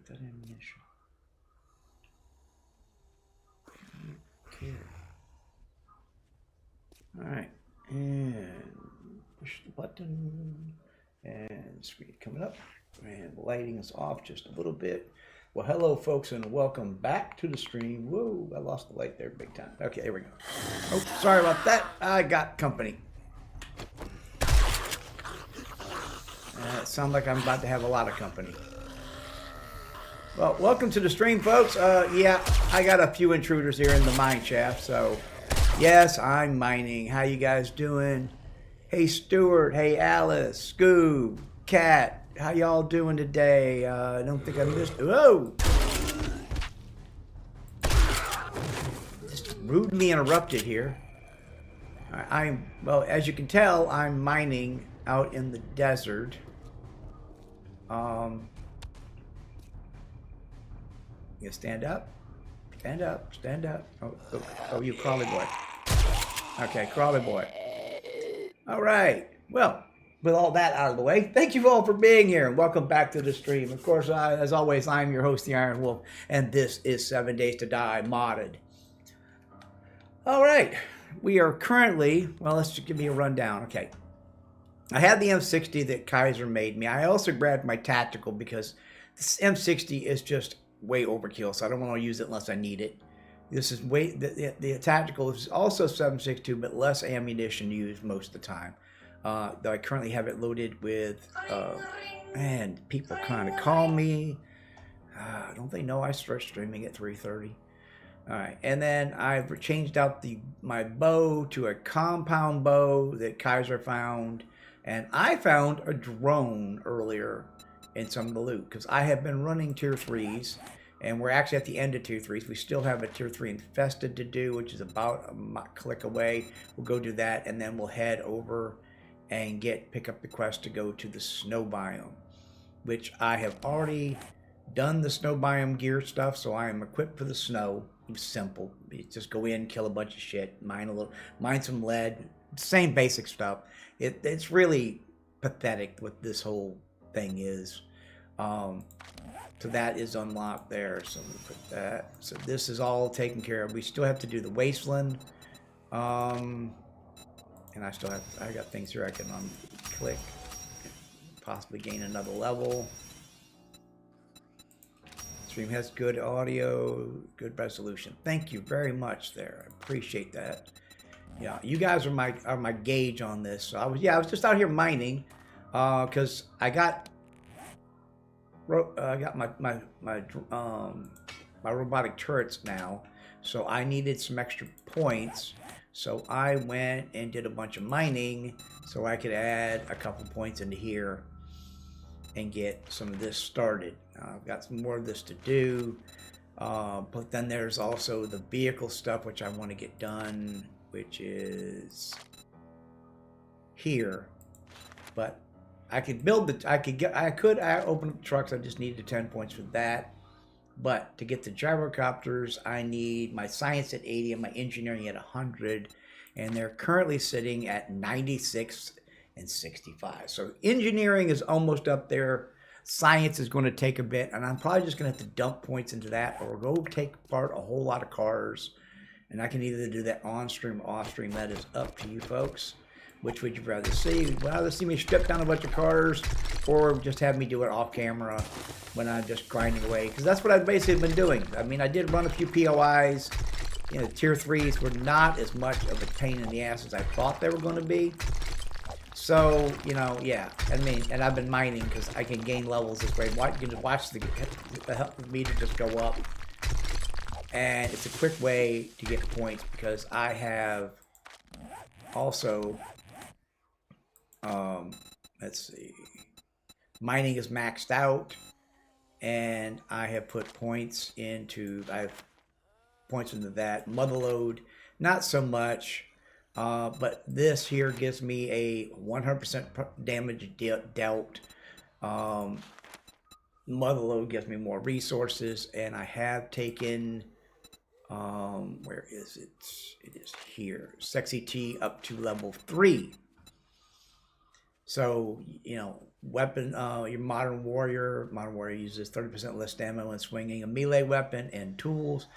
Put that ammunition. Okay. All right, and push the button, and screen coming up, and lighting is off just a little bit. Well, hello, folks, and welcome back to the stream. Whoa, I lost the light there big time. Okay, here we go. Oh, sorry about that. I got company. It sounds like I'm about to have a lot of company. Well, welcome to the stream, folks. Yeah, I got a few intruders here in the mine shaft, so yes, I'm mining. How you guys doing? Hey, Stuart. Hey, Alice. Scoob. Cat. How y'all doing today? I don't think I missed. Whoa! Just rudely interrupted here. Well, as you can tell, I'm mining out in the desert. You stand up? Stand up. Stand up. Oh, you crawly boy. Okay, crawly boy. All right. Well, with all that out of the way, thank you all for being here and welcome back to the stream. Of course, as always, I'm your host, the Iron Wolf, and this is 7 Days to Die modded. All right. We are currently, well, let's just give me a rundown. Okay. I had the M60 that Kaiser made me. I also grabbed my tactical because this M60 is just way overkill, so I don't want to use it unless I need it. This is the tactical is also 7.62, but less ammunition used most of the time. Though I currently have it loaded with, and people kind of call me. Don't they know I start streaming at 3:30? All right, and then I've changed out my bow to a compound bow that Kaiser found, and I found a drone earlier in some of the loot because I have been running tier 3s. And we're actually at the end of tier 3s. We still have a tier 3 infested to do, which is about a click away. We'll go do that, and then we'll head over and pick up the quest to go to the snow biome, which I have already done the snow biome gear stuff, so I am equipped for the snow. It's simple. You just go in, kill a bunch of shit, mine some lead, same basic stuff. It's really pathetic what this whole thing is. So that is unlocked there. So we put that. So this is all taken care of. We still have to do the wasteland. And I got things here I can click. Possibly gain another level. Stream has good audio, good resolution. Thank you very much there. I appreciate that. Yeah, you guys are my gauge on this. So I was just out here mining, because I got my robotic turrets now, so I needed some extra points. So I went and did a bunch of mining so I could add a couple points into here and get some of this started. I've got some more of this to do, but then there's also the vehicle stuff which I want to get done, which is here. But I could open up the trucks. I just needed 10 points for that. But to get the gyrocopters, I need my science at 80 and my engineering at 100. And they're currently sitting at 96 and 65. So engineering is almost up there. Science is going to take a bit. And I'm probably just going to have to dump points into that or go take apart a whole lot of cars. And I can either do that on stream or off stream. That is up to you folks. Which would you rather see? Would you rather see me strip down a bunch of cars or just have me do it off camera when I'm just grinding away? Because that's what I've basically been doing. I mean, I did run a few POIs. You know, tier 3s were not as much of a pain in the ass as I thought they were going to be. So, you know, yeah. I mean, and I've been mining because I can gain levels this way. You can just watch the meter just go up. And it's a quick way to get points because I have also... let's see. Mining is maxed out, and I have put points into. I have points into that. Motherload, not so much, but this here gives me a 100% damage dealt. Motherload gives me more resources, and I have taken. Where is it? It is here. Sexy T up to level 3. So, you know, weapon, your modern warrior uses 30% less stamina when swinging a melee weapon, and tools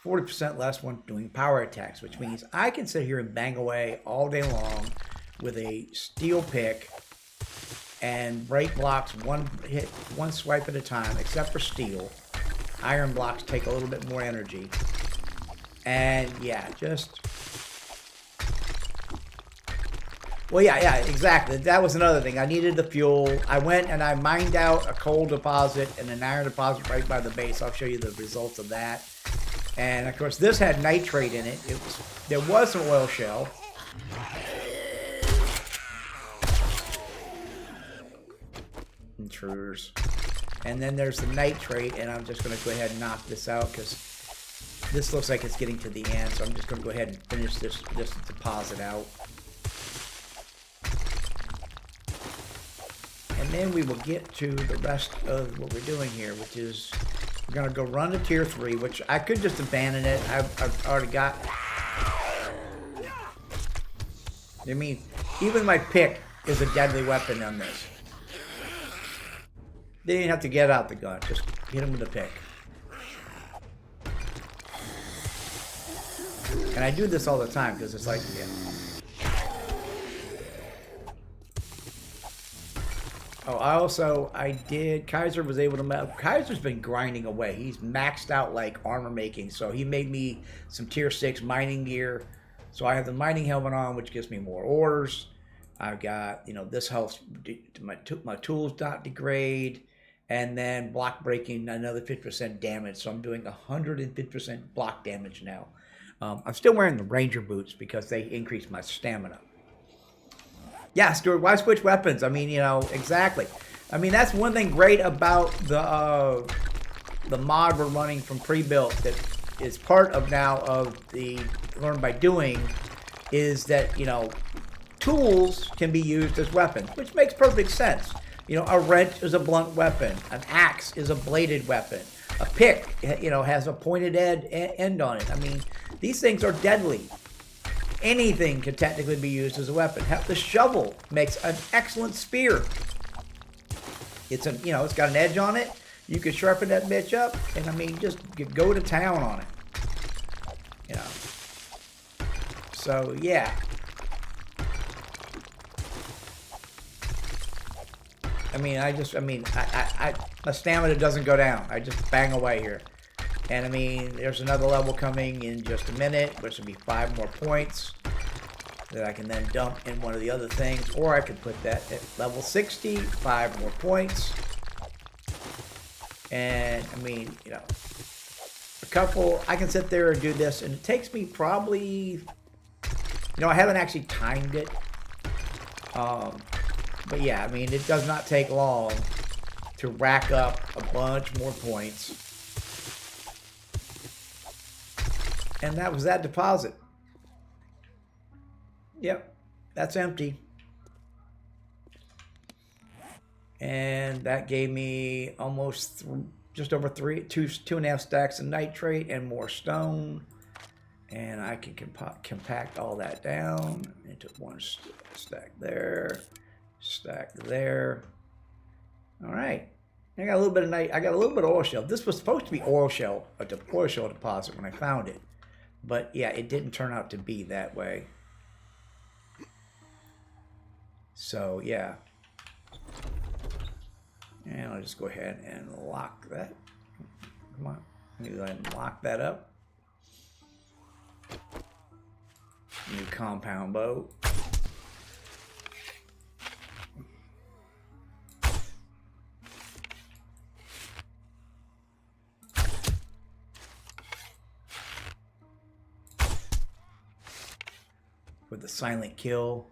40% less when doing power attacks, which means I can sit here and bang away all day long with a steel pick and break blocks one swipe at a time, except for steel. Iron blocks take a little bit more energy. And yeah, well, yeah, exactly. That was another thing. I needed the fuel. I went and I mined out a coal deposit and an iron deposit right by the base. I'll show you the results of that. And of course, this had nitrate in it. There was an oil shell. Intruders. And then there's the nitrate, and I'm just going to go ahead and knock this out because this looks like it's getting to the end. So I'm just going to go ahead and finish this deposit out. And then we will get to the rest of what we're doing here, which is we're going to go run to tier 3, which I could just abandon it. I've already got... I mean, even my pick is a deadly weapon on this. They didn't have to get out the gun. Just hit him with a pick. And I do this all the time because it's like... Yeah. Oh, Kaiser was able to... Kaiser's been grinding away. He's maxed out, like, armor making. So he made me some tier 6 mining gear. So I have the mining helmet on, which gives me more ores. I've got, you know, this helps my tools not degrade. And then block breaking, another 50% damage. So I'm doing 150% block damage now. I'm still wearing the Ranger boots because they increase my stamina. Yeah, Stuart, why switch weapons? I mean, you know, exactly. I mean, that's one thing great about the mod we're running from pre-built that is part of now of the Learn by Doing is that, you know, tools can be used as weapons, which makes perfect sense. You know, a wrench is a blunt weapon. An axe is a bladed weapon. A pick, you know, has a pointed end on it. I mean, these things are deadly. Anything can technically be used as a weapon. The shovel makes an excellent spear. It's got an edge on it. You can sharpen that bitch up, and I mean, just go to town on it. You know. So yeah. I mean, my stamina doesn't go down. I just bang away here. And I mean, there's another level coming in just a minute, which will be 5 more points that I can then dump in one of the other things, or I could put that at level 60, 5 more points. And I mean, you know, I can sit there and do this, and it takes me probably, you know, I haven't actually timed it. But yeah, I mean, it does not take long to rack up a bunch more points. And that was that deposit. Yep, that's empty. And that gave me almost just over two and a half stacks of nitrate and more stone. And I can compact all that down into one stack there, stack there. All right. I got a little bit of oil shell. This was supposed to be oil shell deposit when I found it. But yeah, it didn't turn out to be that way. So yeah. And I'll just go ahead and lock that. Come on. Let me go ahead and lock that up. New compound bow. With the silent kill.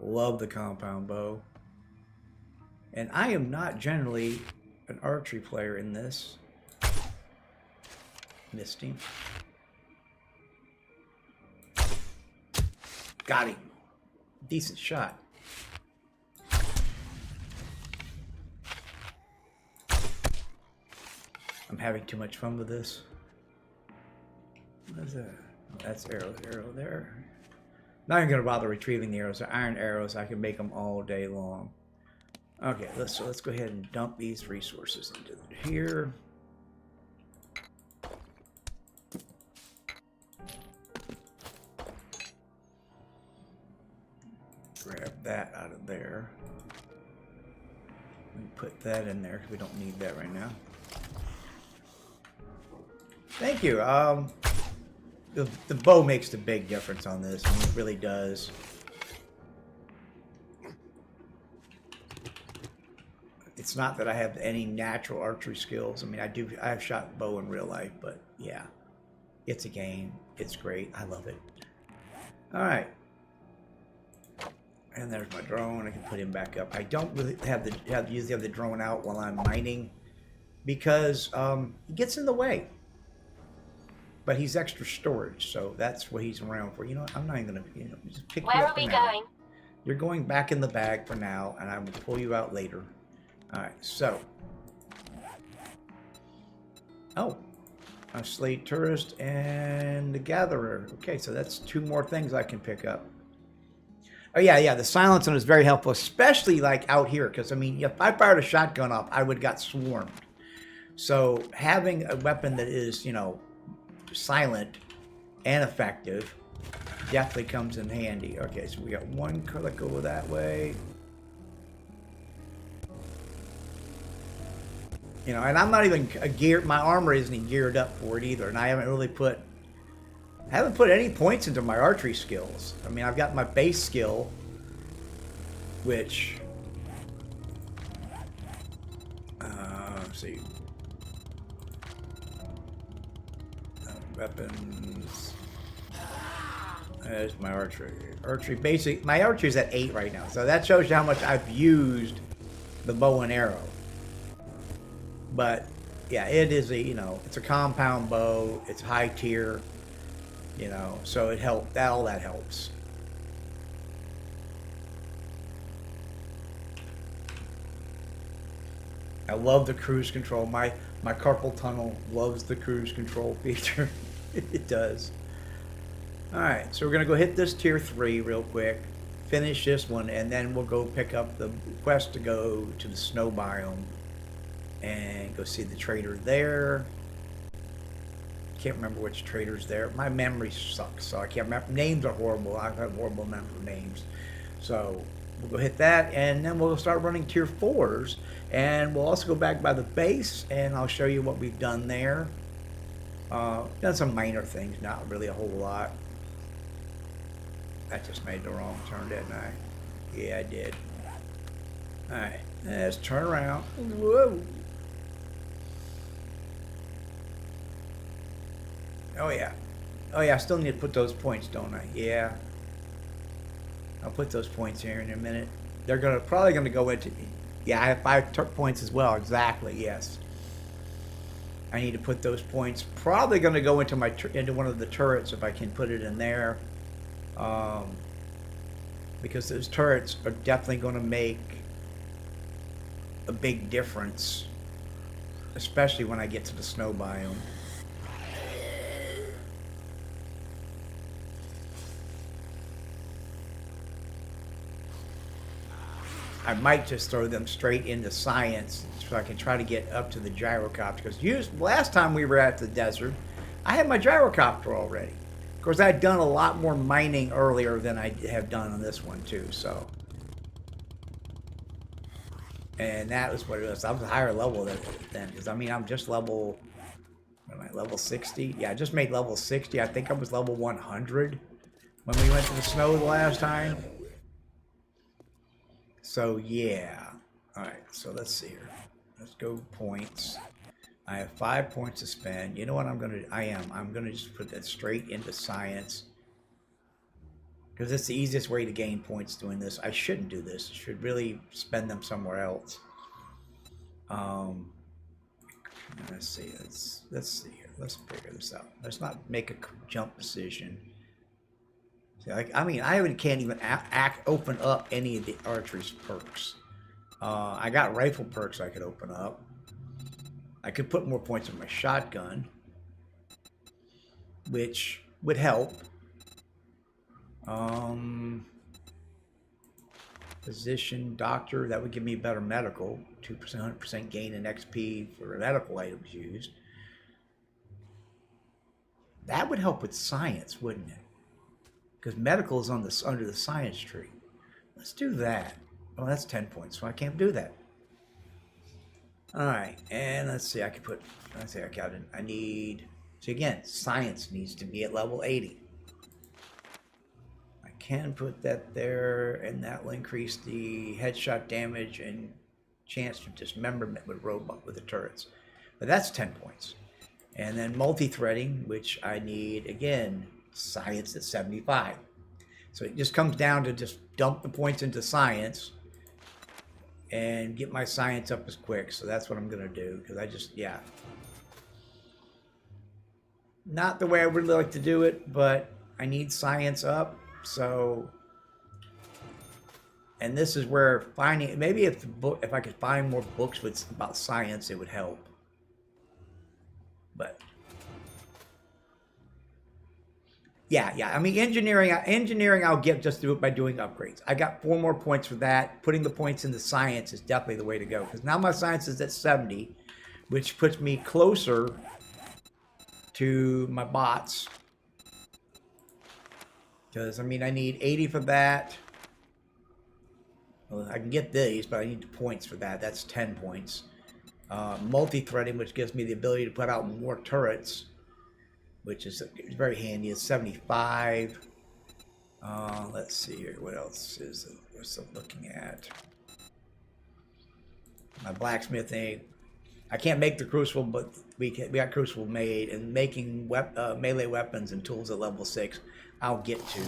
Love the compound bow. And I am not generally an archery player in this. Missed him. Got him. Decent shot. I'm having too much fun with this. What is that? Oh, that's arrow there. Not even gonna bother retrieving the arrows. They're iron arrows. I can make them all day long. Okay, let's go ahead and dump these resources into here. Grab that out of there. And put that in there because we don't need that right now. Thank you. The bow makes the big difference on this. I mean, it really does. It's not that I have any natural archery skills. I mean, I have shot bow in real life, but yeah, it's a game. It's great. I love it. All right. And there's my drone. I can put him back up. I don't really usually have the drone out while I'm mining because he gets in the way. But he's extra storage, so that's what he's around for. You know what? I'm not even gonna, just pick you up. Where are we going? You're going back in the bag for now, and I will pull you out later. All right. So, a slate tourist and the gatherer. Okay, so that's 2 more things I can pick up. Oh yeah. The silencer is very helpful, especially like out here, because I mean, if I fired a shotgun up, I would have got swarmed. So having a weapon that is, silent and effective definitely comes in handy. Okay, so we got one color go that way. And I'm not even geared. My armor isn't geared up for it either, and I haven't really put any points into my archery skills. I mean, I've got my base skill, which let's see. Weapons. There's my archery. My archery is at 8 right now, so that shows you how much I've used the bow and arrow. But yeah, it is it's a compound bow. It's high tier, so it helped. All that helps. I love the cruise control. My carpal tunnel loves the cruise control feature. It does. Alright, so we're going to go hit this tier 3 real quick. Finish this one, and then we'll go pick up the quest to go to the snow biome. And go see the trader there. Can't remember which trader's there. My memory sucks, so I can't remember. Names are horrible. I've had horrible memory of names. So we'll go hit that, and then we'll start running tier 4s. And we'll also go back by the base, and I'll show you what we've done there. Done some minor things, not really a whole lot. I just made the wrong turn, didn't I? Yeah, I did. Alright, let's turn around. Whoa! Oh yeah. Oh yeah, I still need to put those points, don't I? Yeah. I'll put those points here in a minute. They're probably gonna go into... Yeah, I have 5 points as well. Exactly, yes. I need to put those points. Probably going to go into one of the turrets if I can put it in there. Because those turrets are definitely going to make a big difference. Especially when I get to the snow biome. I might just throw them straight into science so I can try to get up to the gyrocopter. Because last time we were at the desert, I had my gyrocopter already. Of course, I'd done a lot more mining earlier than I have done on this one, too. So, and that was what it was. I was a higher level then. Because, I mean, I'm just level... What am I, level 60? Yeah, I just made level 60. I think I was level 100 when we went to the snow the last time. So, yeah. Alright, so let's see here. Let's go points. I have 5 points to spend. You know what I'm going to do? I'm going to just put that straight into science. Because it's the easiest way to gain points doing this. I shouldn't do this. I should really spend them somewhere else. Let's see. Let's see here. let's figure this out. Let's not make a jump decision. See, like, I mean, I can't even open up any of the archery's perks. I got rifle perks I could open up. I could put more points in my shotgun, which would help. Physician, doctor, that would give me better medical. 2%, 100% gain in XP for medical items used. That would help with science, wouldn't it? Because medical is on under the science tree. Let's do that. Oh, that's 10 points, so I can't do that. All right, and let's see. I could put. Let's see. I need. See again, science needs to be at level 80. I can put that there, and that will increase the headshot damage and chance to dismemberment with robot with the turrets. But that's 10 points. And then multi-threading, which I need again, science at 75. So it just comes down to just dump the points into science and get my science up as quick. So that's what I'm going to do, because I just, yeah. Not the way I would like to do it, but I need science up. So, and this is where finding, maybe if I could find more books about science, it would help. But yeah. I mean, engineering I'll get just through it by doing upgrades. I got 4 more points for that. Putting the points into science is definitely the way to go, because now my science is at 70, which puts me closer to my bots. Because, I mean, I need 80 for that. Well, I can get these, but I need the points for that. That's 10 points. Multi-threading, which gives me the ability to put out more turrets, which is very handy. It's 75. Let's see here. What else is we're still looking at? My blacksmithing. I can't make the crucible, but we got crucible made, and making melee weapons and tools at level 6. I'll get to.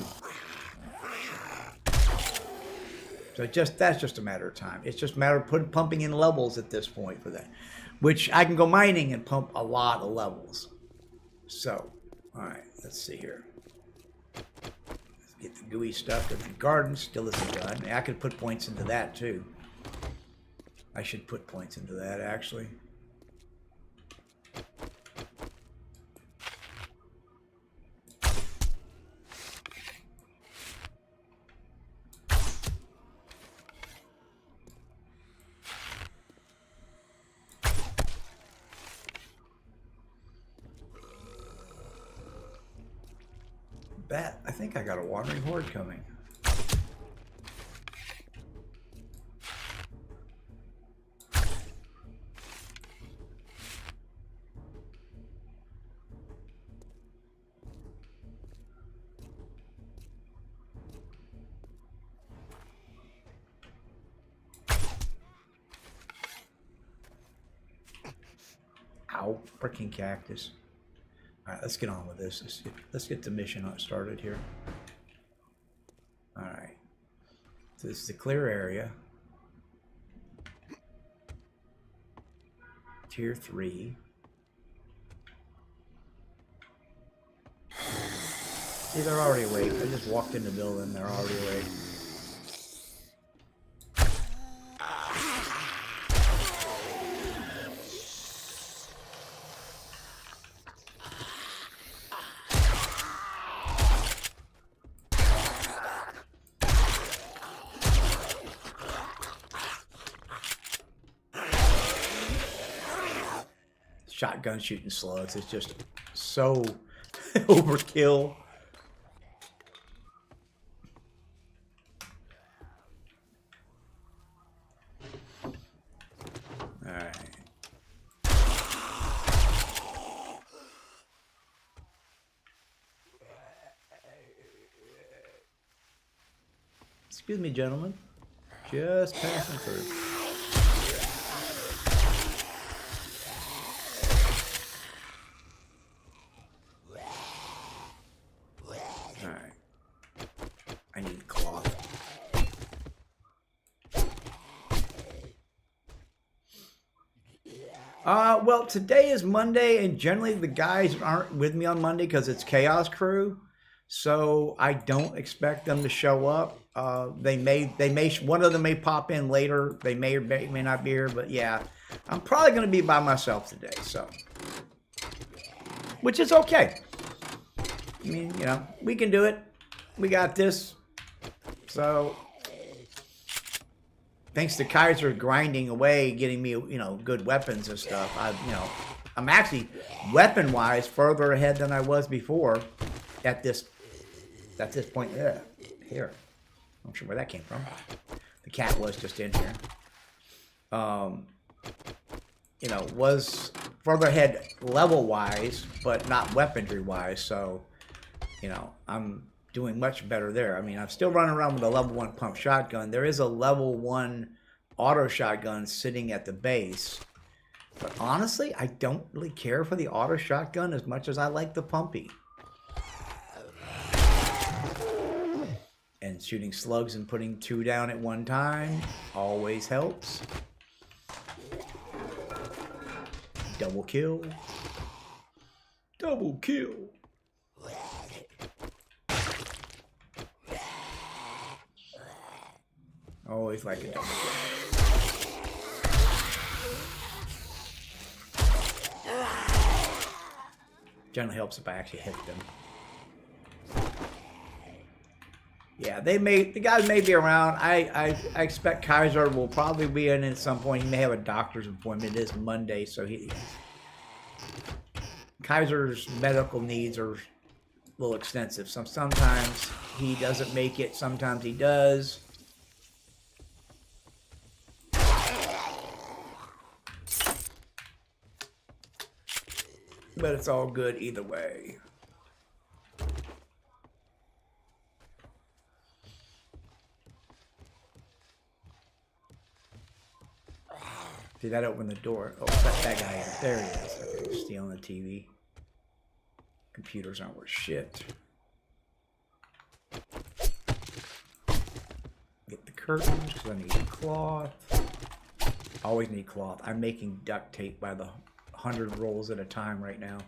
So that's just a matter of time. It's just a matter of pumping in levels at this point for that, which I can go mining and pump a lot of levels. So, all right, let's see here. Let's get the gooey stuff. The garden still isn't done. I could put points into that too. I should put points into that actually. I think I got a wandering horde coming. Ow, freaking cactus. All right, let's get on with this. Let's get the mission started here. All right. So this is the clear area. Tier 3. See, they're already awake. I just walked in the building. They're already awake. Shotgun shooting slugs is just so overkill. All right. Excuse me, gentlemen. Just passing through. Well, today is Monday, and generally the guys aren't with me on Monday because it's Chaos Crew. So I don't expect them to show up. One of them may pop in later. They may or may not be here, but yeah, I'm probably going to be by myself today. So, which is okay. I mean, you know, we can do it. We got this. So, thanks to Kaiser grinding away, getting me, you know, good weapons and stuff. I'm actually weapon-wise further ahead than I was before at this point. Here. I'm not sure where that came from. The cat was just in here. You know, was further ahead level-wise, but not weaponry-wise. So, you know, I'm doing much better there. I mean, I'm still running around with a level 1 pump shotgun. There is a level 1 auto shotgun sitting at the base. But honestly, I don't really care for the auto shotgun as much as I like the pumpy. And shooting slugs and putting 2 down at one time always helps. Double kill. Double kill. Always like a double kill. Generally helps if I actually hit them. Yeah, the guys may be around. I expect Kaiser will probably be in at some point. He may have a doctor's appointment. It is Monday, so Kaiser's medical needs are a little extensive. Sometimes he doesn't make it. Sometimes he does. But it's all good either way. See, that opened the door. Oh, that guy is. There he is. Okay, stealing the TV. Computers aren't worth shit. Get the curtains, because I need cloth. Always need cloth. I'm making duct tape by the 100 rolls at a time right now.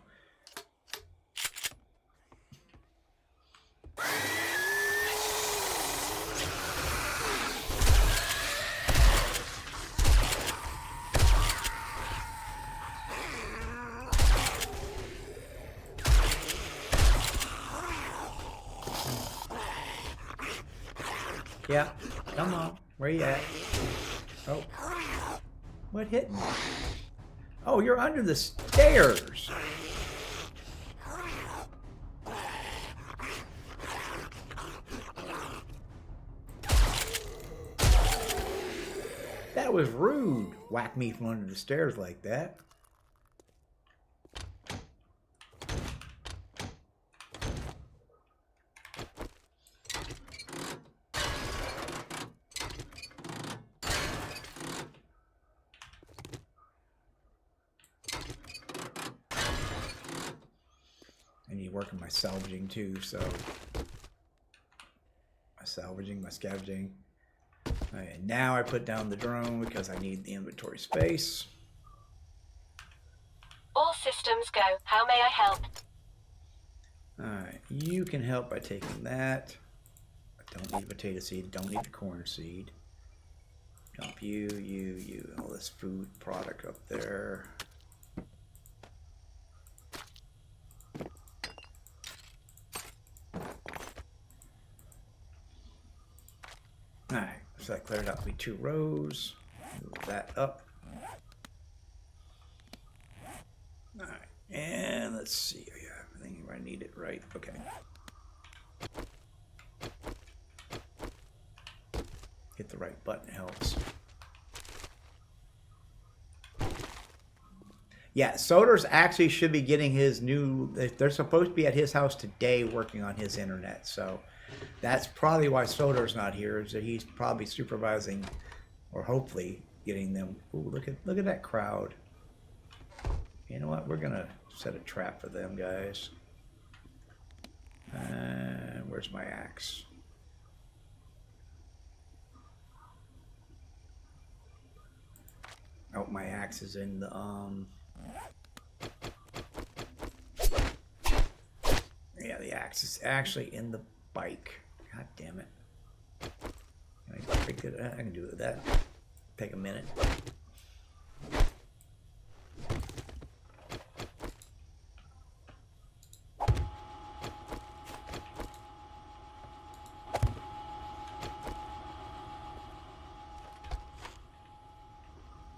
Yeah, come on. Where you at? Oh. What hit me? Oh, you're under the stairs. That was rude. Whack me from under the stairs like that. I need to work on my salvaging too, so my salvaging, my scavenging. Alright, now I put down the drone because I need the inventory space. All systems go. How may I help? Alright, you can help by taking that. I don't need a potato seed, don't need the corn seed. Dump you, and all this food product up there. Alright, so that cleared out me 2 rows. Move that up. Alright, and let's see. Oh, yeah, everything where I need it, right? Okay. Hit the right button helps. Yeah, Soder's actually should be getting his new. They're supposed to be at his house today working on his internet, so that's probably why Soder's not here. Is that he's probably supervising, or hopefully getting them. Ooh, look at that crowd. You know what? We're gonna set a trap for them guys. And where's my axe? Oh, my axe is in the yeah, the axe is actually in the bike. God damn it. I can do that. Take a minute.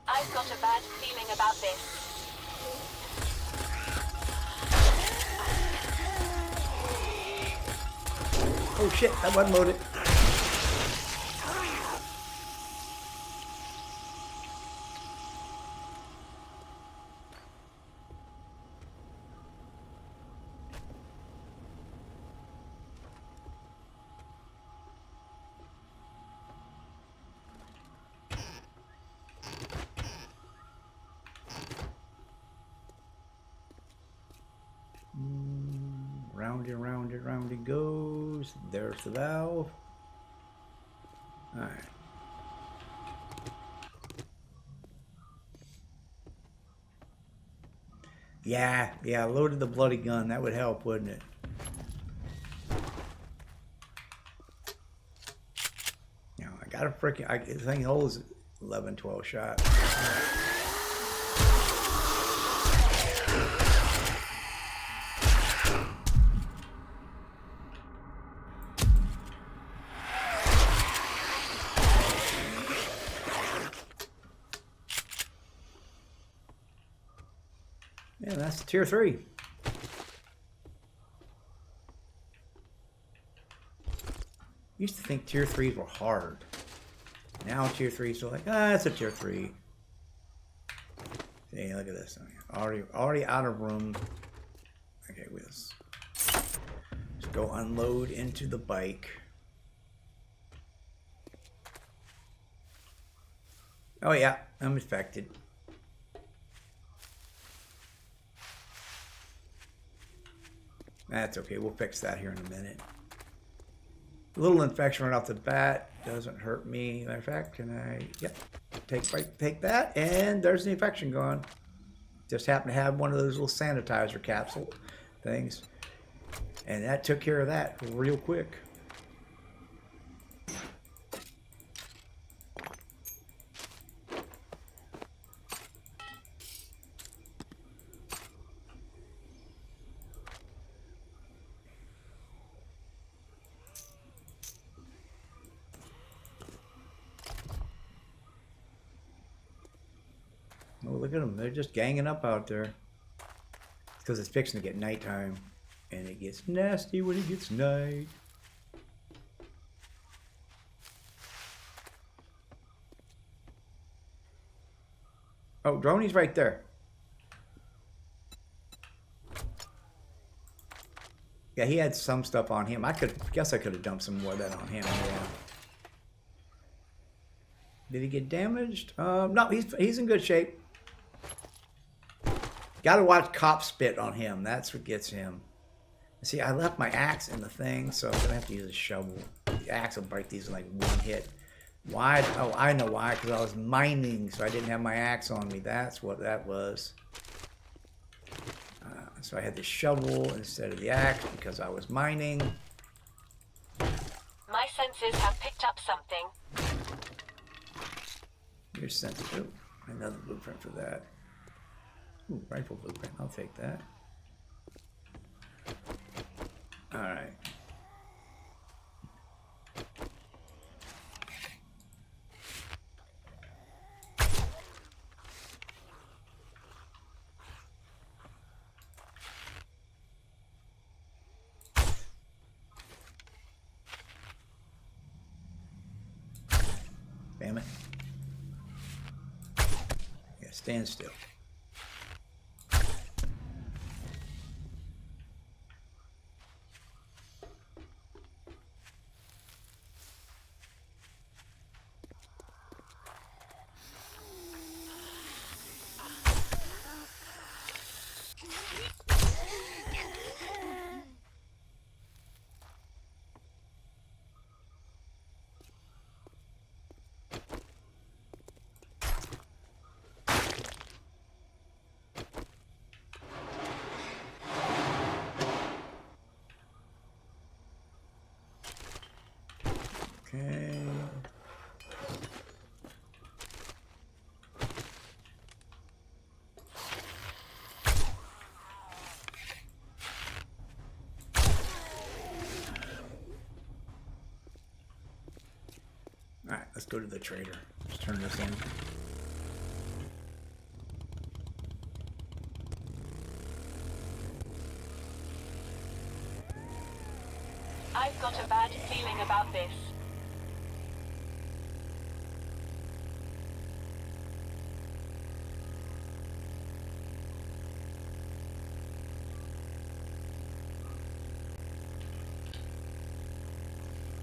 I've got a bad feeling about this. Oh shit, that wasn't loaded. Round and round and round it goes. There's the valve. Alright. Yeah, loaded the bloody gun. That would help, wouldn't it? You know, I got a freaking. The thing holds 11, 12 shots. Yeah, that's tier 3. Used to think tier 3s were hard. Now tier 3s are like, it's a tier 3. See, look at this. Already out of room. Okay, let's go unload into the bike. Oh yeah, I'm infected. That's okay, we'll fix that here in a minute. A little infection right off the bat doesn't hurt me. Matter of fact, can I, yep, take that, and there's the infection gone. Just happened to have one of those little sanitizer capsule things. And that took care of that real quick. Oh, look at them. They're just ganging up out there. Because it's fixing to get nighttime. And it gets nasty when it gets night. Oh, Droney's right there. Yeah, he had some stuff on him. Guess I could have dumped some more of that on him. Yeah. Did he get damaged? No, he's in good shape. Got to watch cop spit on him. That's what gets him. See, I left my axe in the thing, so I'm gonna have to use a shovel. The axe will break these in like one hit. Why? Oh, I know why. Because I was mining, so I didn't have my axe on me. That's what that was. So I had the shovel instead of the axe because I was mining. My senses have picked up something. Your sensitive. Another blueprint for that. Ooh, rifle blueprint. I'll take that. All right. Damn it. Yeah, stand still. Okay. Alright, let's go to the trader. Let's turn this in. I've got a bad feeling about this.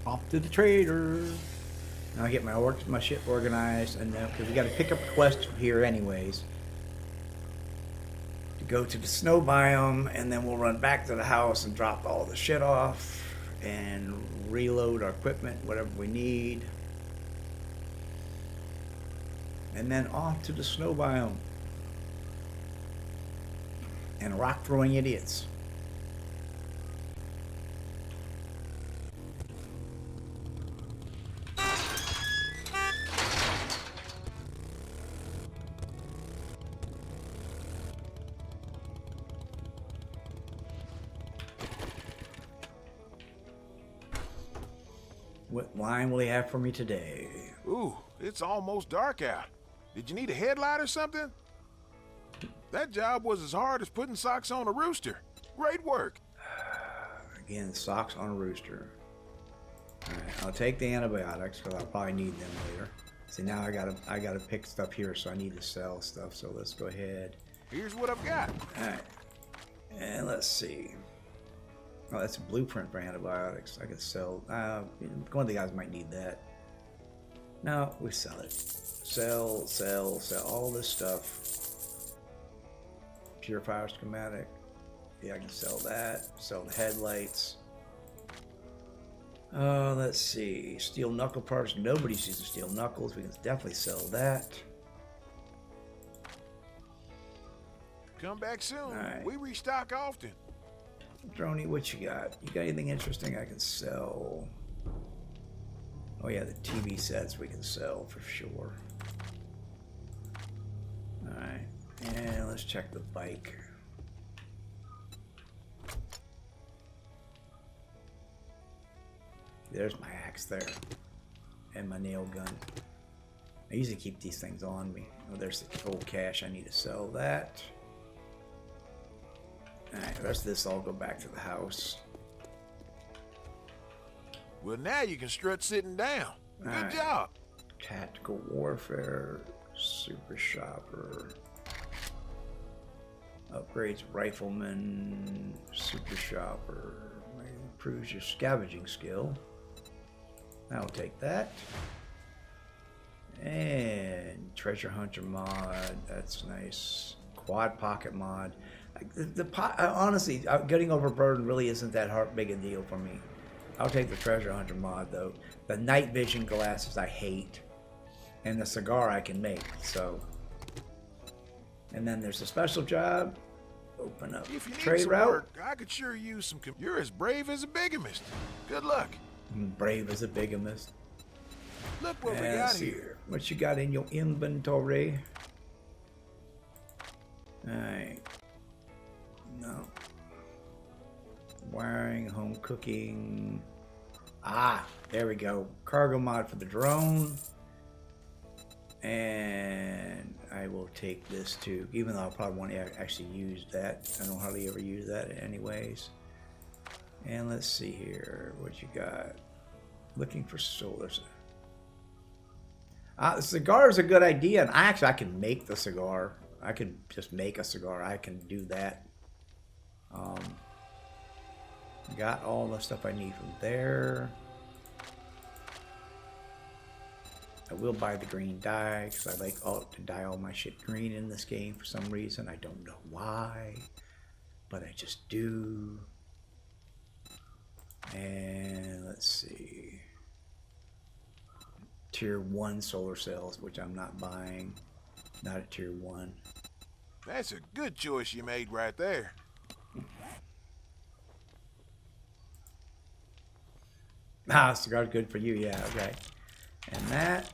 Off to the trader. Now I get my shit organized, and then because we got to pick up a quest here anyways to go to the snow biome, and then we'll run back to the house and drop all the shit off and reload our equipment, whatever we need, and then off to the snow biome and rock throwing idiots. What wine will he have for me today? Ooh, it's almost dark out. Did you need a headlight or something? That job was as hard as putting socks on a rooster. Great work. Again, socks on a rooster. Alright, I'll take the antibiotics because I'll probably need them later. See, now I gotta pick stuff here, so I need to sell stuff. So let's go ahead. Here's what I've got. Alright. And let's see. Oh, that's a blueprint for antibiotics. I can sell. One of the guys might need that. No, we sell it. Sell all this stuff. Purifier schematic. Yeah, I can sell that. Sell the headlights. Let's see. Steel knuckle parts. Nobody's using steel knuckles. We can definitely sell that. Come back soon. All right. We restock often. Droney, what you got? You got anything interesting I can sell? Oh yeah, the TV sets we can sell for sure. Alright, and let's check the bike. There's my axe there. And my nail gun. I usually keep these things on me. Oh, there's the old cash. I need to sell that. Alright, the rest of this all go back to the house. Well, now you can strut sitting down. Good All right. job. Tactical warfare, super shopper, upgrades rifleman, super shopper, improves your scavenging skill. I'll take that. And treasure hunter mod, that's nice. Quad pocket mod. Honestly, getting overburdened really isn't that big a deal for me. I'll take the treasure hunter mod though. The night vision glasses I hate, and the cigar I can make. So, and then there's a special job. Open up If you need trade some route. work, I could sure use some. You're as brave as a bigamist. Good luck. Brave as a bigamist. Look what we And got let's see here. what you got in your inventory. Alright. No. Wiring, home cooking. Ah, there we go. Cargo mod for the drone. And I will take this too, even though I probably want to actually use that. I don't hardly ever use that anyways. And let's see here. What you got? Looking for solar. The cigar is a good idea, and I can make the cigar. I could just make a cigar. I can do that. Got all the stuff I need from there. I will buy the green dye because I like to dye all my shit green in this game for some reason. I don't know why, but I just do. And let's see. Tier 1 solar cells, which I'm not buying. Not a tier 1. That's a good choice you made right there. Ah, cigar's good for you. Yeah, okay. And that,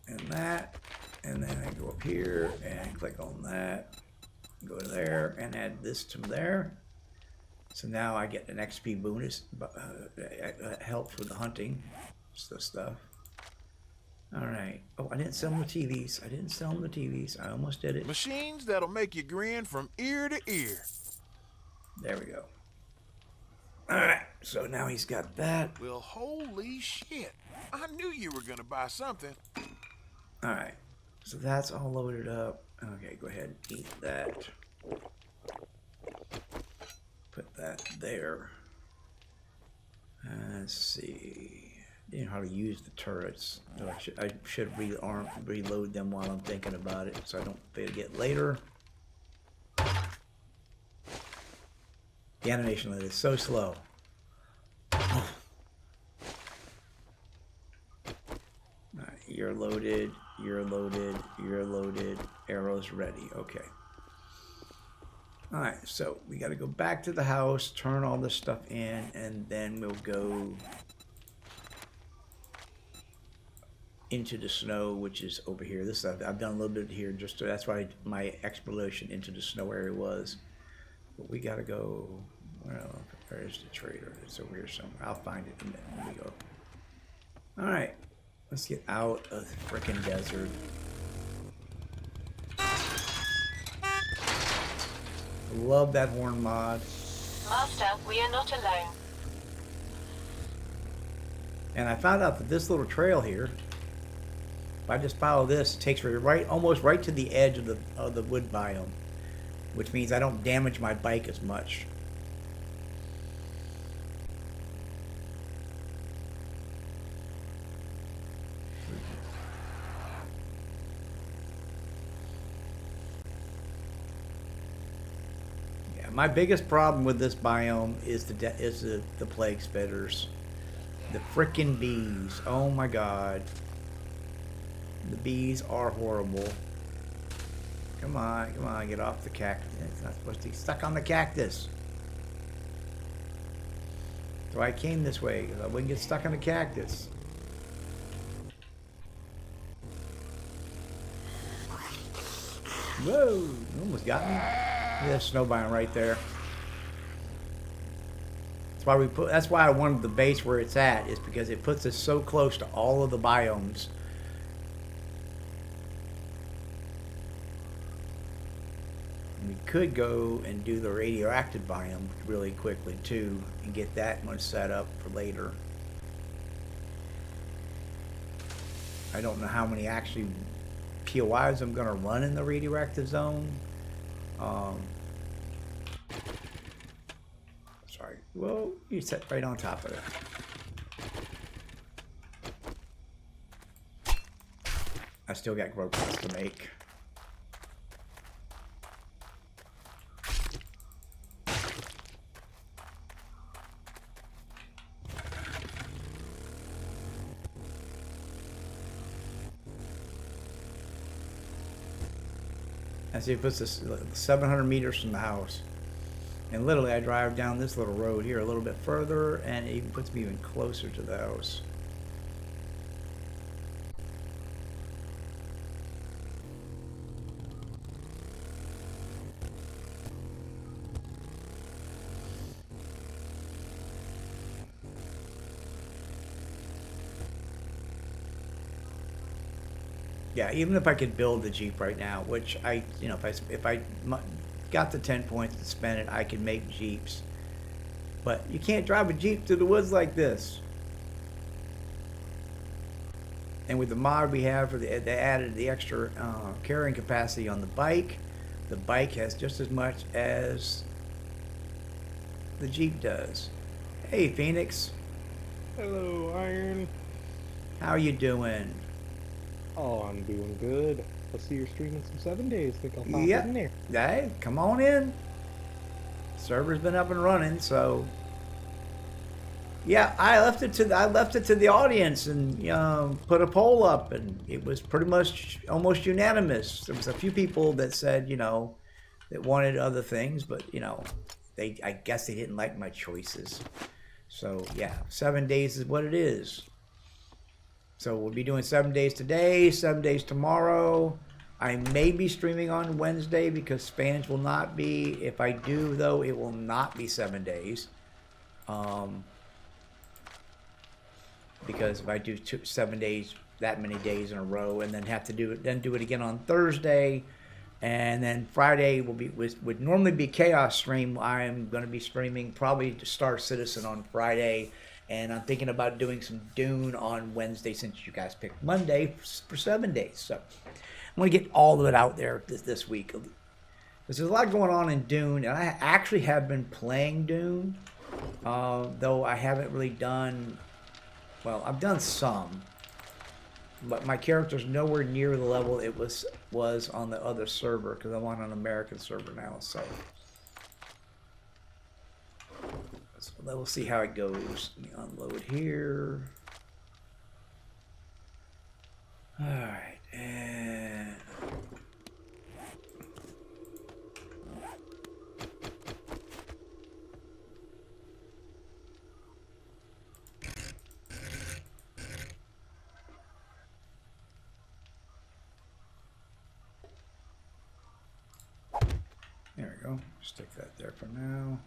and that, and then I go up here and click on that. Go to there and add this to there. So now I get an XP bonus. Helps with the hunting stuff. All right. Oh, I didn't sell them the TVs. I didn't sell them the TVs. I almost did it. Machines that'll make you grin from ear to ear. There we go. All right. So now he's got that. Well, holy shit. I knew you were gonna buy something. All right. So that's all loaded up. Okay, go ahead and eat that. Put that there. Let's see. You know how to use the turrets. I should reload them while I'm thinking about it, so I don't forget later. The animation is so slow. Alright, you're loaded. You're loaded. You're loaded. Arrows ready. Okay. Alright, so we got to go back to the house, turn all this stuff in, and then we'll go into the snow, which is over here. This I've done a little bit here, just that's why my exploration into the snow area was. But we gotta go. Well, where's the trader? It's over here somewhere. I'll find it in a minute. Here we go. All right, let's get out of the frickin' desert. Love that horn mod. Master, we are not alone. And I found out that this little trail here, if I just follow this, it takes me almost right to the edge of the wood biome, which means I don't damage my bike as much. Yeah, my biggest problem with this biome is the plague spitters, the frickin' bees. Oh my god. The bees are horrible. Come on, get off the cactus. It's not supposed to be stuck on the cactus. So I came this way, because I wouldn't get stuck on the cactus. Whoa, you almost got me. Look at that snow biome right there. That's why I wanted the base where it's at, is because it puts us so close to all of the biomes. We could go and do the radioactive biome really quickly too, and get that one set up for later. I don't know how many actually POIs I'm gonna run in the radioactive zone. Sorry. Whoa, you sat right on top of it. I still got grow pots to make. And see, it puts us 700 meters from the house. And literally, I drive down this little road here a little bit further, and it even puts me even closer to the house. Yeah, even if I could build the Jeep right now, which if I got the 10 points to spend it, I could make Jeeps. But you can't drive a Jeep through the woods like this. And with the mod we have, they added the extra carrying capacity on the bike. The bike has just as much as the Jeep does. Hey, Phoenix. Hello, Iron. How you doing? Oh, I'm doing good. I see you're streaming some 7 days. Think I'll pop in there. Hey, come on in. Server's been up and running, so yeah, I left it to the audience and put a poll up, and it was pretty much almost unanimous. There was a few people that said that wanted other things, but I guess they didn't like my choices. So yeah, 7 days is what it is. So we'll be doing 7 days today, 7 days tomorrow. I may be streaming on Wednesday because Spanish will not be. If I do, though, it will not be 7 days. Because if I do 7 days, that many days in a row, and then have to do it again on Thursday, and then Friday would normally be Chaos stream. I'm going to be streaming probably to Star Citizen on Friday. And I'm thinking about doing some Dune on Wednesday since you guys picked Monday for 7 days. So I'm going to get all of it out there this week. There's a lot going on in Dune, and I actually have been playing Dune, though I haven't really done, well, I've done some, but my character's nowhere near the level it was on the other server because I'm on an American server now. So we'll see how it goes. Let me unload here. All right, and there we go. Stick that there for now.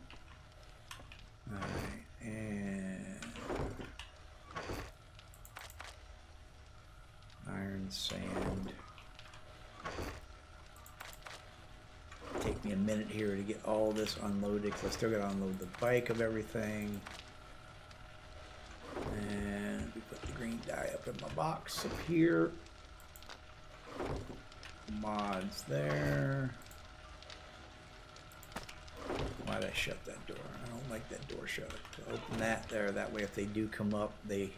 All right, and iron, sand. Take me a minute here to get all this unloaded because I still got to unload the bike of everything. And we put the green dye up in my box up here. Mods there. Why'd I shut that door? I don't like that door shut. Open that there. That way if they do come up, they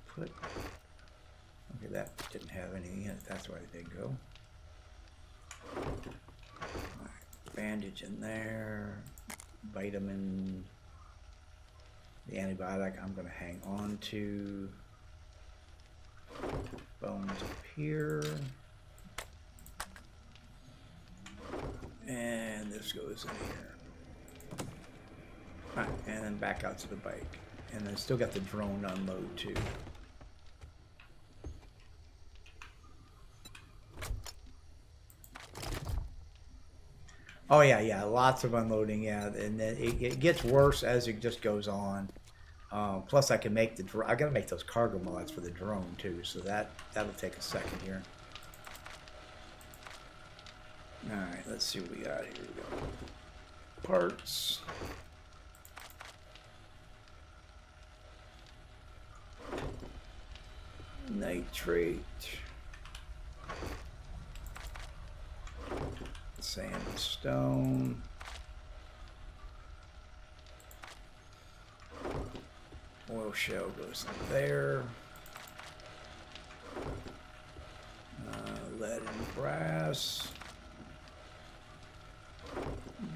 put... Okay, that didn't have anything in it. That's why they did go. Right, bandage in there. Vitamin. The antibiotic I'm going to hang on to. Bones up here. And this goes in here. All right, and then back out to the bike. And then still got the drone unload too. Oh yeah, lots of unloading, yeah, and then it gets worse as it just goes on. Plus, I can make I gotta make those cargo mods for the drone too, so that'll take a second here. All right, let's see what we got here. We go. Parts. Nitrate. Sand and stone. Oil shell goes in there. Lead and brass.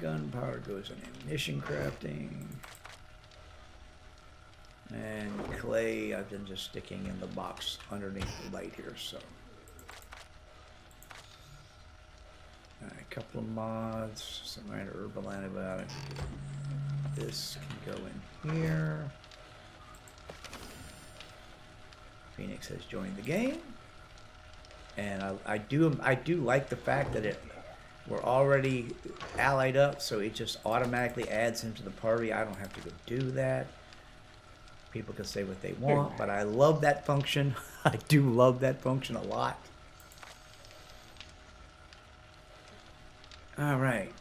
Gunpowder goes in ammunition crafting. And clay I've been just sticking in the box underneath the light here, so. Alright, a couple of mods, some kind of herbal antibiotic. This can go in here. Phoenix has joined the game. And I do like the fact that we're already allied up, so it just automatically adds him to the party. I don't have to go do that. People can say what they want, but I love that function. I do love that function a lot. All right.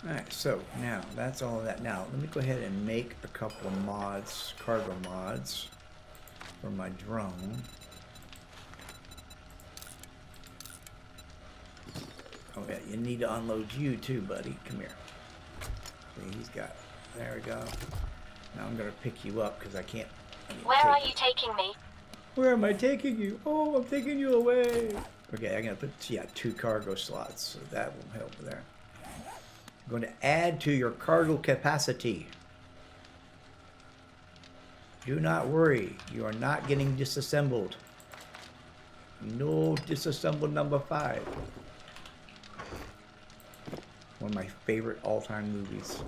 All right, so now that's all of that. Now let me go ahead and make a couple of mods, cargo mods, for my drone. Oh yeah, you need to unload you too, buddy. Come here. See, he's got. There we go. Now I'm gonna pick you up because I can't. Where are you taking me? Where am I taking you? Oh, I'm taking you away. Okay, I'm gonna put 2 cargo slots, so that will help there. I'm going to add to your cargo capacity. Do not worry, you are not getting disassembled. No disassembled number 5. One of my favorite all-time movies.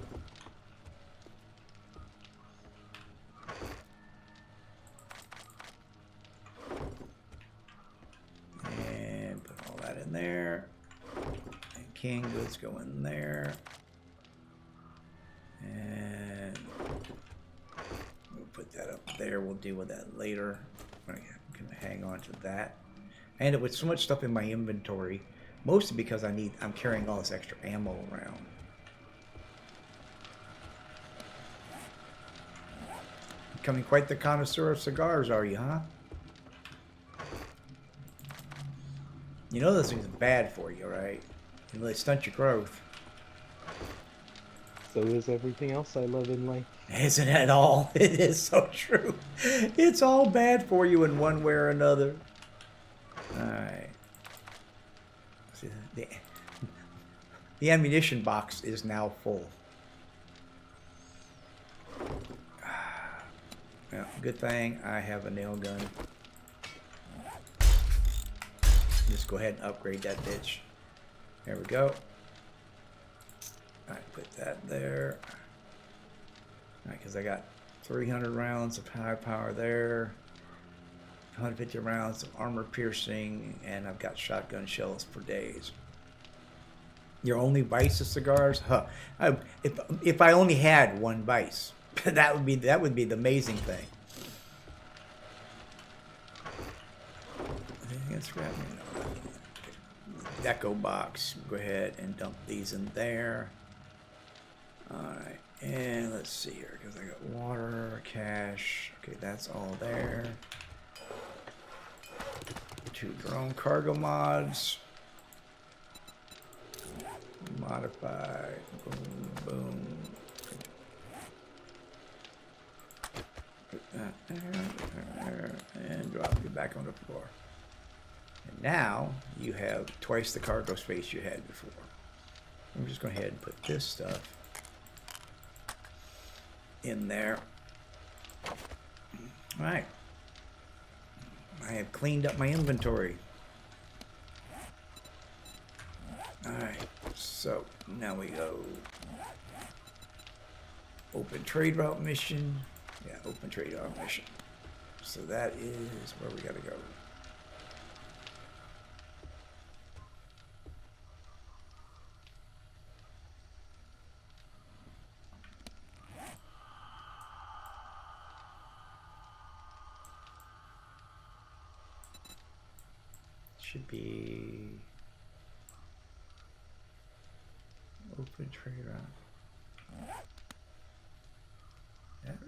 And put all that in there. And canned goods go in there. And we'll put that up there. We'll deal with that later. I'm gonna hang on to that. I ended up with so much stuff in my inventory, mostly because I'm carrying all this extra ammo around. Becoming quite the connoisseur of cigars, are you, huh? You know those things are bad for you, right? You know, they stunt your growth. So is everything else I love in life. Isn't it all? It is so true. It's all bad for you in one way or another. Alright. See, the ammunition box is now full. Yeah, good thing I have a nail gun. Just go ahead and upgrade that bitch. There we go. Alright, put that there. Alright, because I got 300 rounds of high power there. 150 rounds of armor piercing, and I've got shotgun shells for days. Your only vice of cigars? Huh. If I only had one vice, that would be the amazing thing. Anything else grab me? No. Deco box. Go ahead and dump these in there. Alright, and let's see here, because I got water, cash. Okay, that's all there. 2 drone cargo mods. Modify. Boom, boom. Put that there, and drop you back on the floor. And now you have twice the cargo space you had before. I'm just going to go ahead and put this stuff in there. All right. I have cleaned up my inventory. Alright, so now we go. Open trade route mission. Yeah, open trade route mission. So that is where we gotta go. Should be open trade route. That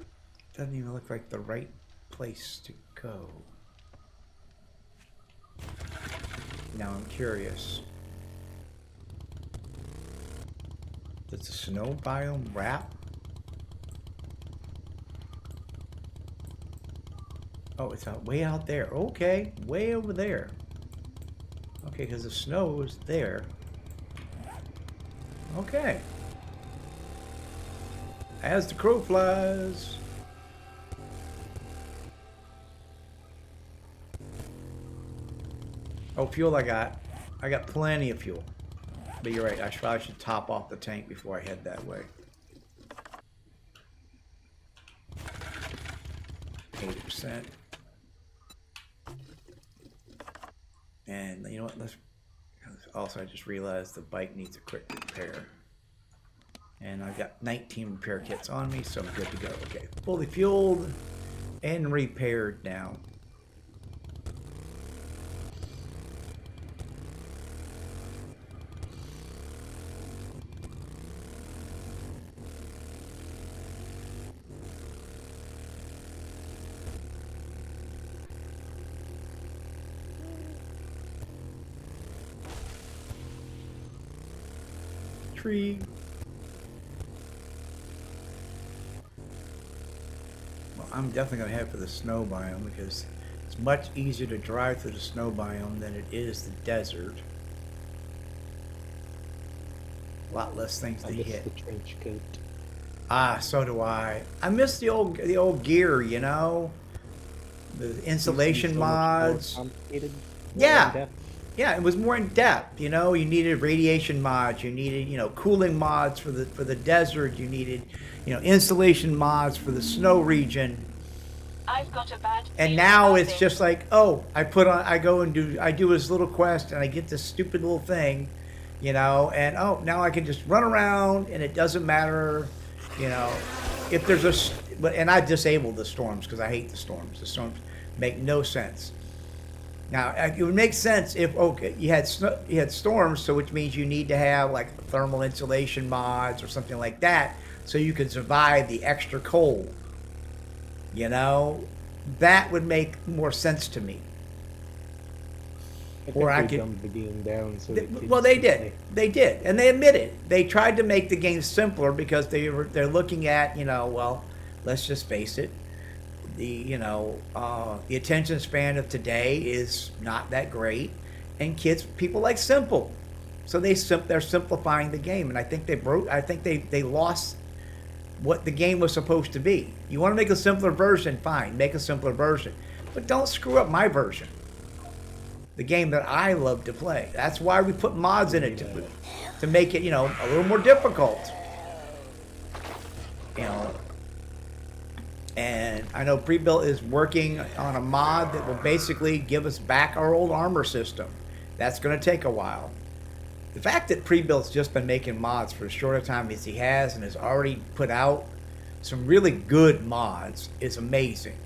doesn't even look like the right place to go. Now I'm curious. Does the snow biome wrap? Oh, it's way out there. Okay, way over there. Okay, because the snow is there. Okay. As the crow flies. Oh, fuel I got. I got plenty of fuel. But you're right, I probably should top off the tank before I head that way. 80%. And you know what? Let's also, I just realized the bike needs a quick repair. And I've got 19 repair kits on me, so I'm good to go. Okay, fully fueled and repaired now. Tree. Well, I'm definitely going to head for the snow biome because it's much easier to drive through the snow biome than it is the desert. A lot less things to hit. The trench coat. Ah, so do I. I miss the old gear, you know, the insulation mods. More complicated, more Yeah. in-depth. Yeah, it was more in depth. You know, you needed radiation mods, you needed, cooling mods for the desert, you needed, insulation mods for the snow region. I've got a bad And feeling now about it's this. just like, oh, I do this little quest and I get this stupid little thing, and oh, now I can just run around and it doesn't matter, you know, if there's and I disabled the storms because I hate the storms. The storms make no sense. Now, it would make sense if, okay, you had storms, so which means you need to have like thermal insulation mods or something like that so you can survive the extra cold. That would make more sense to me. I Or I think they could- dumbed the game down so that kids Well, they can did. play. They did, and they admitted they tried to make the game simpler because they're looking at well, let's just face it, the attention span of today is not that great, and people like simple, so they're simplifying the game, and I think they lost what the game was supposed to be. You want to make a simpler version, fine, make a simpler version, but don't screw up my version. The game that I love to play. That's why we put mods in it to make it, a little more difficult. And I know Prebuilt is working on a mod that will basically give us back our old armor system. That's going to take a while. The fact that Prebuilt's just been making mods for as short a time as he has and has already put out some really good mods is amazing.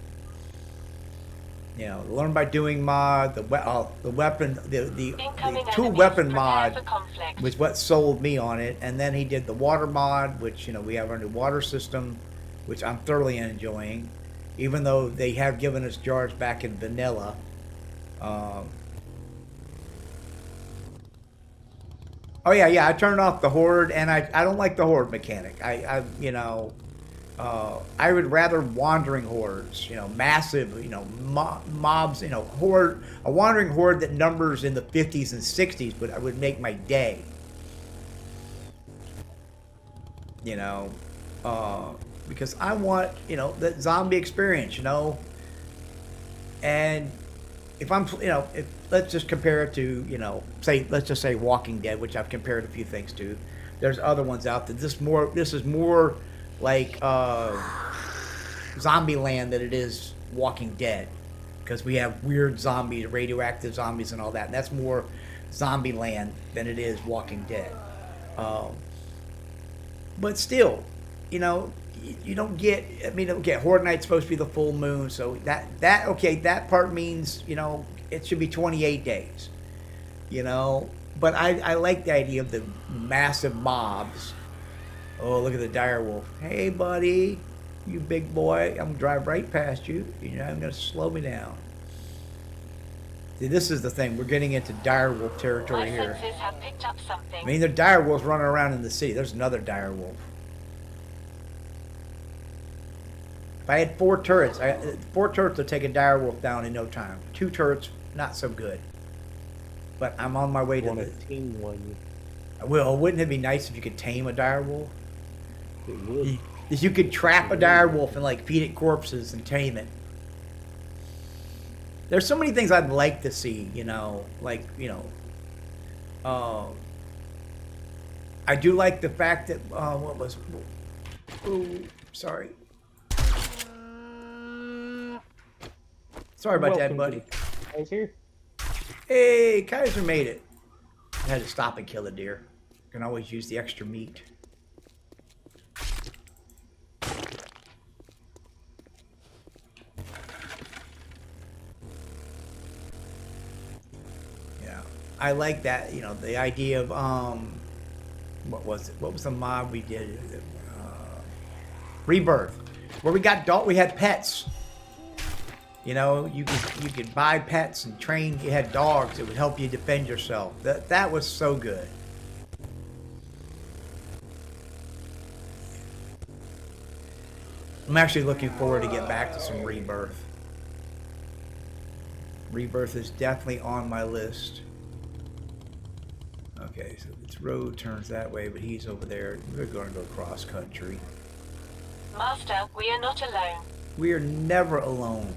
Learn by doing mod, the weapon, the Incoming tool enemies, weapon prepare mod for conflict. was what sold me on it, and then he did the water mod, which we have our new water system, which I'm thoroughly enjoying, even though they have given us jars back in vanilla. Oh yeah, I turned off the horde, and I don't like the horde mechanic. I would rather wandering hordes, massive, mobs, horde, a wandering horde that numbers in the 50s and 60s would make my day. Because I want, that zombie experience, and if I'm, let's just compare it to, let's just say Walking Dead, which I've compared a few things to. There's other ones out there. This is more like Zombieland than it is Walking Dead, because we have weird zombies, radioactive zombies, and all that. And that's more Zombieland than it is Walking Dead. But still, you don't get. I mean, okay, Horde Night's supposed to be the full moon, so that part means it should be 28 days. But I like the idea of the massive mobs. Oh, look at the dire wolf. Hey, buddy, you big boy. I'm going to drive right past you. I'm going to slow me down. See, this is the thing. We're getting into dire wolf territory My here. senses have picked up something. I mean, there are dire wolves running around in the city. There's another dire wolf. If I had 4 turrets, 4 turrets would take a dire wolf down in no time. 2 turrets, not so good. But I'm on my way to Want the... to team one? Well, wouldn't it be nice if you could tame a dire wolf? It would. If you could trap a dire wolf and feed it corpses and tame it. There's so many things I'd like to see, I do like the fact that sorry about that, Welcome buddy. to the guys here. Hey, Kaiser made it. I had to stop and kill a deer. You can always use the extra meat. I like that, the idea of what was it? What was the mod we did? Rebirth, where we had pets. You could buy pets and train. You had dogs that would help you defend yourself. That was so good. I'm actually looking forward to get back to some Rebirth. Rebirth is definitely on my list. Okay, so this road turns that way, but he's over there. We're going to go cross country. Master, we are not alone. We are never alone.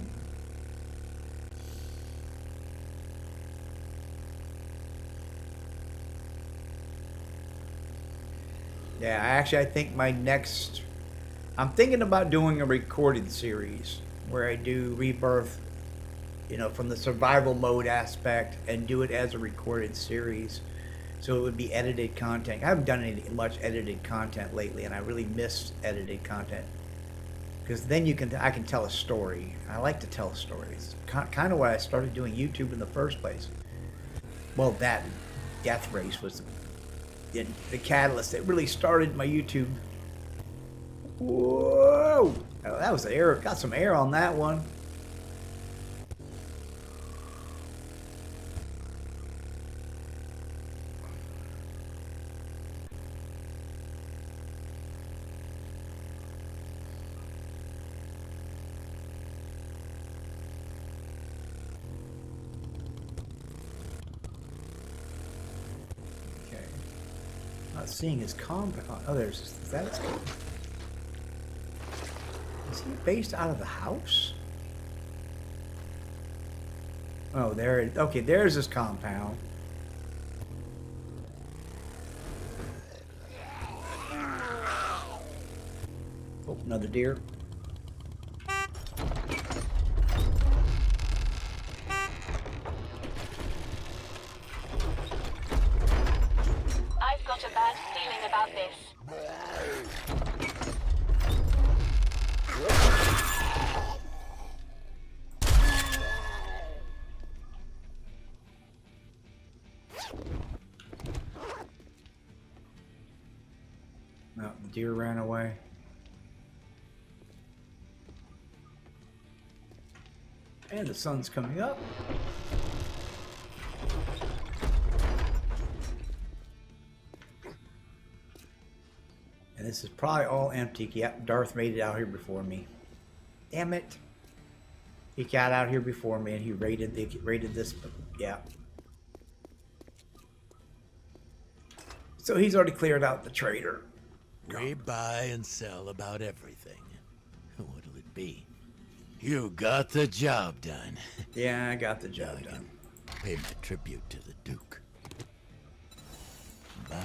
Yeah, I think my next... I'm thinking about doing a recorded series where I do Rebirth, you know, from the survival mode aspect and do it as a recorded series. So it would be edited content. I haven't done any much edited content lately, and I really miss edited content. Because then I can tell a story. I like to tell stories. Kind of why I started doing YouTube in the first place. Well, that Death Race was the catalyst that really started my YouTube. Whoa! Oh, that was air. Got some air on that one. Not seeing his compound. Oh, is that his compound? Is he based out of the house? Oh, there. Okay, there's his compound. Oh, another deer. I've got a bad feeling about this. No, the deer ran away. And the sun's coming up. And this is probably all empty. Yep, Darth made it out here before me. Damn it. He got out here before me and he raided this. Yeah. So he's already cleared out the trader. We buy and sell about everything. What'll it be? You got the job done. Yeah, I got the job done. Pay my tribute to the Duke.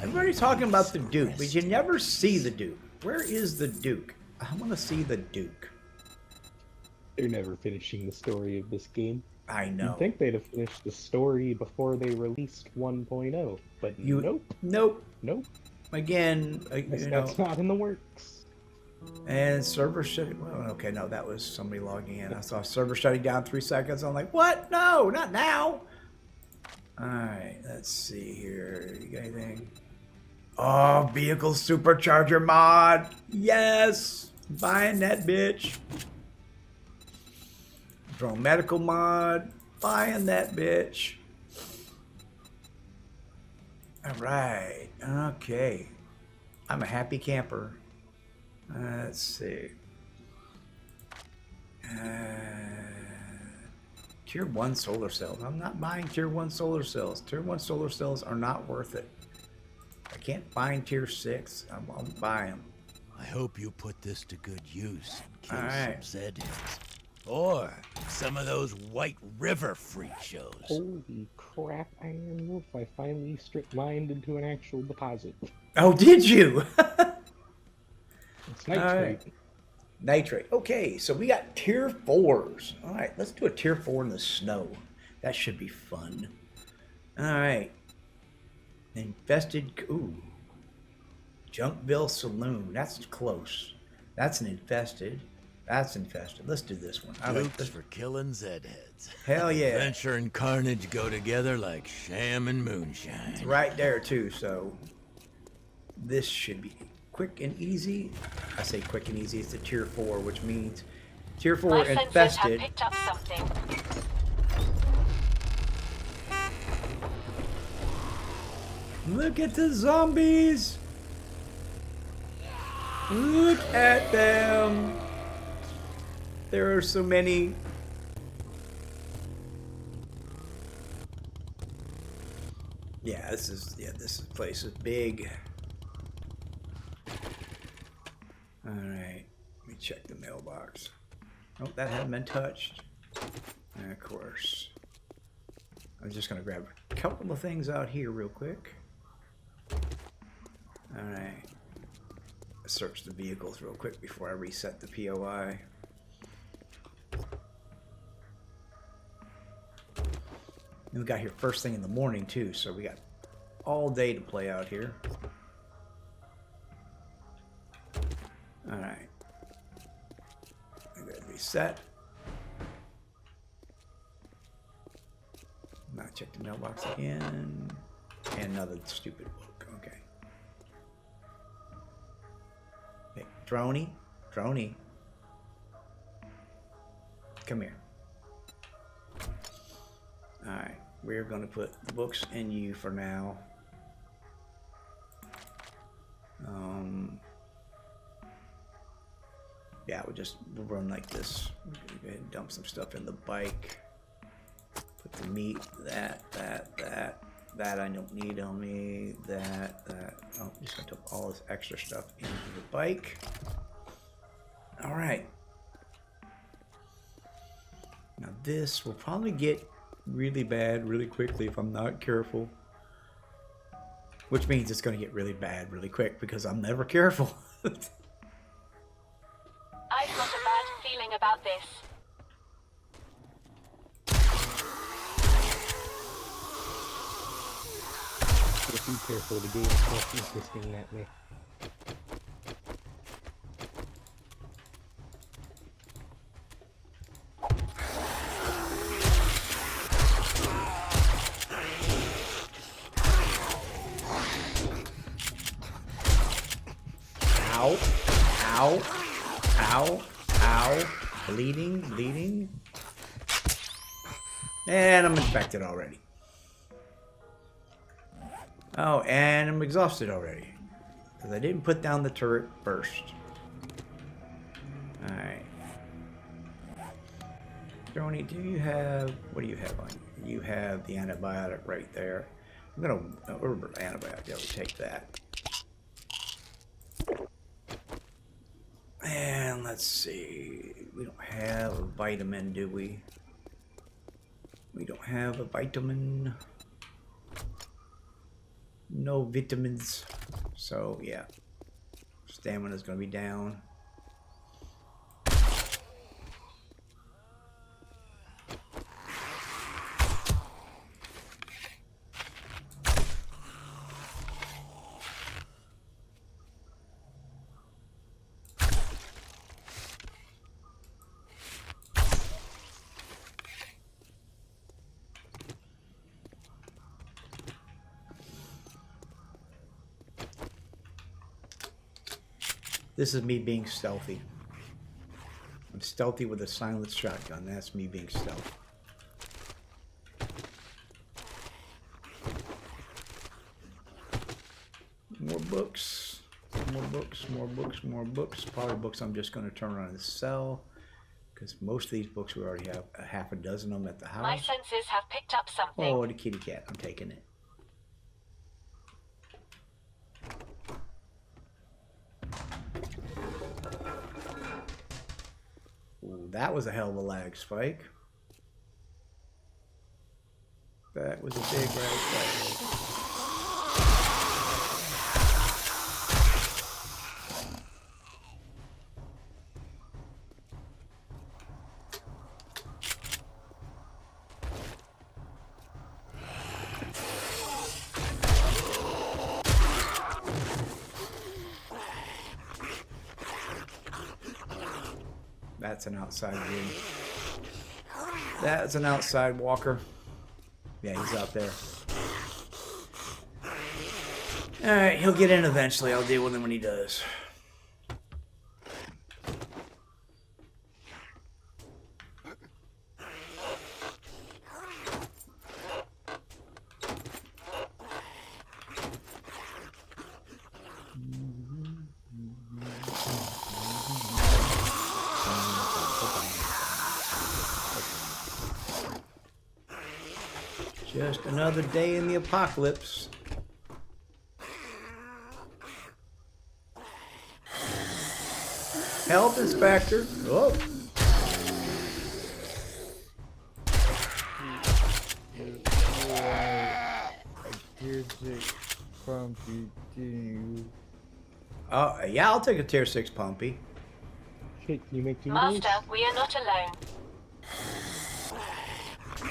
Everybody's talking about the Duke, but you never see the Duke. Where is the Duke? I want to see the Duke. They're never finishing the story of this game. I know. You'd think they'd have finished the story before they released 1.0, but nope. Nope. Again, That's not in the works. And server shut. Well, okay, no, that was somebody logging in. I saw server shutting down 3 seconds. I'm like, what? No, not now. All right, let's see here. You got anything? Oh, vehicle supercharger mod. Yes, buying that bitch. Drone medical mod. Buying that bitch. All right. Okay. I'm a happy camper. Let's see. Tier 1 solar cells. I'm not buying Tier 1 solar cells. Tier 1 solar cells are not worth it. I can't find Tier 6. I won't buy them. I hope you put this to good use and kill Alright. some Zedheads. Or some of those White River freak shows. Holy crap, Iron Wolf, I finally stripped mine into an actual deposit. Oh, did you? It's nitrate. Nitrate. Okay, so we got Tier 4s. All right, let's do a Tier 4 in the snow. That should be fun. All right. Infested. Ooh. Junkville Saloon. That's close. That's an infested. That's infested. Let's do this one. I like Dukes this. for killing Zedheads. Hell yeah. Adventure and carnage go together like sham and moonshine. It's right there, too, so this should be quick and easy. I say quick and easy. It's a Tier 4, which means Tier 4 My sensors have infested. picked up something. Look at the zombies. Look at them. There are so many. Yeah, this place is big. All right, let me check the mailbox. Oh, that hadn't been touched. And of course. I'm just gonna grab a couple of things out here real quick. All right. search the vehicles real quick before I reset the POI. And we got here first thing in the morning too, so we got all day to play out here. Alright. I'm gonna reset. Not check the mailbox again. And another stupid book. Okay. Hey, Droney. Droney. Come here. Alright. We're going to put the books in you for now. Yeah, we'll run like this. We'll go ahead and dump some stuff in the bike. Put the meat, that I don't need on me, that. Oh, just gonna dump all this extra stuff into the bike. All right. Now this will probably get really bad really quickly if I'm not careful. Which means it's gonna get really bad really quick because I'm never careful. I've got a bad feeling about this. If you careful, the game is hissing at me. Ow, ow, ow, ow, bleeding, bleeding. And I'm infected already. Oh, and I'm exhausted already. Because I didn't put down the turret first. Alright. Droney, do you have... What do you have on you? You have the antibiotic right there. I'm gonna... antibiotic, yeah, we'll take that. And let's see. We don't have a vitamin, do we? We don't have a vitamin. No vitamins. So, yeah. Stamina's gonna be down. This is me being stealthy. I'm stealthy with a silent shotgun. That's me being stealthy. More books. More books, more books, more books. Probably books I'm just going to turn around and sell. Because most of these books we already have a half a dozen of them at the house. My senses have picked up something. Oh, the kitty cat. I'm taking it. Ooh, that was a hell of a lag spike. That was a big lag spike. That's an outside view. That's an outside walker. Yeah, he's out there. Alright, he'll get in eventually. I'll deal with him when he does. Just another day in the apocalypse. Help, Inspector. Oh. Here's it from continue. Yeah, I'll take a tier 6 pumpy. Shit, can you make 2 Master, days? we are not alone.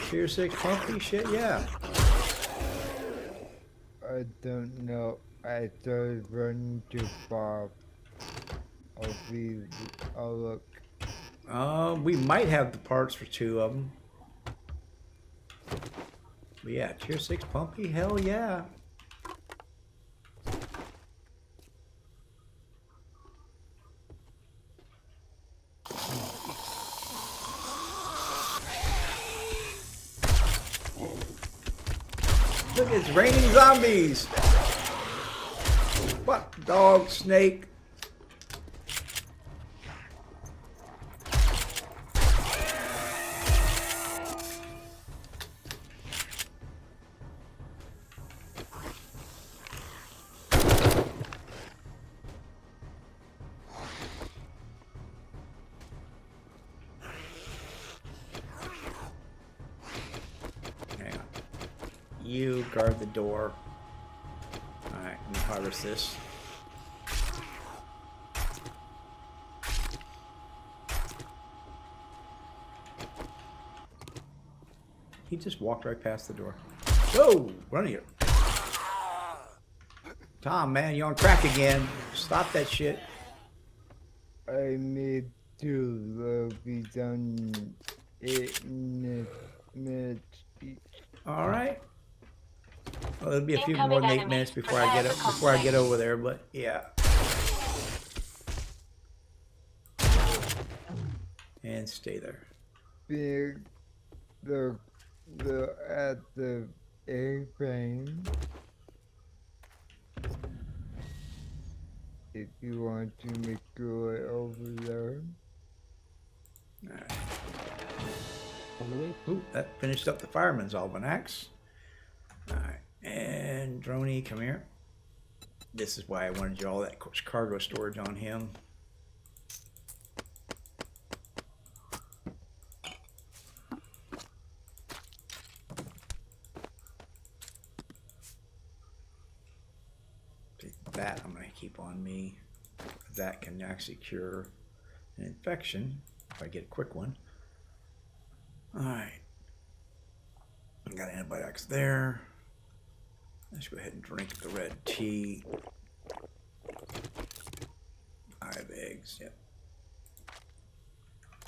Tier 6 pumpy? Shit, yeah. I don't know. I started running too far. I'll look. We might have the parts for 2 of them. But yeah, tier 6 pumpy? Hell yeah. Look, it's raining zombies. What? Dog, snake. You guard the door. Alright, let me harvest this. He just walked right past the door. Whoa! Run here. Tom, man, you're on crack again. Stop that shit. I need to be done 8 minutes each. Alright. Well, it'll be a few Incoming more than 8 enemy. minutes before I get over there, but yeah. And stay there. The at the airplane. If you want to make your way over there. Alright. On the way. Ooh, that finished up the fireman's almanacs. Alright, and Droney, come here. This is why I wanted you all that cargo storage on him. That I'm going to keep on me. That can actually cure an infection if I get a quick one. Alright. I got antibiotics there. Let's go ahead and drink the red tea. 5 eggs, yep.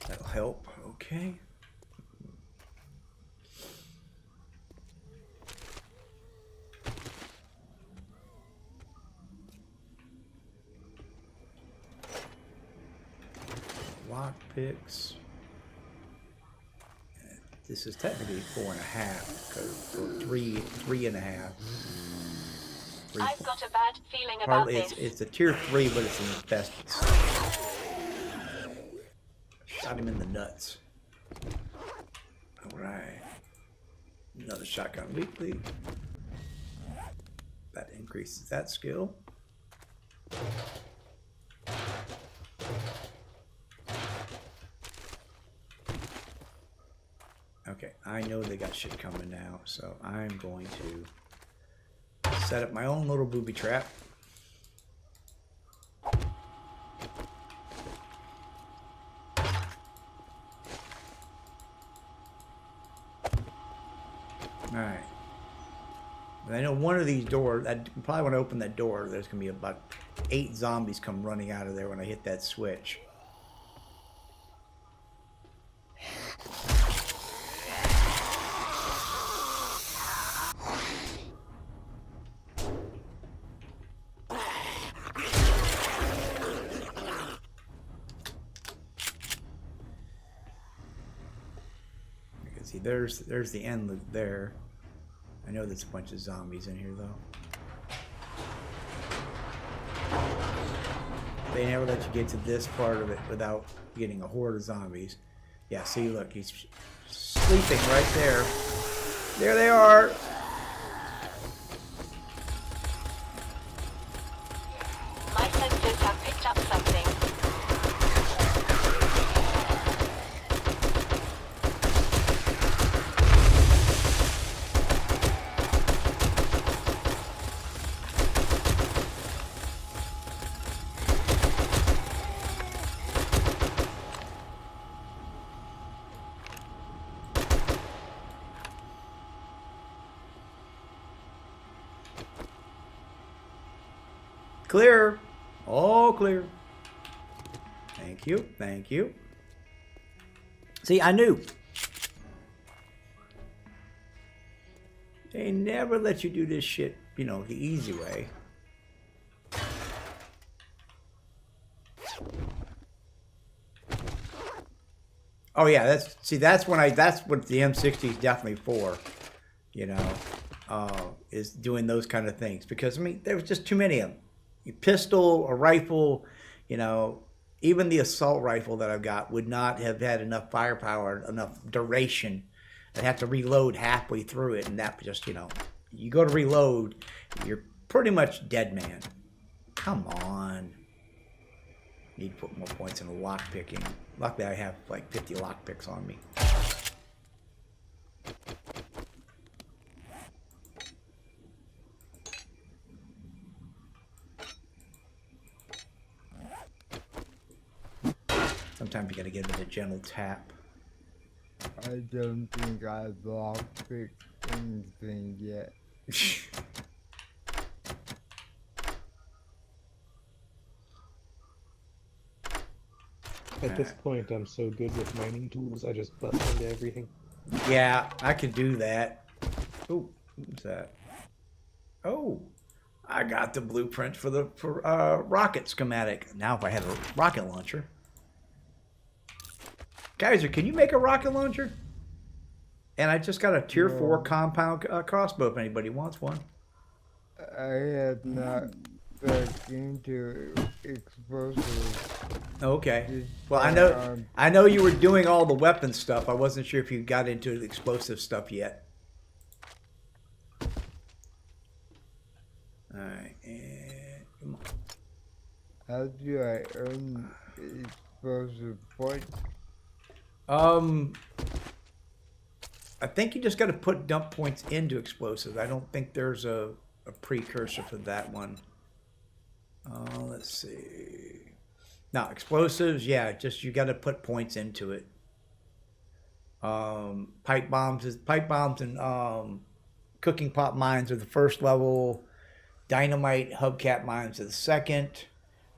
That'll help, okay. Lock picks. This is technically 4.5, because or 3.5. I've got a bad feeling about Partly this. it's a tier 3, but it's an infested. Shot him in the nuts. Alright. Another shotgun weekly. That increases that skill. Okay, I know they got shit coming now, so I'm going to set up my own little booby trap. Alright. But I know one of these doors, I probably want to open that door, there's going to be about 8 zombies come running out of there when I hit that switch. See, there's the end loop there. I know there's a bunch of zombies in here though. They never let you get to this part of it without getting a horde of zombies. Yeah, see, look, he's sleeping right there. There they are. My sensors have picked up something. Clear. All clear. Thank you. Thank you. See, I knew. They never let you do this shit, you know, the easy way. Oh yeah, that's what the M60 is definitely for, you know, is doing those kind of things. Because I mean, there was just too many of them. A pistol, a rifle, you know, even the assault rifle that I've got would not have had enough firepower, enough duration. I'd have to reload halfway through it, and that just, you know, you go to reload, you're pretty much dead man. Come on. Need to put more points into lock picking. Luckily, I have like 50 lock picks on me. Sometimes you gotta give it a gentle tap. I don't think I've lockpicked anything yet. At this point, I'm so good with mining tools, I just bust into everything. Yeah, I could do that. Oh, what's that? Oh, I got the blueprint for the rocket schematic. Now, if I had a rocket launcher, Geyser, can you make a rocket launcher? And I just got a tier 4 compound crossbow. If anybody wants one. I had not looked into explosives. Okay. Well, I know you were doing all the weapon stuff. I wasn't sure if you got into the explosive stuff yet. All right, and come on. How do I earn explosive points? I think you just got to dump points into explosives. I don't think there's a precursor for that one. Let's see. Now, explosives, yeah, just you got to put points into it. Pipe bombs and cooking pot mines are the first level. Dynamite hubcap mines are the second.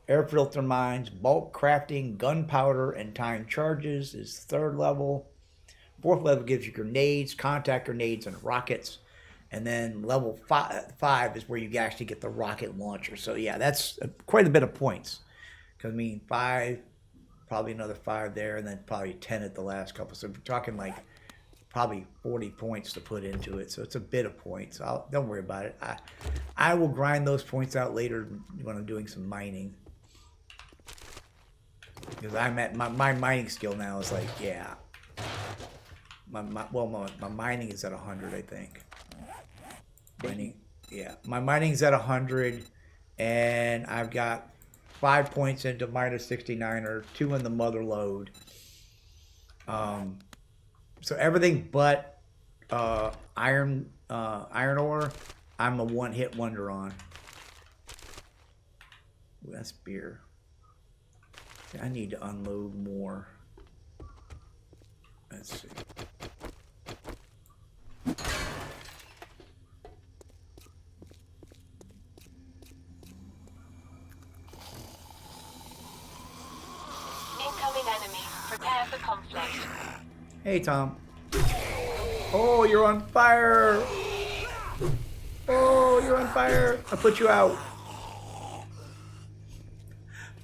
Air filter mines, bulk crafting, gunpowder, and timed charges is third level. Fourth level gives you grenades, contact grenades, and rockets. And then level 5 is where you actually get the rocket launcher. So yeah, that's quite a bit of points. Because I mean, 5, probably another 5 there, and then probably 10 at the last couple. So we're talking like probably 40 points to put into it. So it's a bit of points. Don't worry about it. I will grind those points out later when I'm doing some mining. Because I'm at my mining skill now is like, yeah. My mining is at 100, I think. Mining, yeah. My mining's at 100, and I've got 5 points into minus 69, or 2 in the mother load. So everything but iron ore, I'm a one-hit wonder on. Ooh, that's beer. I need to unload more. Let's see. Incoming enemy. Prepare for conflict. Hey, Tom. Oh, you're on fire. Oh, you're on fire. I put you out.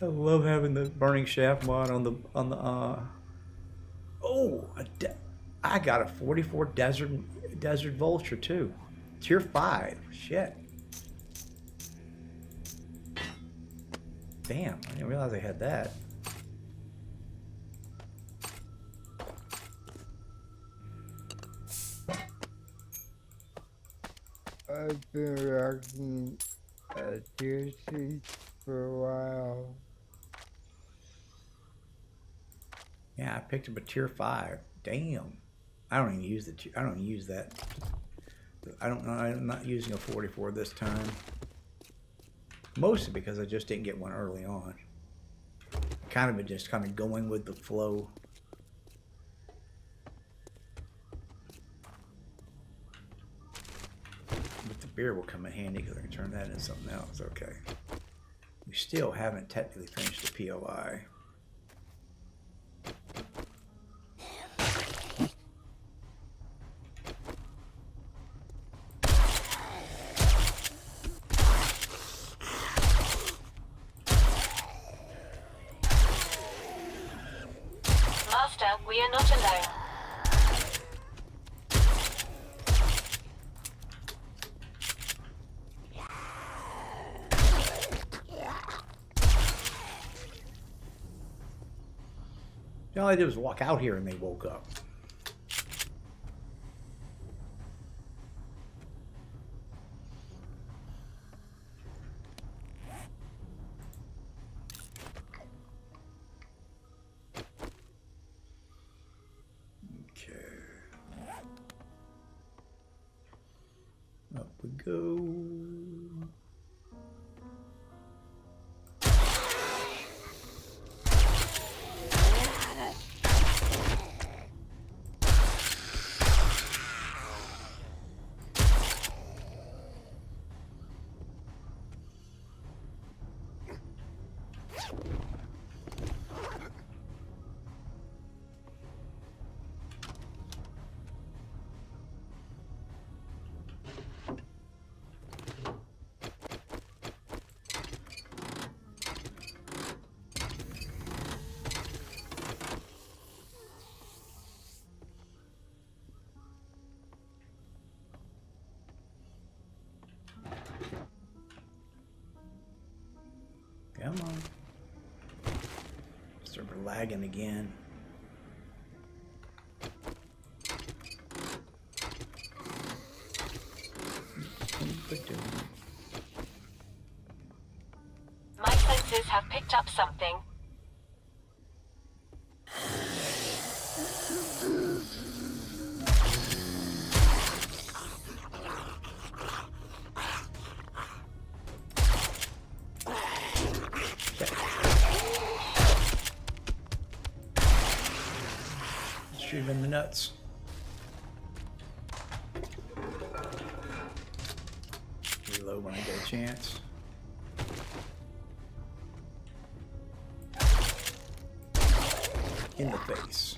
I love having the burning shaft mod on the Oh, I got a 44 desert vulture too. Tier 5. Shit. Damn, I didn't realize I had that. I've been rocking a tier 6 for a while. Yeah, I picked up a tier 5. Damn. I don't even use I don't use that. I don't know. I'm not using a 44 this time. Mostly because I just didn't get one early on. Kind of just going with the flow. But the beer will come in handy because I can turn that into something else. Okay. We still haven't technically finished the POI. Master, we are not alone. All I did was walk out here and they woke up. Okay. Up we go. Come on. Server lagging again. My senses have picked up something. Shoot him in the nuts. Reload when I get a chance. In the face.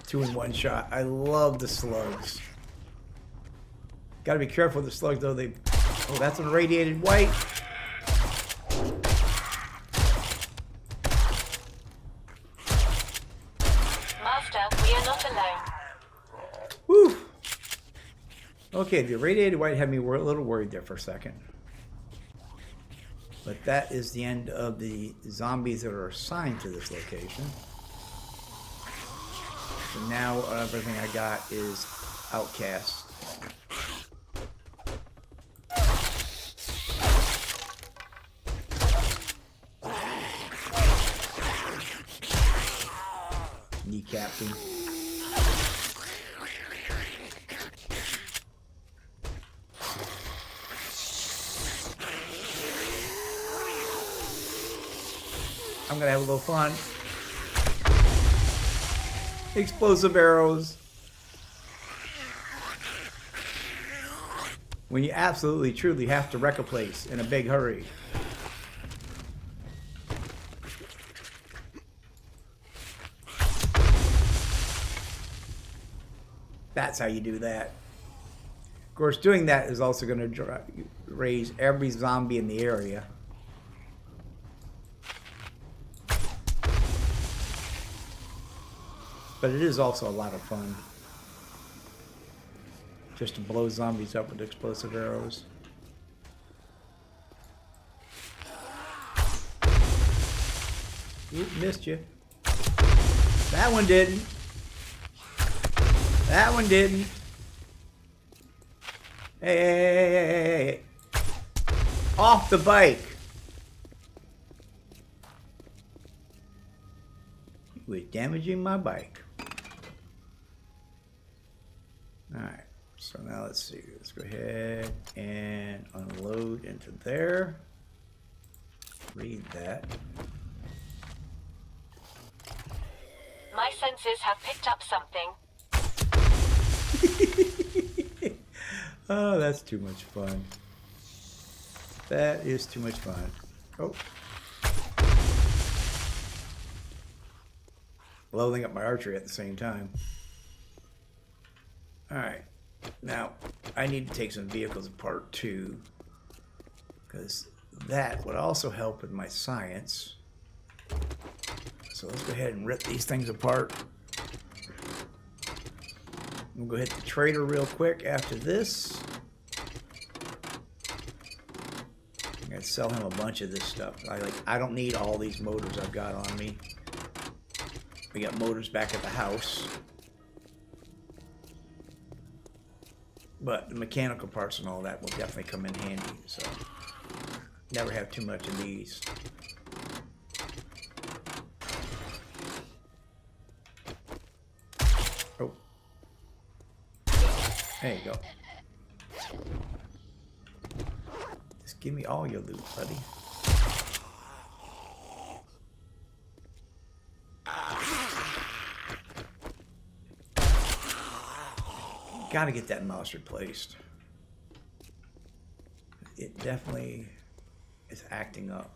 Two in one shot. I love the slugs. Gotta be careful with the slugs though. Oh, that's an irradiated white. Master, we are not alone. Whew. Okay, the irradiated white had me a little worried there for a second. But that is the end of the zombies that are assigned to this location. So now everything I got is outcast. Kneecapping. I'm gonna have a little fun. Explosive arrows. When you absolutely, truly have to wreck a place in a big hurry. That's how you do that. Of course, doing that is also going to raise every zombie in the area. But it is also a lot of fun. Just to blow zombies up with explosive arrows. Oop, missed you. That one didn't. That one didn't. Hey, hey, hey, hey, hey, hey. Off the bike. You were damaging my bike. Alright, so now let's see. Let's go ahead and unload into there. Read that. My senses have picked up something. Oh, that's too much fun. That is too much fun. Oh. Loading up my archery at the same time. Alright. Now, I need to take some vehicles apart too. Because that would also help with my science. So let's go ahead and rip these things apart. We'll go hit the trader real quick after this. I'm gonna sell him a bunch of this stuff. I don't need all these motors I've got on me. We got motors back at the house. But the mechanical parts and all that will definitely come in handy, so never have too much of these. Oh. There you go. Just give me all your loot, buddy. Gotta get that mouse replaced. It definitely is acting up.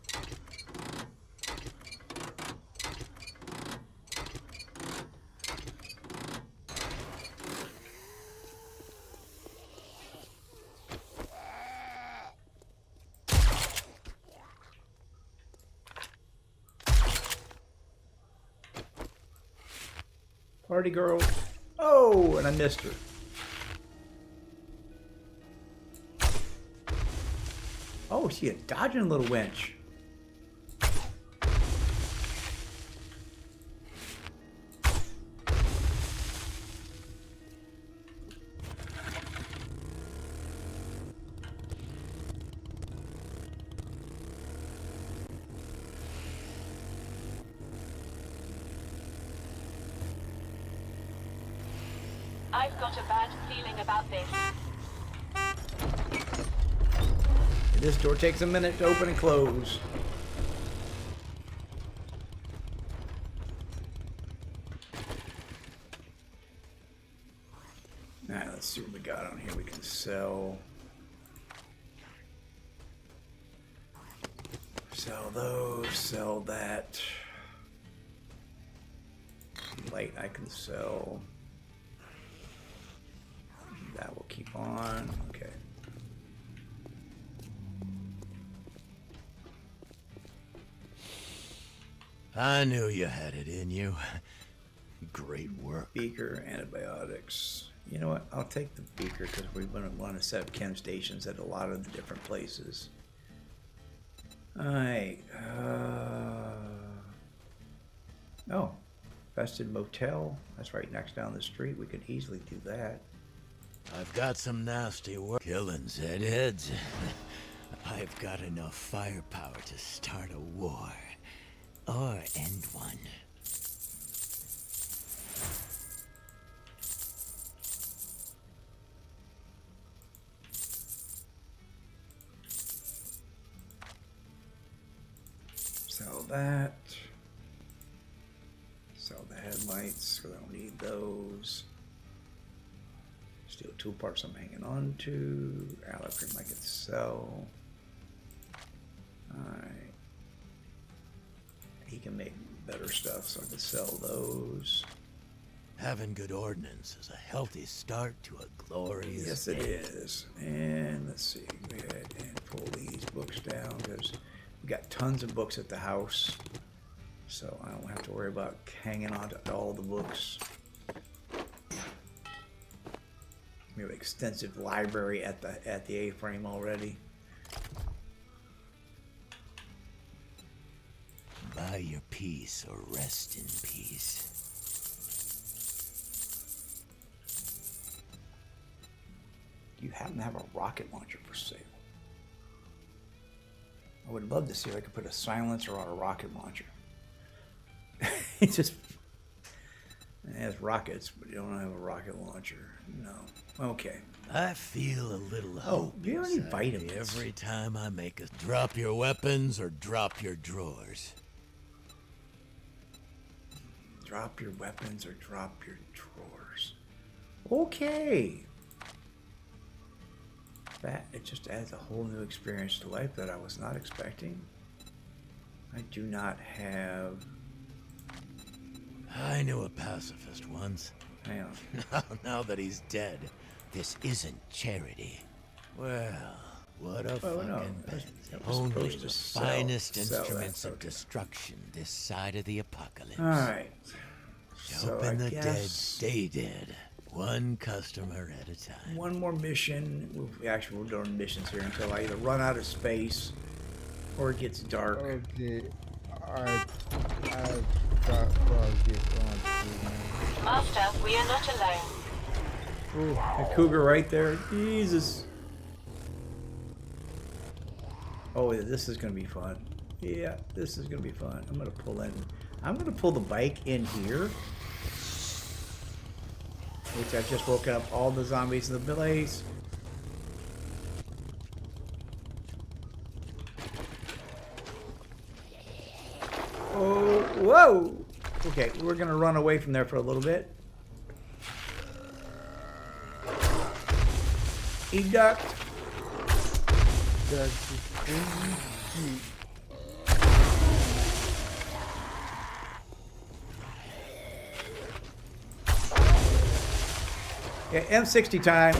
Party girl. Oh, and I missed her. Oh, she a dodging little wench. I've got a bad feeling about this. This door takes a minute to open and close. Alright, let's see what we got on here we can sell. Sell those, sell that. Light I can sell. That will keep on. Okay. I knew you had it in you. Great work. Beaker, antibiotics. You know what? I'll take the beaker because we're going to want to set up chem stations at a lot of the different places. Alright. Oh. Fested Motel. That's right next down the street. We could easily do that. I've got some nasty work. Killing Zedheads. I've got enough firepower to start a war. Or end one. Sell that. Sell the headlights because I don't need those. Steel tool parts I'm hanging on to. Alloy cream I can sell. Alright. He can make better stuff, so I can sell those. Having good ordnance is a healthy start to a glorious Yes, it is. And let's see. Go ahead and pull these books down because we got tons of books at the house. So I don't have to worry about hanging on to all the books. We have an extensive library at the A-frame already. Buy your peace or rest in peace. happen to have a rocket launcher for sale. I would love to see if I could put a silencer on a rocket launcher. It just it has rockets, but you don't have a rocket launcher. No. Okay. I feel a little hope do you have any inside me vitamins? every time I make a drop your weapons or drop your drawers. Drop your weapons or drop your drawers. Okay. That, it just adds a whole new experience to life that I was not expecting. I do not have... I knew a pacifist once. Hang on. Now that he's dead, this isn't charity. Well, what a Oh, no, fucking that bend. was Only supposed the to sell finest that, instruments of okay. destruction this side of the apocalypse. Alright. So Helping I the dead guess stay dead. One customer at a time. one more mission. Actually, we're doing missions here until I either run out of space or it gets dark. Okay, I've got rocket launcher. Master, we are not alone. Ooh, a cougar right there. Jesus. Oh, this is going to be fun. Yeah, this is going to be fun. I'm going to pull in. I'm going to pull the bike in here. Which I've just woken up all the zombies in the place. Oh, whoa! Okay, we're going to run away from there for a little bit. He ducked. That's the thing. Yeah, M60 time.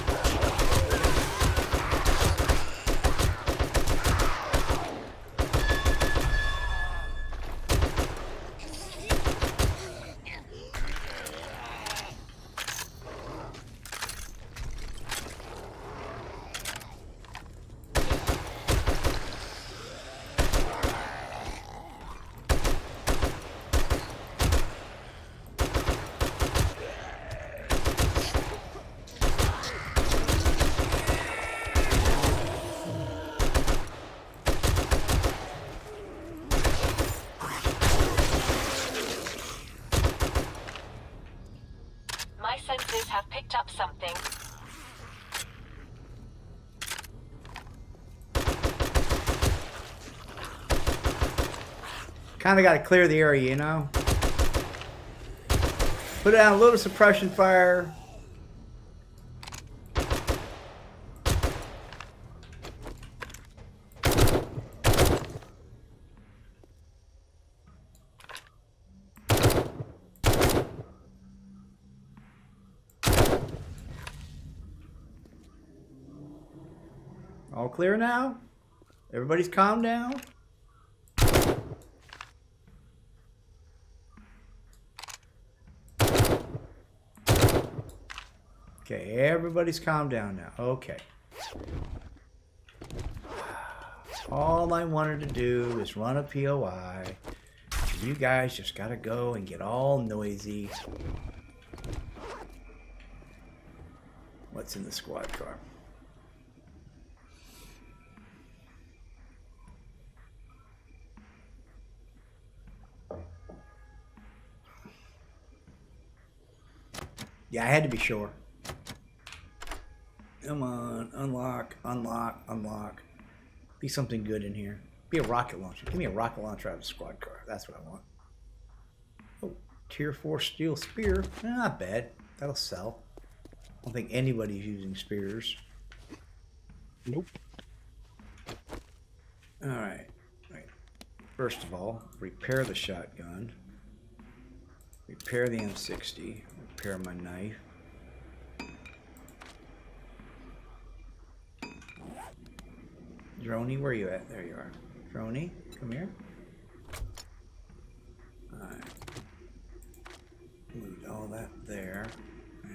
My senses have picked up something. Kind of got to clear the area, you know? Put down a little suppression fire. All clear now? Everybody's calmed down? Okay, everybody's calmed down now. Okay. All I wanted to do is run a POI. You guys just gotta go and get all noisy. What's in the squad car? Yeah, I had to be sure. Come on, unlock, unlock, unlock. Be something good in here. Be a rocket launcher. Give me a rocket launcher out of a squad car. That's what I want. Oh, tier 4 steel spear. Not bad. That'll sell. I don't think anybody's using spears. Nope. Alright. Right. First of all, repair the shotgun. Repair the M60. Repair my knife. Droney, where are you at? There you are. Droney, come here. Alright. Move all that there.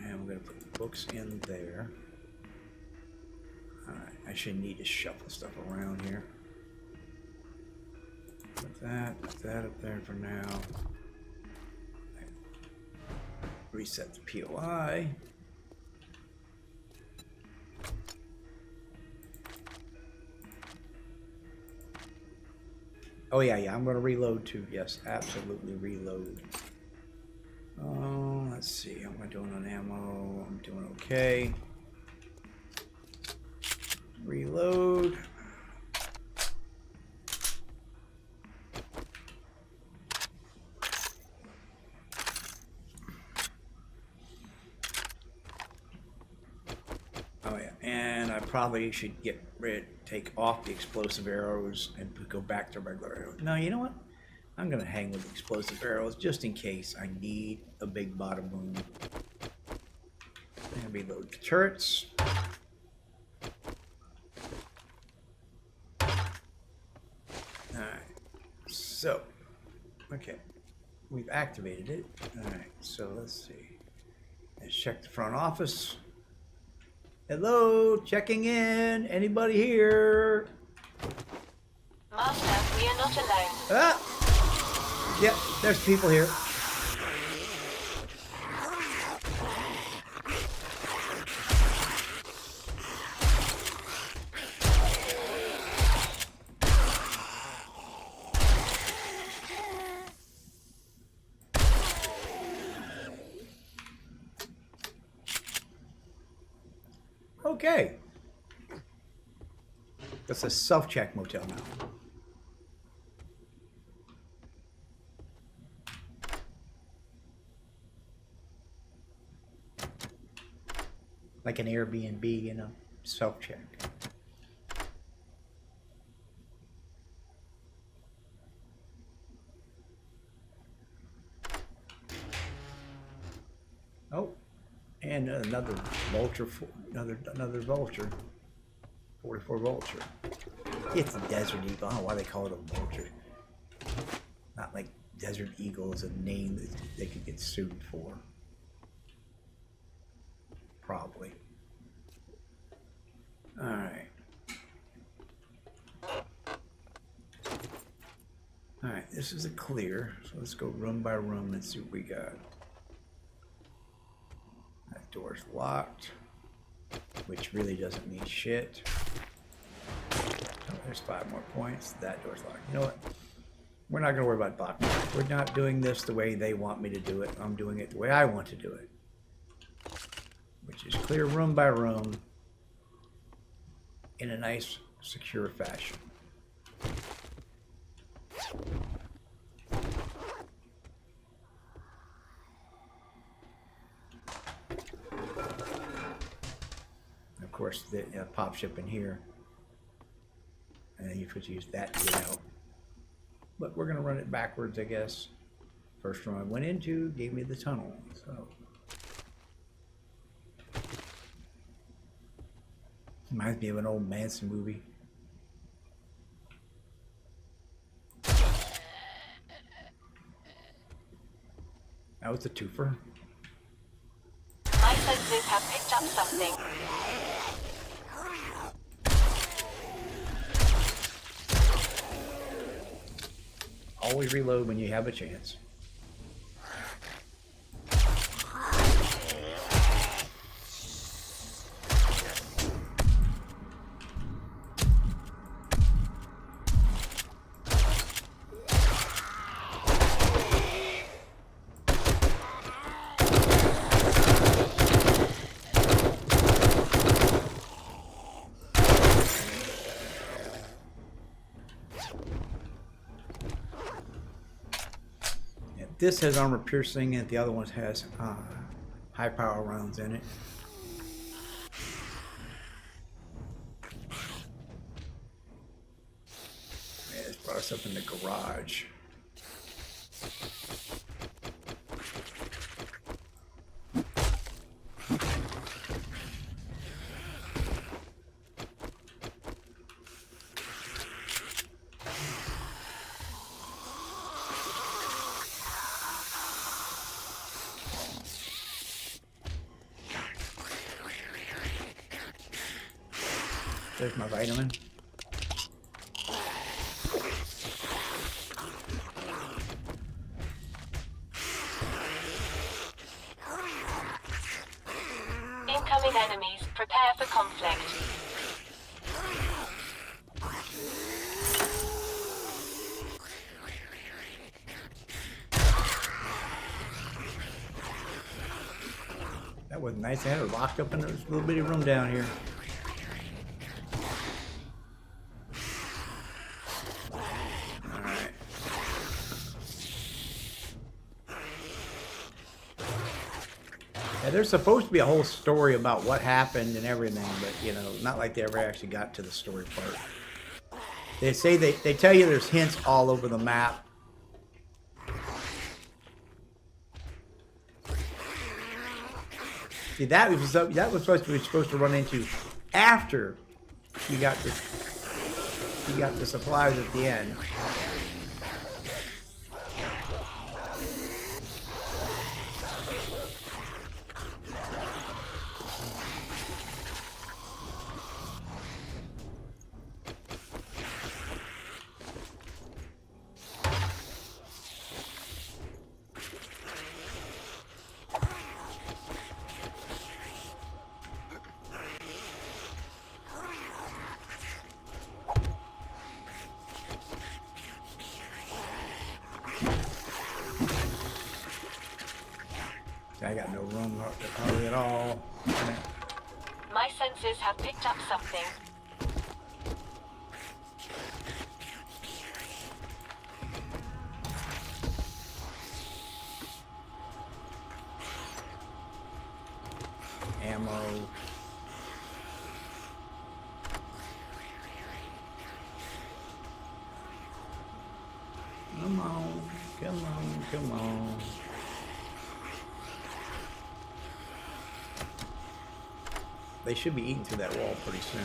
And we're going to put the books in there. Alright, I should need to shuffle stuff around here. Put that up there for now. Reset the POI. Oh yeah, yeah. I'm gonna reload too. Yes, absolutely reload. Let's see. How am I doing on ammo? I'm doing okay. Reload. Oh yeah, and I probably should take off the explosive arrows and go back to regular arrows. No, you know what? I'm gonna hang with explosive arrows just in case I need a big bottom wound. And reload the turrets. Alright. So, okay. We've activated it. Alright, so let's see. Let's check the front office. Hello, checking in. Anybody here? Master, we are not alone. Ah! Yep, there's people here. Okay. That's a self-check motel now. Like an Airbnb, you know, self-check. Oh, and another vulture, another vulture. 44 vulture. It's a desert eagle. I don't know why they call it a vulture. Not like desert eagle is a name that they could get sued for. Probably. Alright. Alright, this is a clear. So let's go room by room and see what we got. That door's locked, which really doesn't mean shit. Oh, there's 5 more points. That door's locked. You know what? We're not going to worry about blocking. We're not doing this the way they want me to do it. I'm doing it the way I want to do it. Which is clear room by room in a nice, secure fashion. Of course, the pop ship in here. And then you could use that to get out. But we're going to run it backwards, I guess. First room I went into gave me the tunnel. So reminds me of an old Manson movie. That was a twofer. My senses have picked up something. Always reload when you have a chance. This has armor piercing and the other one has high power rounds in it. Yeah, this brought us up in the garage. There's my vitamin. Incoming enemies. Prepare for conflict. That was nice. I had her locked up in this little bitty room down here. Alright. Yeah, there's supposed to be a whole story about what happened and everything, but, you know, not like they ever actually got to the story part. They say they tell you there's hints all over the map. See, that was supposed to run into after you got the supplies at the end. I got no room hardly at all. My senses have picked up something. Ammo. Come on, come on, come on. They should be eating through that wall pretty soon.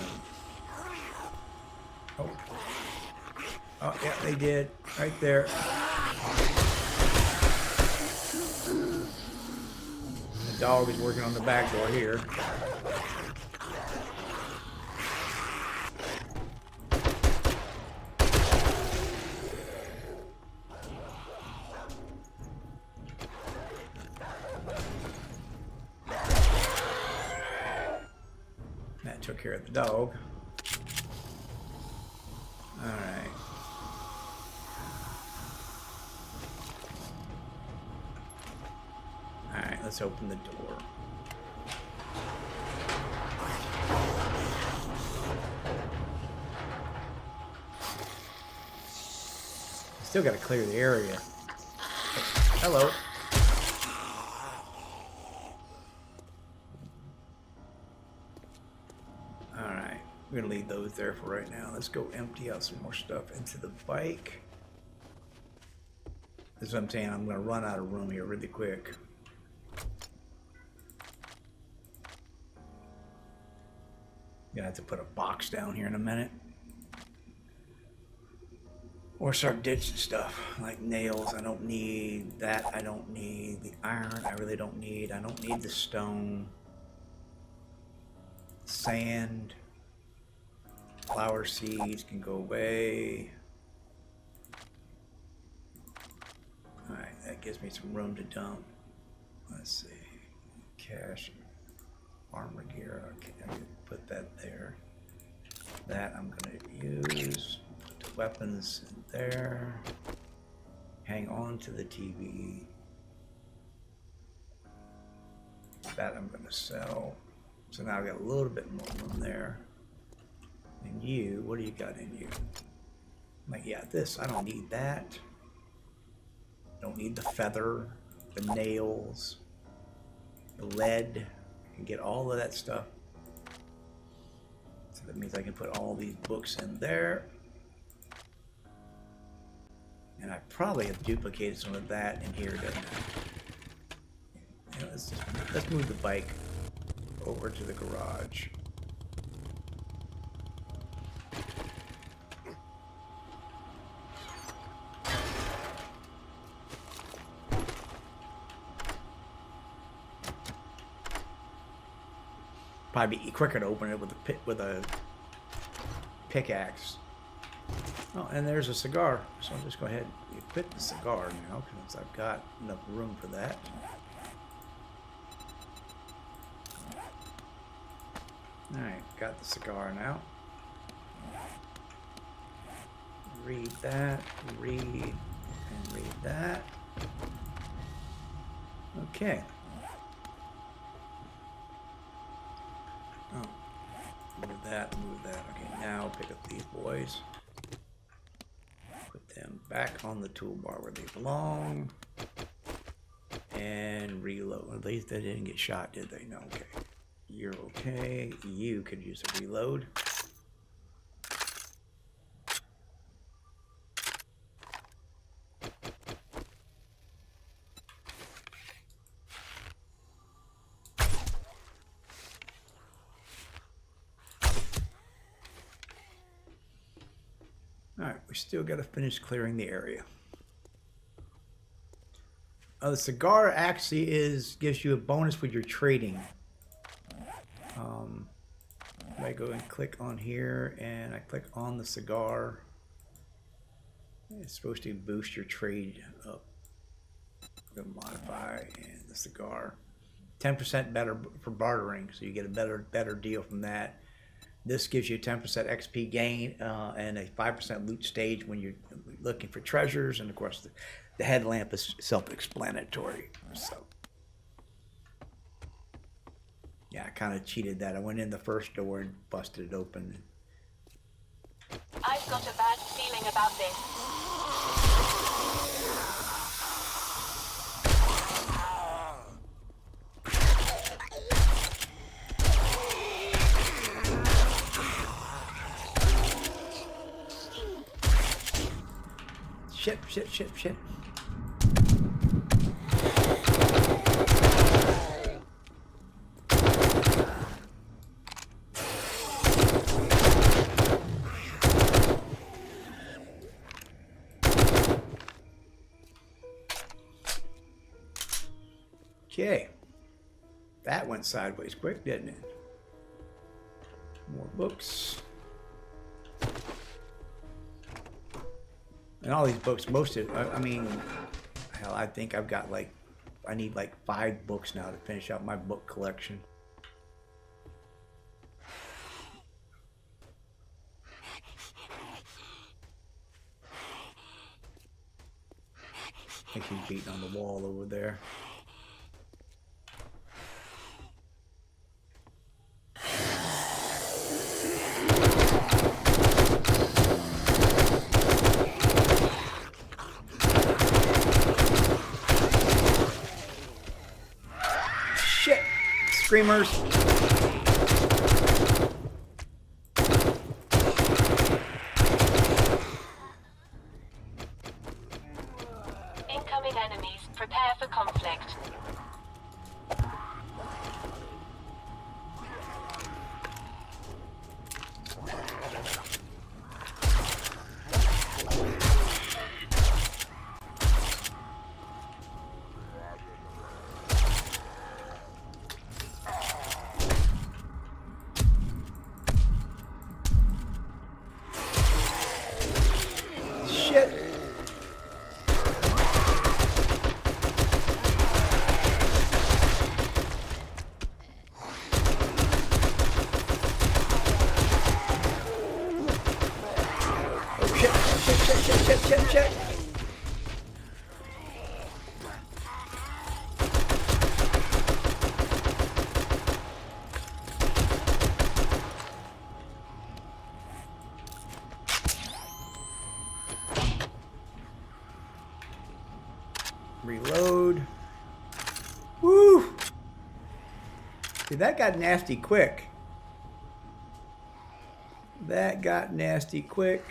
Oh. Oh, yeah, they did. Right there. The dog is working on the back door here. That took care of the dog. All right. All right, let's open the door. Still got to clear the area. Hello. Alright, we're going to leave those there for right now. Let's go empty out some more stuff into the bike. That's what I'm saying. I'm going to run out of room here really quick. Gonna have to put a box down here in a minute. Or start ditching stuff like nails. I don't need that. I don't need the iron. I really don't need. I don't need the stone. Sand. Flower seeds can go away. Alright, that gives me some room to dump. Let's see. Cash. Armor gear. Okay, I can put that there. That I'm going to use. Put the weapons in there. Hang on to the TV. That I'm going to sell. So now I've got a little bit more room there. And you, what do you got in you? Like, yeah, this, I don't need that. Don't need the feather, the nails, the lead. I can get all of that stuff. So that means I can put all these books in there. And I probably have duplicated some of that in here, don't I? Yeah, let's move the bike over to the garage. Probably be quicker to open it with a pickaxe. Oh, and there's a cigar. So I'll just go ahead and equip the cigar now because I've got enough room for that. Alright, got the cigar now. Read that, read, and read that. Okay. that, move that. Okay, now pick up these boys. Put them back on the toolbar where they belong. And reload. At least they didn't get shot, did they? No, okay. You're okay. You could use a reload. Alright, we still got to finish clearing the area. The cigar actually gives you a bonus with your trading. I go and click on here and I click on the cigar. It's supposed to boost your trade up. I'm going to modify and the cigar. 10% better for bartering, so you get a better deal from that. This gives you 10% XP gain and a 5% loot stage when you're looking for treasures, and of course the headlamp is self-explanatory. So yeah, I kind of cheated that. I went in the first door and busted it open. I've got a bad feeling about this. Shit. Okay. That went sideways quick, didn't it? More books. And all these books, most of, I mean, hell, I think I've got I need 5 books now to finish out my book collection. I think he's beating on the wall over there. Screamers. Incoming enemies. Prepare for conflict. Shit. Reload. Woo! See, that got nasty quick. That got nasty quick.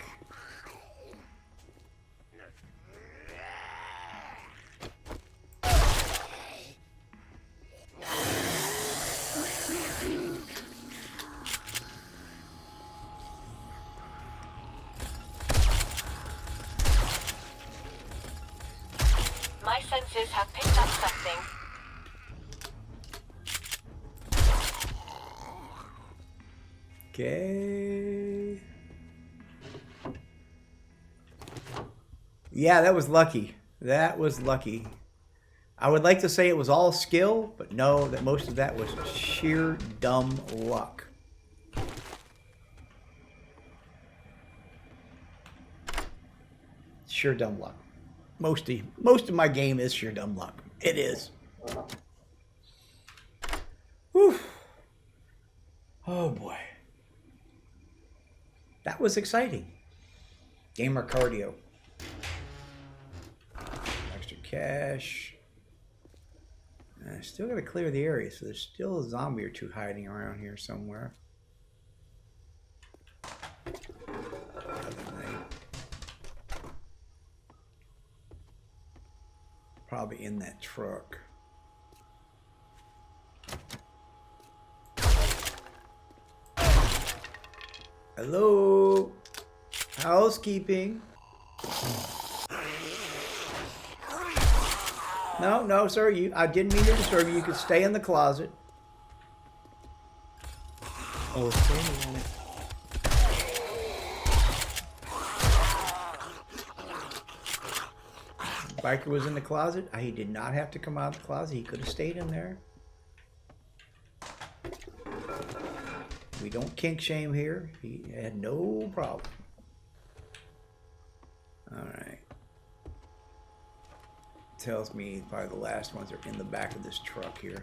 My senses have picked up something. Okay. Yeah, that was lucky. That was lucky. I would like to say it was all skill, but no, that most of that was sheer dumb luck. Sheer dumb luck. Most of my game is sheer dumb luck. It is. Whew. Oh boy. That was exciting. Gamer cardio. Extra cash. I still gotta clear the area, so there's still a zombie or two hiding around here somewhere. Probably in that truck. Hello? Housekeeping? No, no, sir. I didn't mean to disturb you. You could stay in the closet. Oh, standing on it. Biker was in the closet. He did not have to come out of the closet. He could have stayed in there. We don't kink shame here. He had no problem. Alright. Tells me probably the last ones are in the back of this truck here.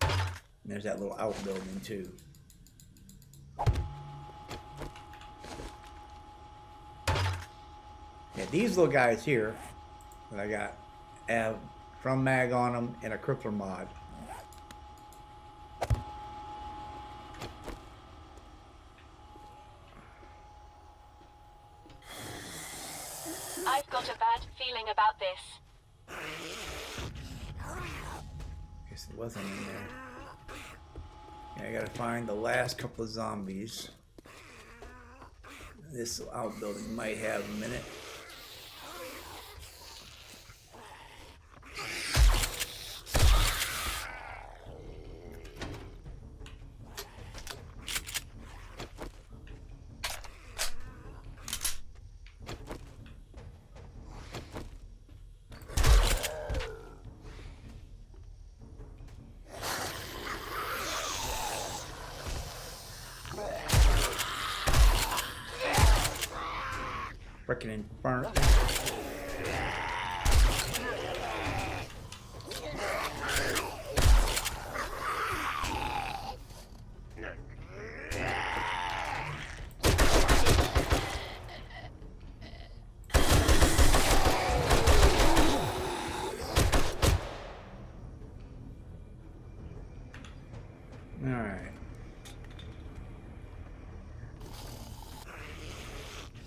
And there's that little outbuilding too. Yeah, these little guys here that I got have from mag on them and a crippler mod. I've got a bad feeling about this. Guess it wasn't in there. Yeah, I gotta find the last couple of zombies. This outbuilding might have a minute. Frickin' inferno. Alright.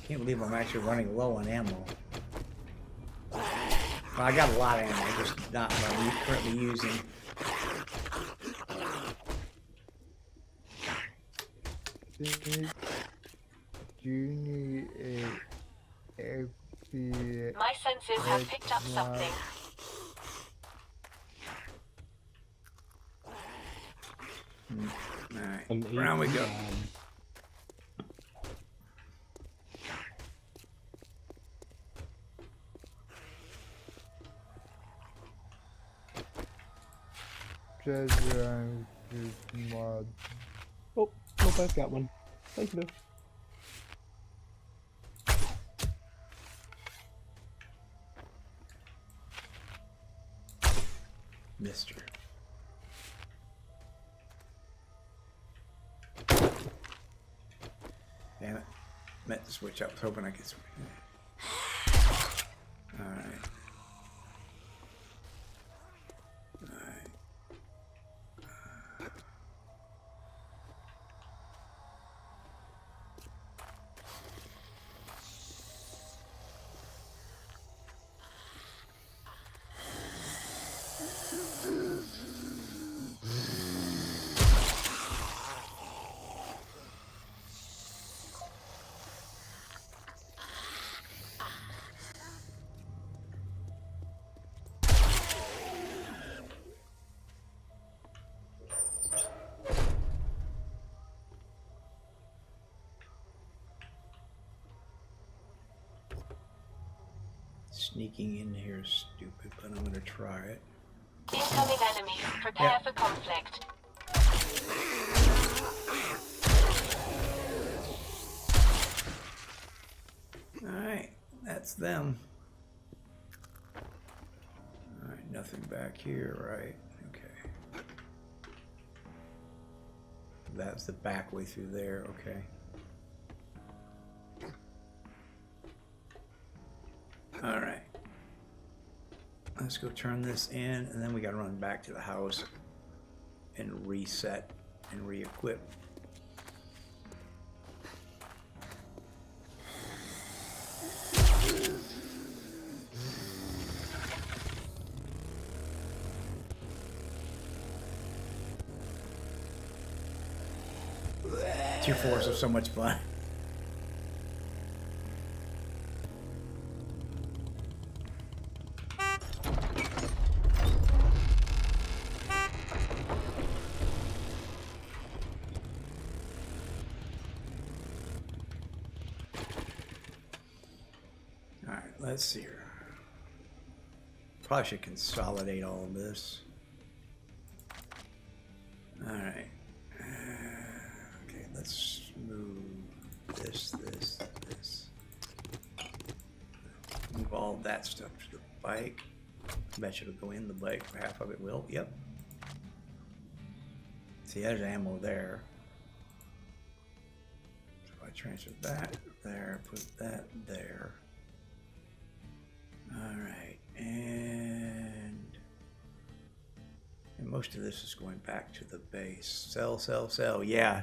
Can't believe I'm actually running low on ammo. Well, I got a lot of ammo, just not what I'm currently using. Do you need a My senses have picked up something. Alright, round we go. treasure mod? Oh, nope, I've got one. Thank you, though. Mister. Damn it. Meant to switch up. I was hoping I could switch. Alright. Alright. Sneaking in here is stupid, but I'm gonna try it. Incoming enemies. Prepare Yeah. for conflict. Alright, that's them. Alright, nothing back here, right? Okay. that's the back way through there. Okay. All right. Let's go turn this in, and then we got to run back to the house and reset and re-equip. Two fours are so much fun. Alright, let's see here. Probably should consolidate all of this. Alright. Okay, let's move this. Move all that stuff to the bike. Bet you it'll go in the bike. Half of it will. Yep. See, there's ammo there. So I transfer that there, put that there. Alright, and most of this is going back to the base. Sell. Yeah,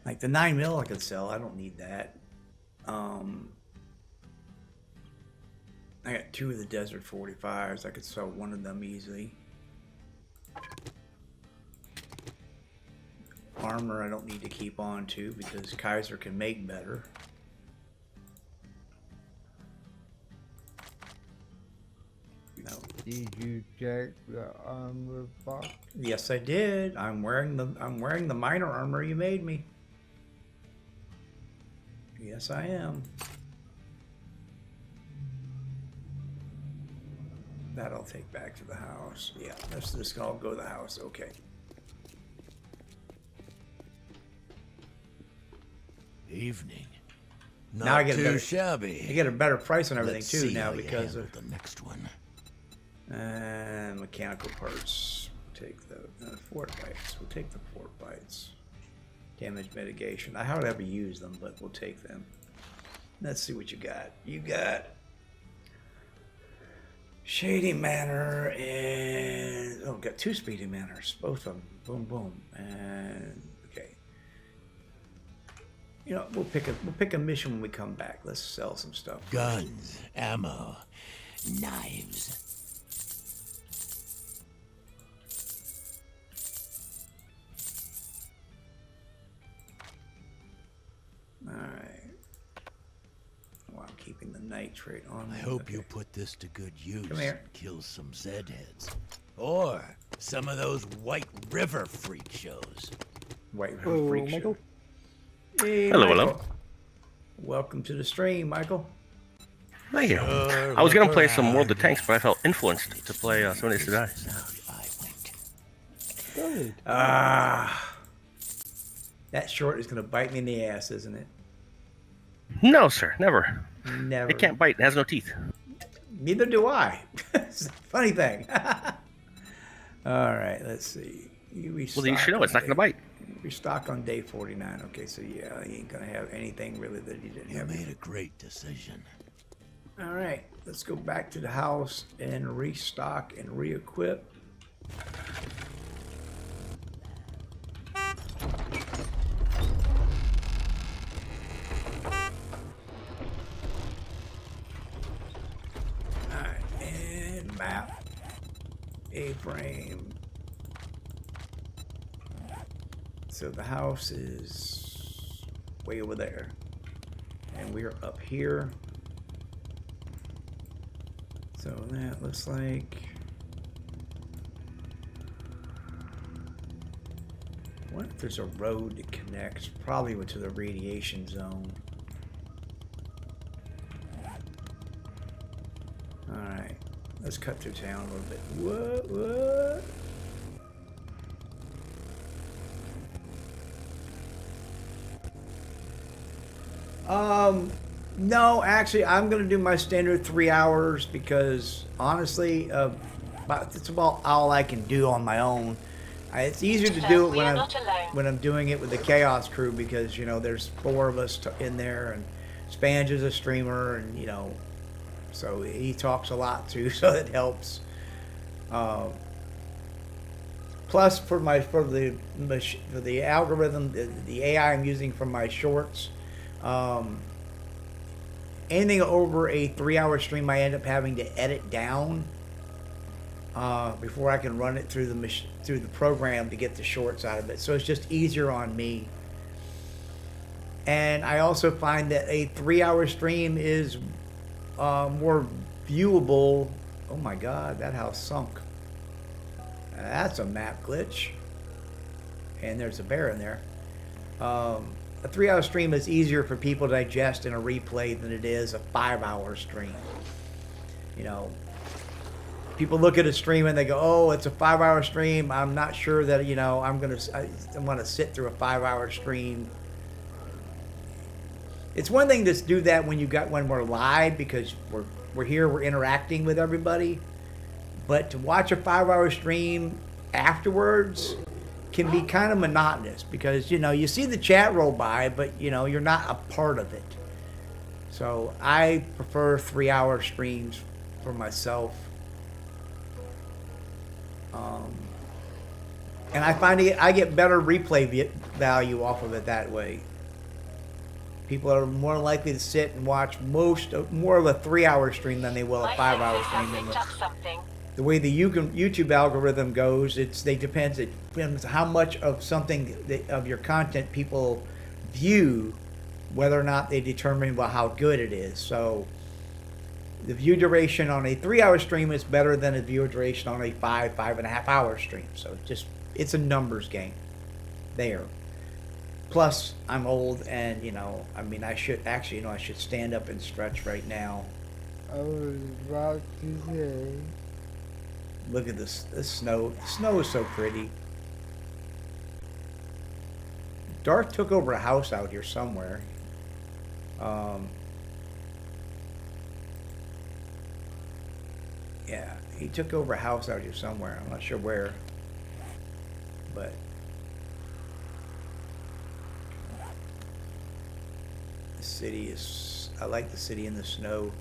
like the 9mm I could sell. I don't need that. I got 2 of the Desert 45s. I could sell 1 of them easily. Armor I don't need to keep on to because Kaiser can make better. No. Did you check the armor box? Yes, I did. I'm wearing the minor armor you made me. Yes, I am. That I'll take back to the house. Yeah, let's just all go to the house. Okay. Evening. Now I Not get a too better- shabby. You get a better price on everything Let's too see now how you because handle of the next one. mechanical parts. Take the fort bites. We'll take the fort bites. Damage mitigation. I hardly ever use them, but we'll take them. Let's see what you got. You got Shady Manor and got 2 Speedy Manors, both of them. Boom, boom, and okay. You know, we'll pick a mission when we come back. Let's sell some stuff. Guns, ammo, knives. All right. Well, I'm keeping the nitrate on. I hope you put this to good use. Come here. Kill some Zedheads. Or some of those White River freak shows. White Whoa, Freak Show. Michael. Hey, Hello, Michael. hello. Welcome to the stream, Michael. Thank you. Sure, I was gonna look play some World of around. Tanks, but I felt influenced to play Somebody Needs to Die. I went. Good. That short is gonna bite me in the ass, isn't it? No, sir, never. Never. It can't bite. It has no teeth. Neither do I. It's a funny thing. All right, let's see. Well, then you should know it's not gonna bite. Restock on day 49. Okay, so yeah, he ain't gonna have anything really that he didn't You have. made a great decision. All right, let's go back to the house and restock and re-equip. All right, and map, A-frame. So the house is way over there, and we're up here. So that looks like, what if there's a road that connects probably to the radiation zone? Alright, let's cut through town a little bit. What? No, actually, I'm going to do my standard 3 hours because, honestly, that's about all I can do on my own. It's easier to do it We are not alone. when I'm doing it with the Chaos crew because you know there's 4 of us in there, and Spange is a streamer, and you know, so he talks a lot too, so it helps. Plus, for the algorithm, the AI I'm using for my shorts, anything over a 3-hour stream, I end up having to edit down before I can run it through the program to get the shorts out of it. So it's just easier on me. And I also find that a 3-hour stream is more viewable. Oh my God, that house sunk. That's a map glitch. And there's a bear in there. A 3-hour stream is easier for people to digest in a replay than it is a 5-hour stream. You know, people look at a stream and they go, "Oh, it's a 5-hour stream. I'm not sure that I want to sit through a 5-hour stream." It's one thing to do that when we're live because we're here, we're interacting with everybody. But to watch a 5-hour stream afterwards can be kind of monotonous because, you see the chat roll by, but, you're not a part of it. So I prefer 3-hour streams for myself. And I find I get better replay value off of it that way. People are more likely to sit and watch more of a 3-hour stream than they will a 5-hour stream. The way the YouTube algorithm goes, it depends how much of something of your content people view, whether or not they determine how good it is. So the view duration on a 3-hour stream is better than a view duration on a 5.5 hour stream. So it's a numbers game there. Plus, I'm old, and I should stand up and stretch right now. I was about to say. Look at this snow. The snow is so pretty. Darth took over a house out here somewhere. Yeah, he took over a house out here somewhere. I'm not sure where, but the city is. I like the city in the snow.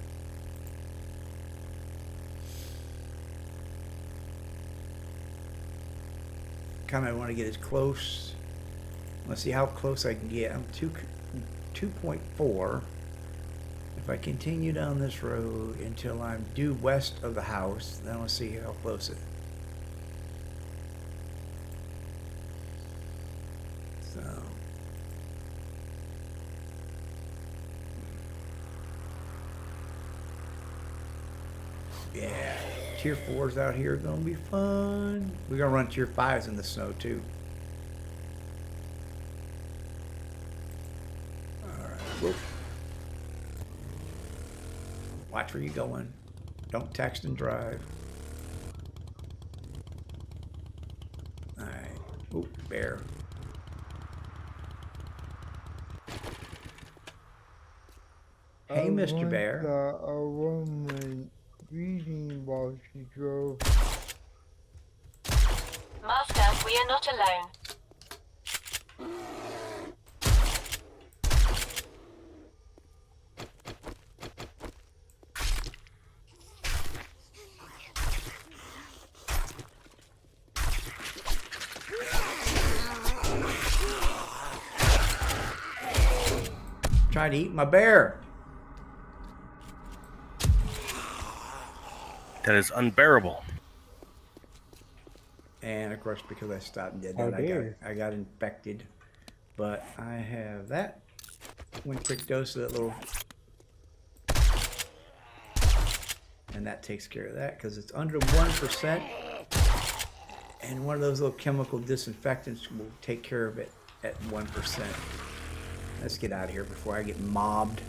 Kind of want to get as close. Let's see how close I can get. I'm 2.4. If I continue down this road until I'm due west of the house, then let's see how close it. So. Yeah. Tier 4s out here are going to be fun. We're going to run Tier 5s in the snow, too. Alright. Whoop. Watch where you're going. Don't text and drive. Alright. Oop, bear. Hey, Mr. Bear. A woman reading while she drove. Master, we are not alone. Trying to eat my bear. That is unbearable. And of course, because I stopped and did that, I got infected. But I have that. One quick dose of that little. And that takes care of that because it's under 1%. And one of those little chemical disinfectants will take care of it at 1%. Let's get out of here before I get mobbed.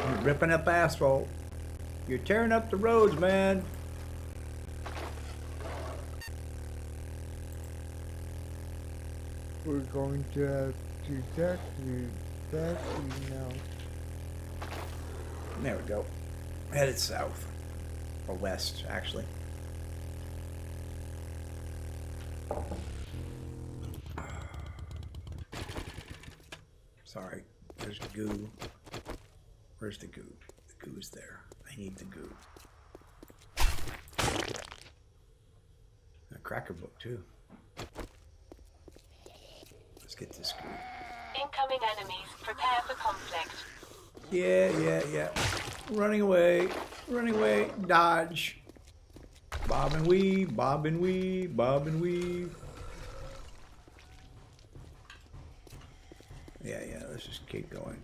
You're ripping up asphalt. You're tearing up the roads, man. we're going to have to taxi now. There we go. Headed south. Or west, actually. Sorry. There's goo. Where's the goo? The goo's there. I need the goo. A cracker book, too. Let's get this goo. Incoming enemies. Prepare for conflict. Yeah. Running away. Running away. Dodge. Bob and weave. Bob and weave. Bob and weave. Yeah. Let's just keep going.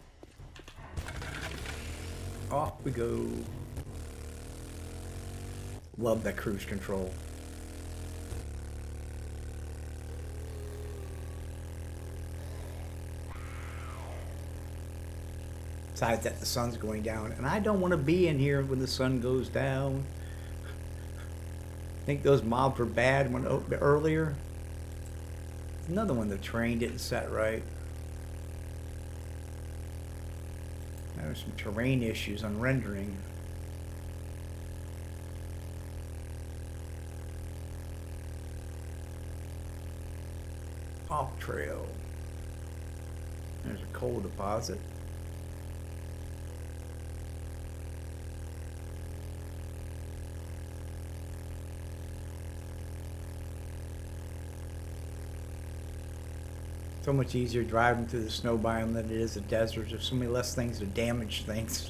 Off we go. Love that cruise control. Besides that, the sun's going down, and I don't want to be in here when the sun goes down. I think those mobs were bad when earlier. Another one, the train didn't set right. There were some terrain issues on rendering. Off trail. There's a coal deposit. So much easier driving through the snow biome than it is the desert. There's so many less things to damage things.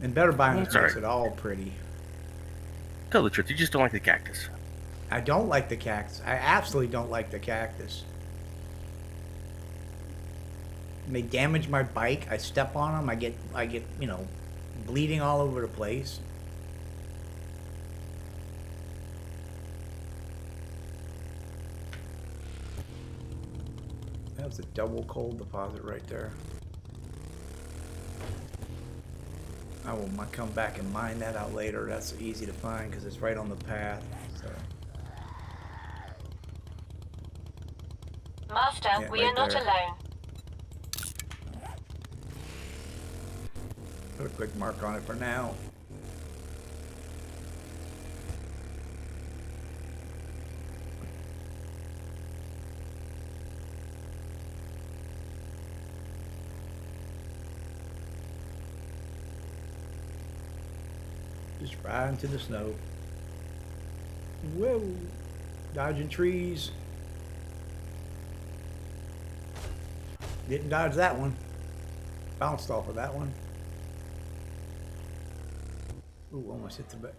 And better biomes makes it all pretty. Tell the truth, you just don't like the cactus. I don't like the cactus. I absolutely don't like the cactus. They damage my bike. I step on them. I get, you know, bleeding all over the place. That was a double coal deposit right there. I will come back and mine that out later. That's easy to find because it's right on the path. So. Master, Yeah, we right are not there. alone. Put a quick mark on it for now. Just right into the snow. Whoa! Dodging trees. Didn't dodge that one. Bounced off of that one. Ooh, almost hit the back.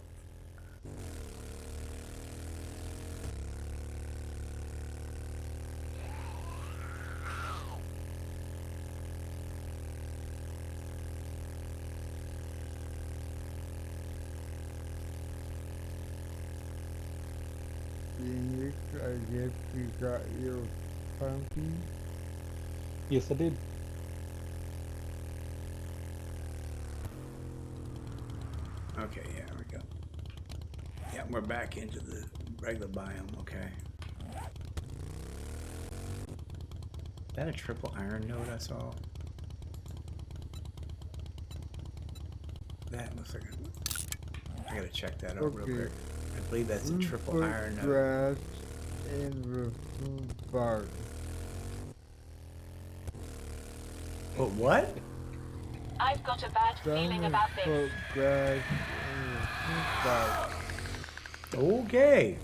I guess you got your pumpkin. Yes, I did. Okay, yeah, there we go. Yeah, we're back into the regular biome, okay. Is that a triple iron node I saw? That looks like I gotta check that out real quick. I believe that's a triple iron node. Grass and the bark. But what? I've got a bad feeling about this. Grass and the bark. Okay.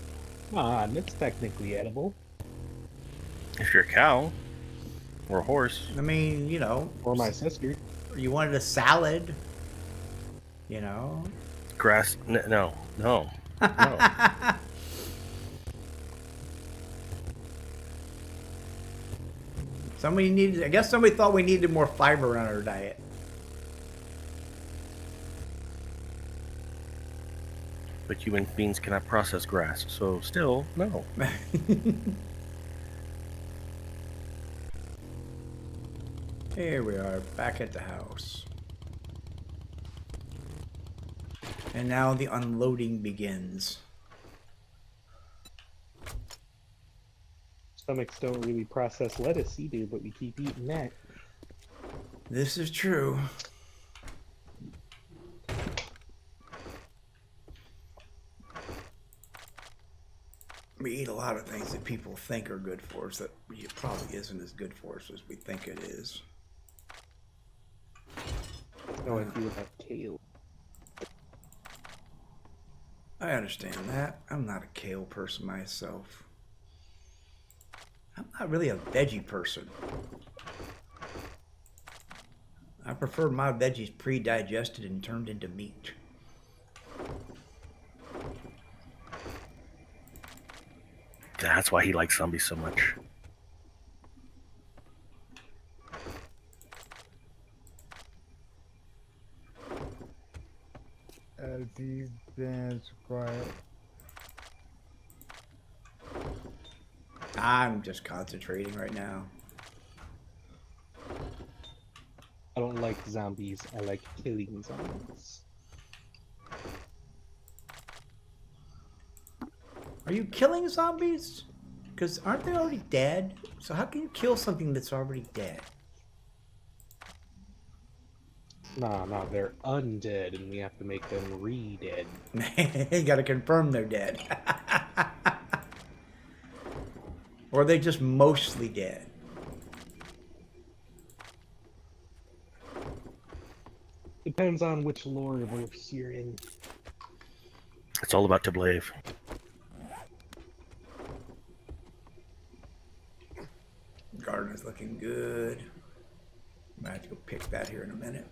Come on, it's technically edible. If you're a cow or a horse, I mean, you know. Or my sister. You wanted a salad. You know. grass. No. Somebody needed. I guess somebody thought we needed more fiber in our diet. But human beings cannot process grass, so still, no. Here we are, back at the house. And now the unloading begins. stomachs don't really process lettuce either, but we keep eating that. This is true. We eat a lot of things that people think are good for us that it probably isn't as good for us as we think it is. That's how I feel about kale. I understand that. I'm not a kale person myself. I'm not really a veggie person. I prefer my veggies pre-digested and turned into meat. That's why he likes zombies so much. These bands quiet. I'm just concentrating right now. I don't like zombies. I like killing zombies. Are you killing zombies? Because aren't they already dead? So how can you kill something that's already dead? Nah, they're undead, and we have to make them re-dead. You gotta confirm they're dead. Or are they just mostly dead? Depends on which lore verse you're in. It's all about Tablev. Garden is looking good. I'm gonna have to go pick that here in a minute.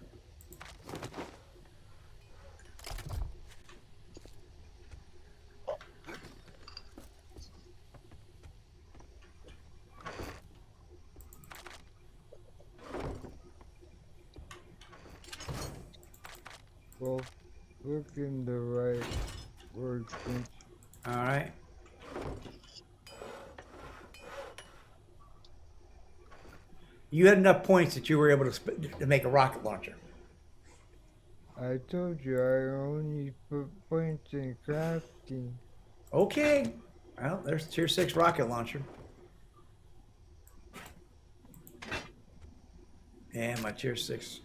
Well, look in the right workbench. All right. You had enough points that you were able to make a rocket launcher. I told you I only put points in crafting. Okay. Well, there's tier 6 rocket launcher. And my tier 6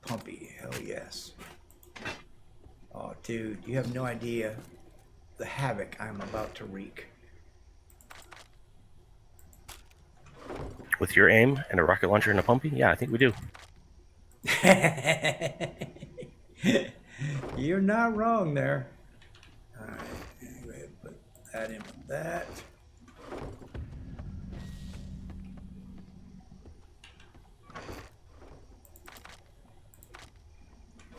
pumpy. Hell yes. Oh, dude, you have no idea the havoc I'm about to wreak. With your aim and a rocket launcher and a pumpy? Yeah, I think we do. You're not wrong there. Alright, anyway, put that in with that.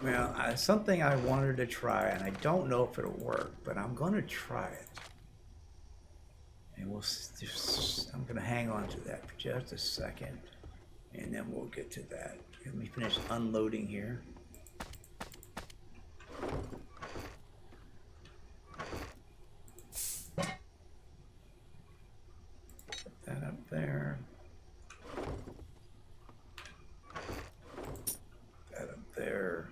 Well, something I wanted to try, and I don't know if it'll work, but I'm going to try it. And I'm going to hang on to that for just a second, and then we'll get to that. Let me finish unloading here. Put that up there. That up there.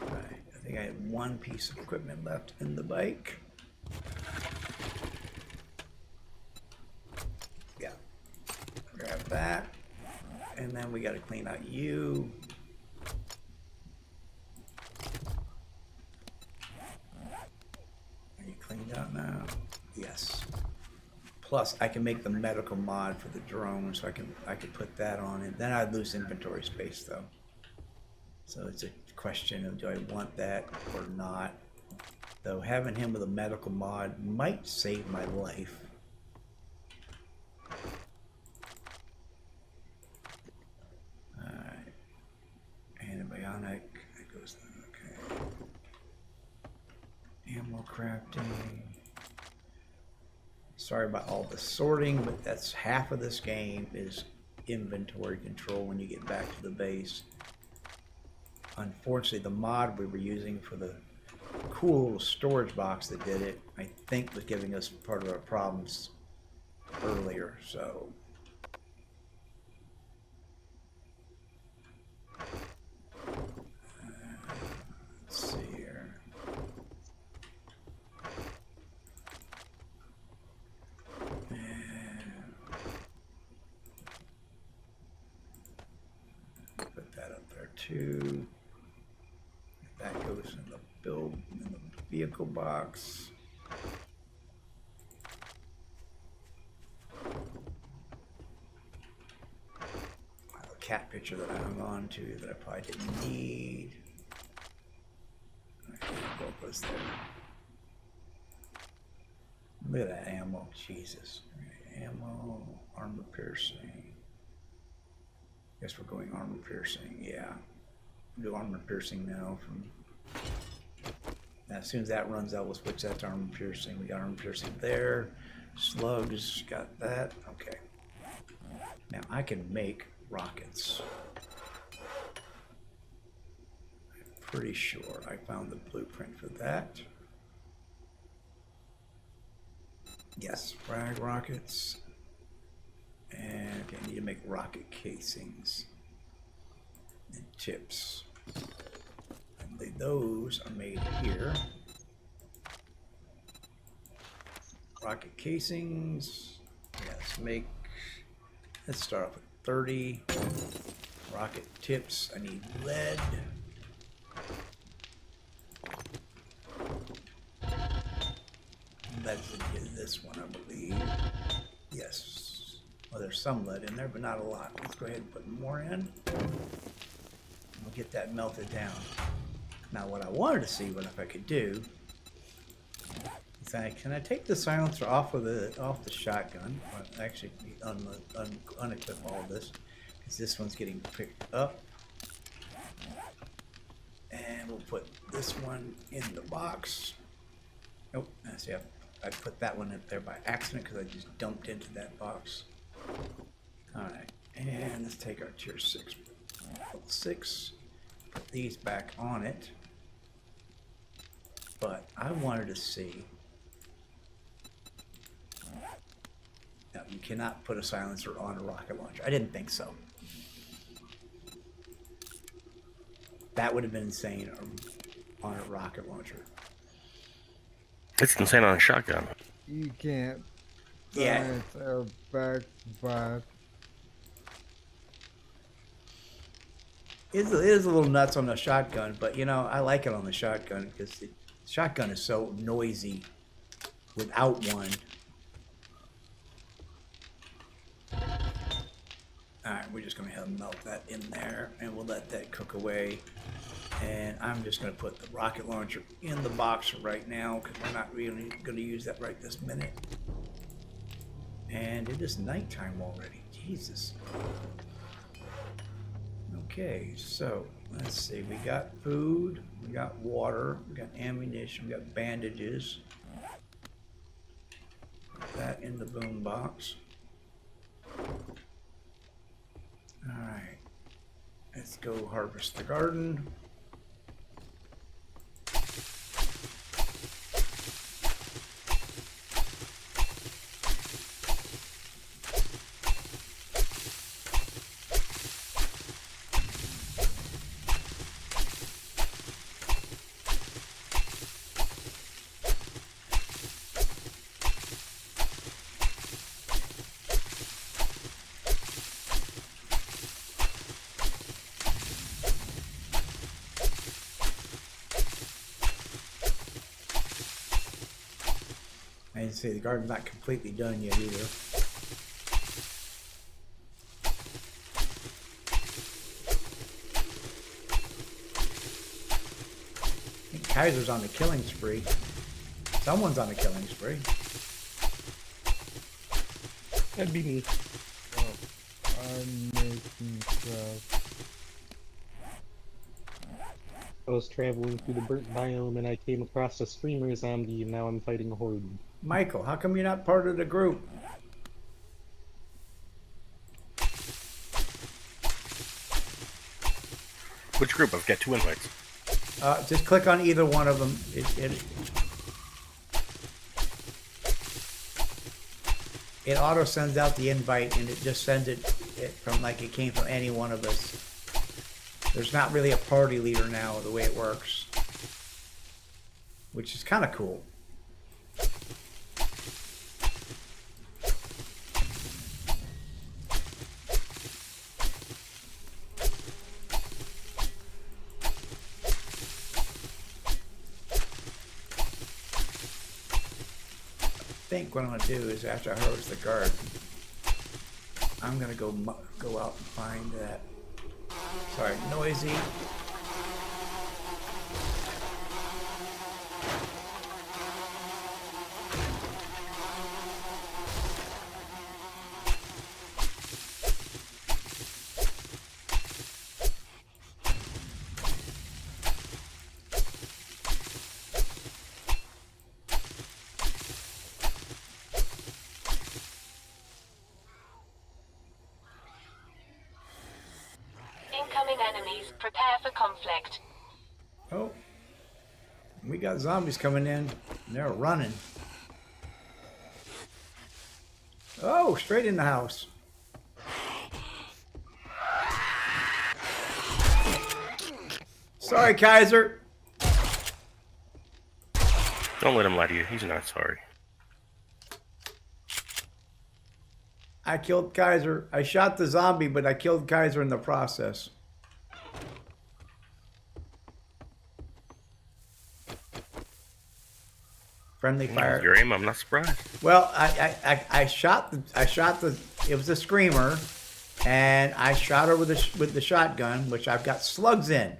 All right, I think I had one piece of equipment left in the bike. Yeah, grab that. And then we got to clean out you. Are you cleaned out now? Yes. Plus, I can make the medical mod for the drone, so I can put that on it. Then I'd lose inventory space, though. So it's a question of do I want that or not. Though having him with a medical mod might save my life. Alright. Antibiotic. That goes there. Okay. Ammo crafting. Sorry about all the sorting, but that's half of this game is inventory control when you get back to the base. Unfortunately, the mod we were using for the cool little storage box that did it, I think was giving us part of our problems earlier, so. Let's see here. too. That goes in the vehicle box. I have a cat picture that I hung on to that I probably didn't need. What was there? Look at that ammo, Jesus. Ammo, armor piercing. Guess we're going armor piercing, yeah. Do armor piercing now as soon as that runs out, we'll switch that to armor piercing. We got armor piercing there. Slugs, got that. Okay. Now I can make rockets. I'm pretty sure I found the blueprint for that. Yes, frag rockets. And I need to make rocket casings and tips. And those are made here. Rocket casings. Yeah, let's start off with 30. Rocket tips. I need lead. Lead's in this one, I believe. Yes. Well, there's some lead in there, but not a lot. Let's go ahead and put more in. We'll get that melted down. Now, what I wanted to see, if I could do, is can I take the silencer off the shotgun? Or actually, unequip all of this, because this one's getting picked up. And we'll put this one in the box. Nope. See, I put that one up there by accident because I just dumped into that box. Alright, and let's take our tier 6. Level 6. Put these back on it. But I wanted to see. Now, you cannot put a silencer on a rocket launcher. I didn't think so. That would have been insane on a rocket launcher. It's insane on a shotgun. You can't. Yeah. Our back. It is a little nuts on the shotgun, but you know, I like it on the shotgun because the shotgun is so noisy without one. Alright, we're just going to have melt that in there and we'll let that cook away. And I'm just going to put the rocket launcher in the box right now because we're not really going to use that right this minute. And it is nighttime already. Jesus. Okay, so let's see. We got food, we got water, we got ammunition, we got bandages. Put that in the boom box. Alright. Let's go harvest the garden. I didn't say the garden's not completely done yet either. I think Kaiser's on the killing spree. Someone's on the killing spree. That'd be me. I'm making stuff. I was traveling through the burnt biome and I came across a streamer zombie and now I'm fighting a horde. Michael, how come you're not part of the group? Which group? I've got 2 invites. Just click on either one of them. It auto sends out the invite and it just sends it from like it came from any one of us. There's not really a party leader now the way it works, which is kind of cool. think what I'm gonna do is after I hose the guard, I'm gonna go out and find that. Sorry, noisy. Incoming enemies. Prepare for conflict. Oh, we got zombies coming in. They're running. Oh, straight in the house. Sorry, Kaiser. Don't let him lie to you. He's not sorry. I killed Kaiser. I shot the zombie, but I killed Kaiser in the process. Friendly fire. Your aim, I'm not surprised. Well, I shot the. It was a screamer, and I shot her with the shotgun, which I've got slugs in,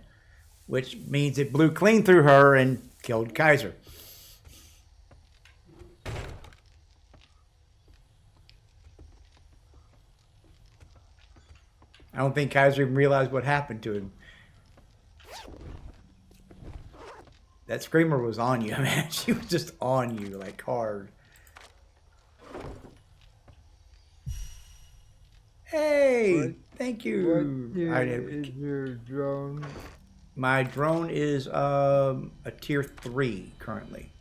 which means it blew clean through her and killed Kaiser. I don't think Kaiser even realized what happened to him. That screamer was on you, man. She was just on you, like hard. Hey, thank you. What tier is your drone? My drone is a tier 3 currently.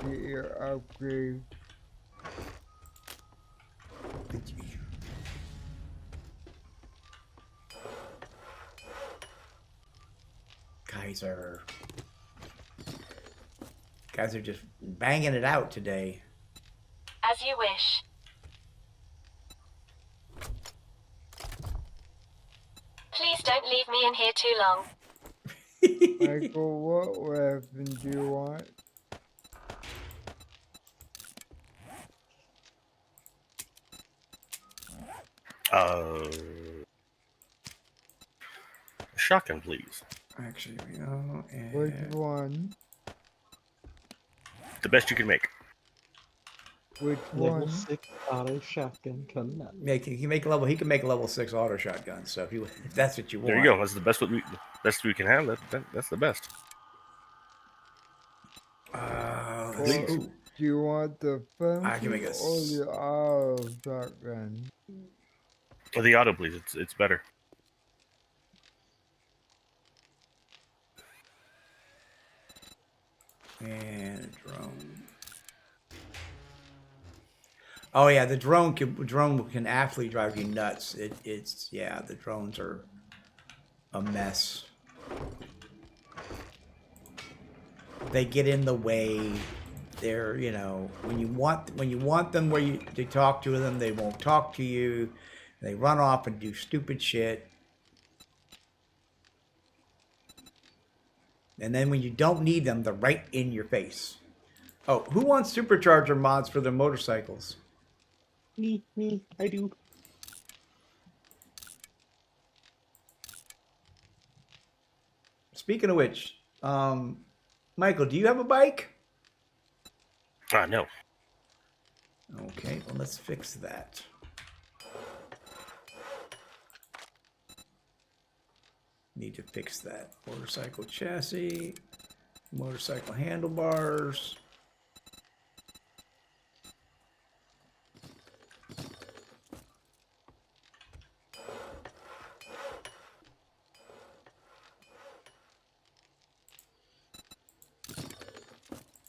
Get your upgrade. Guys are just banging it out today. As you wish. Please don't leave me in here too long. Michael, what weapon do you want? Shotgun, please. Actually, you know, Which one? The best you can make. Which Level one? 6 auto shotgun coming up. he can make a level 6 auto shotgun. So if that's what you want. There you go. That's the best we can have. That's the best. Let's see. Do you want the fun I can make a or the auto shotgun? Or the auto, please. It's better. And drone. Oh yeah, the drone can actually drive you nuts. It's the drones are a mess. They get in the way. They're, you know, when you want them to talk to them, they won't talk to you. They run off and do stupid shit. And then when you don't need them, they're right in your face. Oh, who wants supercharger mods for their motorcycles? Me, I do. Speaking of which, Michael, do you have a bike? No. Okay, well, let's fix that. Need to fix that. Motorcycle chassis, motorcycle handlebars.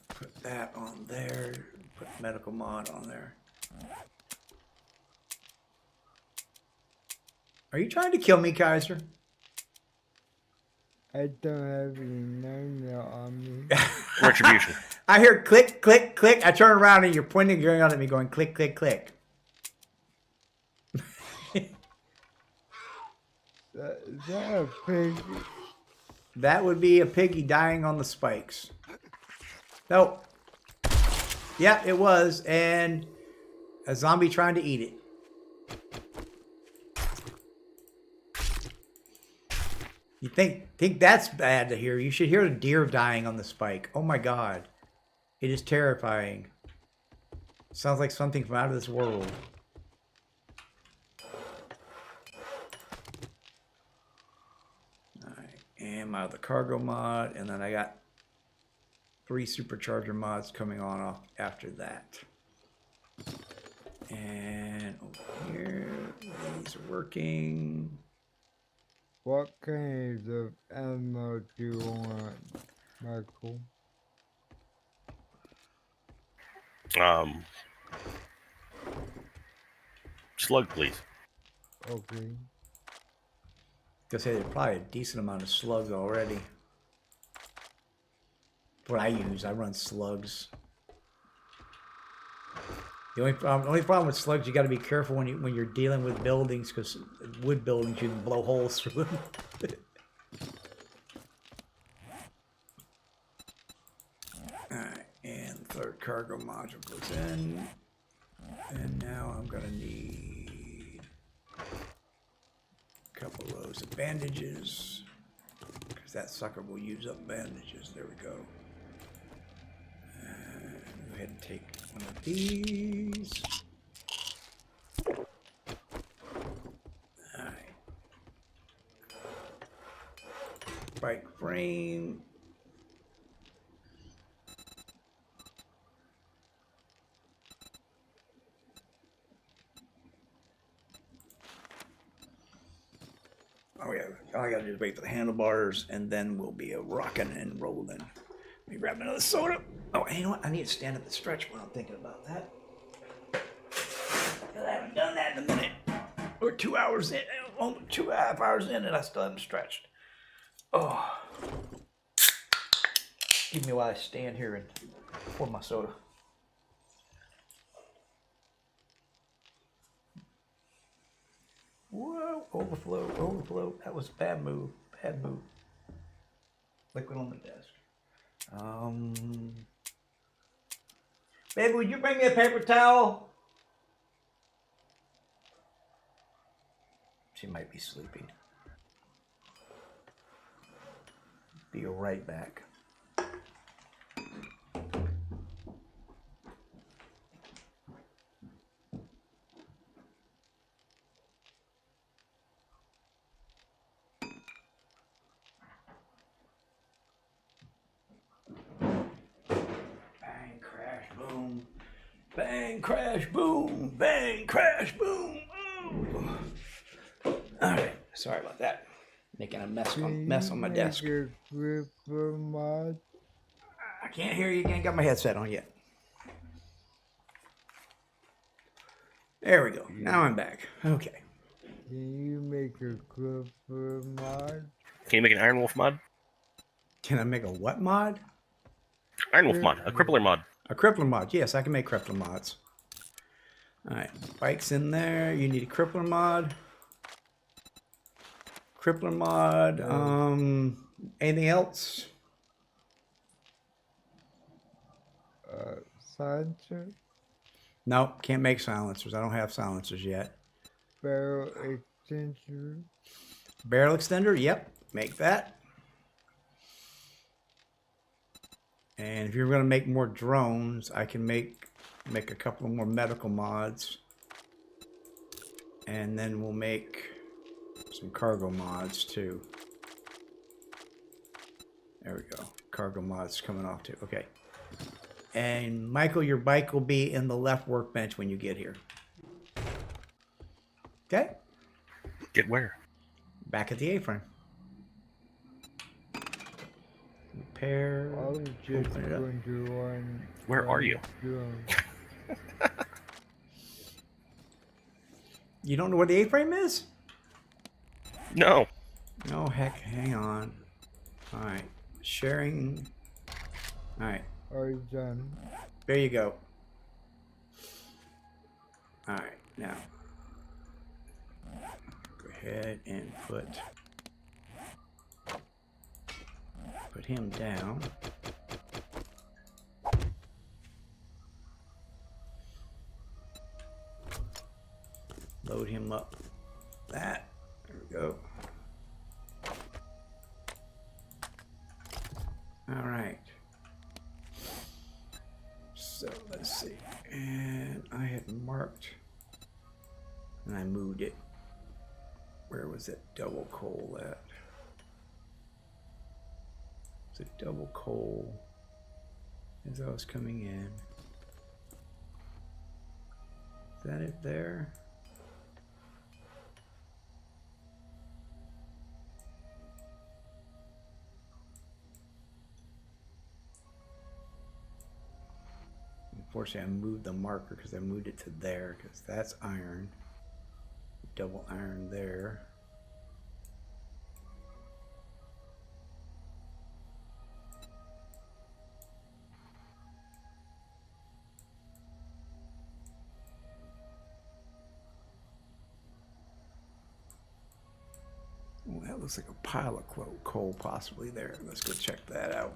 Put that on there. Put medical mod on there. Are you trying to kill me, Kaiser? I don't have any name on me. Retribution. I hear click, click, click. I turn around and you're pointing your gun at me going click, click, click. Is that a pig? That would be a piggy dying on the spikes. Nope. Yeah, it was, and a zombie trying to eat it. You think that's bad to hear? You should hear a deer dying on the spike. Oh my god. It is terrifying. Sounds like something from out of this world. Alright, and my other cargo mod, and then I got 3 supercharger mods coming on off after that. And over here, these are working. What kind of ammo do you want, Michael? Slug, please. Okay. I'll say there's probably a decent amount of slugs already. What I use, I run slugs. The only problem with slugs, you got to be careful when you're dealing with buildings, because wood buildings you can blow holes through them. Alright, and the third cargo module goes in. And now I'm gonna need a couple rows of bandages, because that sucker will use up bandages. There we go. And go ahead and take one of these. Alright. Bike frame. Oh yeah, all I gotta do is wait for the handlebars, and then we'll be rocking and rolling. Let me grab another soda. Oh, and you know what? I need to stand at the stretch while I'm thinking about that. 'Cause I haven't done that in a minute. We're 2 hours in, almost 2.5 hours in, and I still haven't stretched. Oh. Give me while I stand here and pour my soda. Whoa, overflow, overflow. That was a bad move, bad move. Liquid on the desk. Baby, would you bring me a paper towel? She might be sleeping. Be right back. Bang, crash, boom. Bang, crash, boom. Ooh. All right, sorry about that. Making a mess on my desk. Your gripper mod? I can't hear you again. Got my headset on yet. There we go. Now I'm back. Okay. Can you make a gripper mod? Can you make an Iron Wolf mod? Can I make a what mod? Iron Wolf mod. A crippler mod. A crippler mod. Yes, I can make crippler mods. All right, bikes in there. You need a crippler mod. Crippler mod. Anything else? Silencer? Nope, can't make silencers. I don't have silencers yet. Barrel extender? Barrel extender. Yep, make that. And if you're going to make more drones, I can make a couple of more medical mods. And then we'll make some cargo mods too. There we go. Cargo mods coming off too. Okay. And Michael, your bike will be in the left workbench when you get here. Okay? Get where? Back at the A-frame. Repair. I was just Open it up. going to run. Where are you? You don't know where the A-frame is? No. No, heck, hang on. Alright. Sharing. Alright. Are you done? There you go. Alright, now. Go ahead and put him down. Load him up. That. There we go. All right. So let's see. And I had marked and I moved it. Where was that double coal at? It's a double coal as I was coming in. Is that it there? Unfortunately, I moved the marker because I moved it to there because that's iron. Double iron there. Oh, that looks like a pile of coal possibly there. Let's go check that out.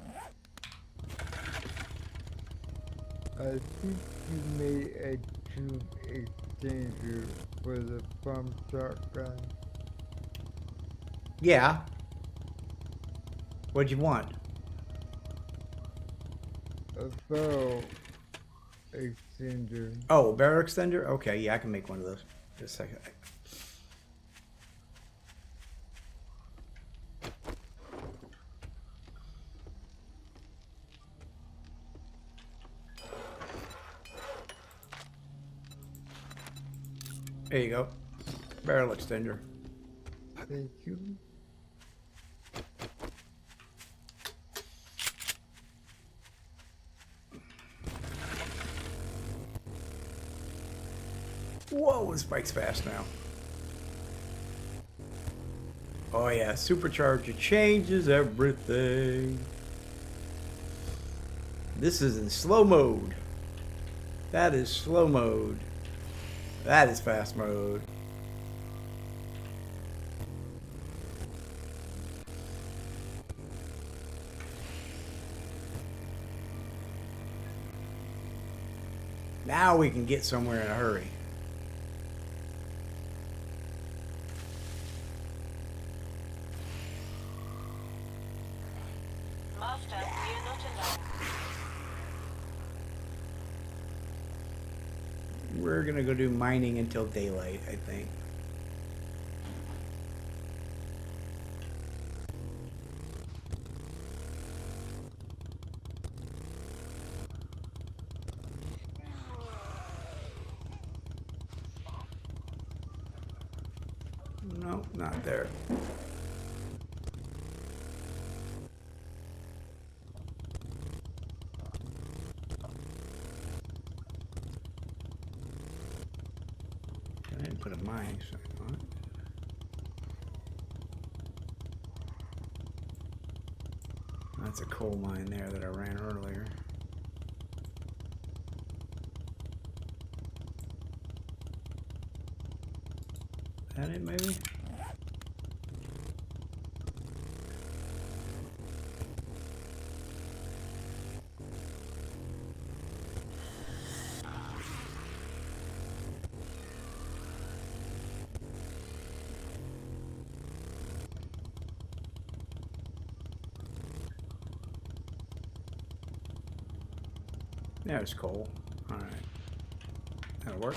I think you made a tube exchanger for the pump shotgun. Yeah. What'd you want? A barrel extender. Oh, a barrel extender? Okay, yeah, I can make one of those. Just a second. There you go. Barrel extender. Thank you. Whoa, this bike's fast now. Oh yeah, supercharger changes everything. This is in slow mode. That is slow mode. That is fast mode. Now we can get somewhere in a hurry. Master, you're not alone. We're gonna go do mining until daylight, I think. No, not there. I didn't put a mine sign on it. That's a coal mine there that I ran earlier. That it maybe? There's coal. Alright. That'll work.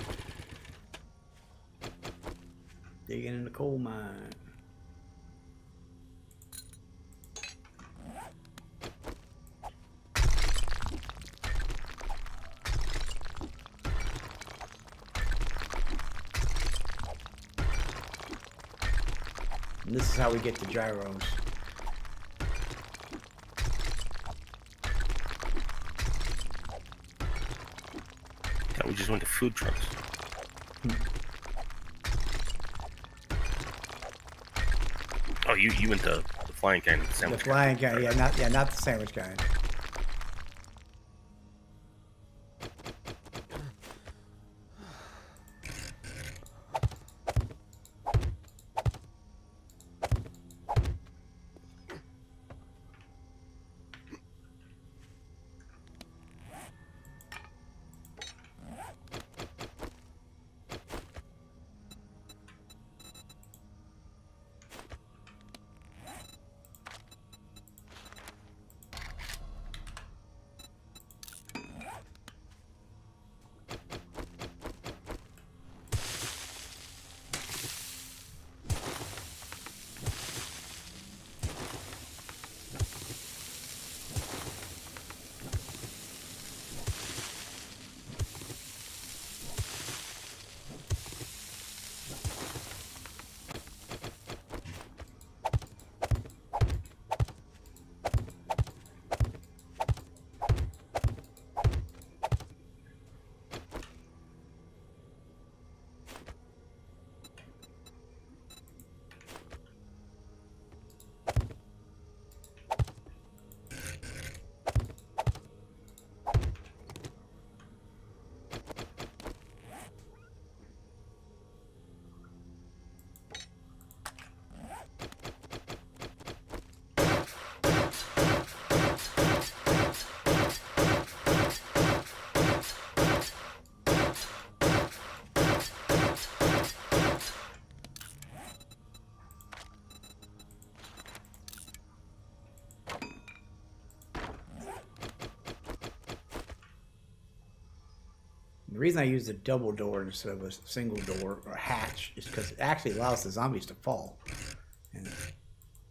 Digging in the coal mine. And this is how we get the gyros. Yeah, we just went to food trucks. Oh, you went to the flying kind, the sandwich The flying kind, yeah, not the sandwich kind. reason I use a double door instead of a single door or hatch is because it actually allows the zombies to fall. And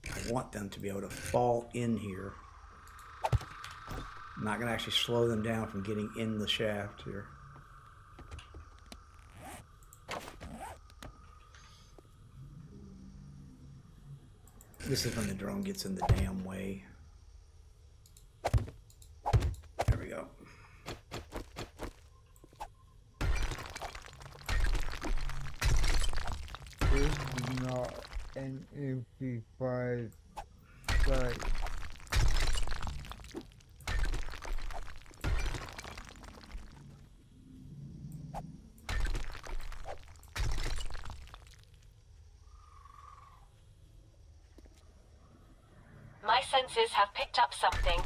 I want them to be able to fall in here. I'm not going to actually slow them down from getting in the shaft here. This is when the drone gets in the damn way. There we go. This is not an MP5 site. My senses have picked up something.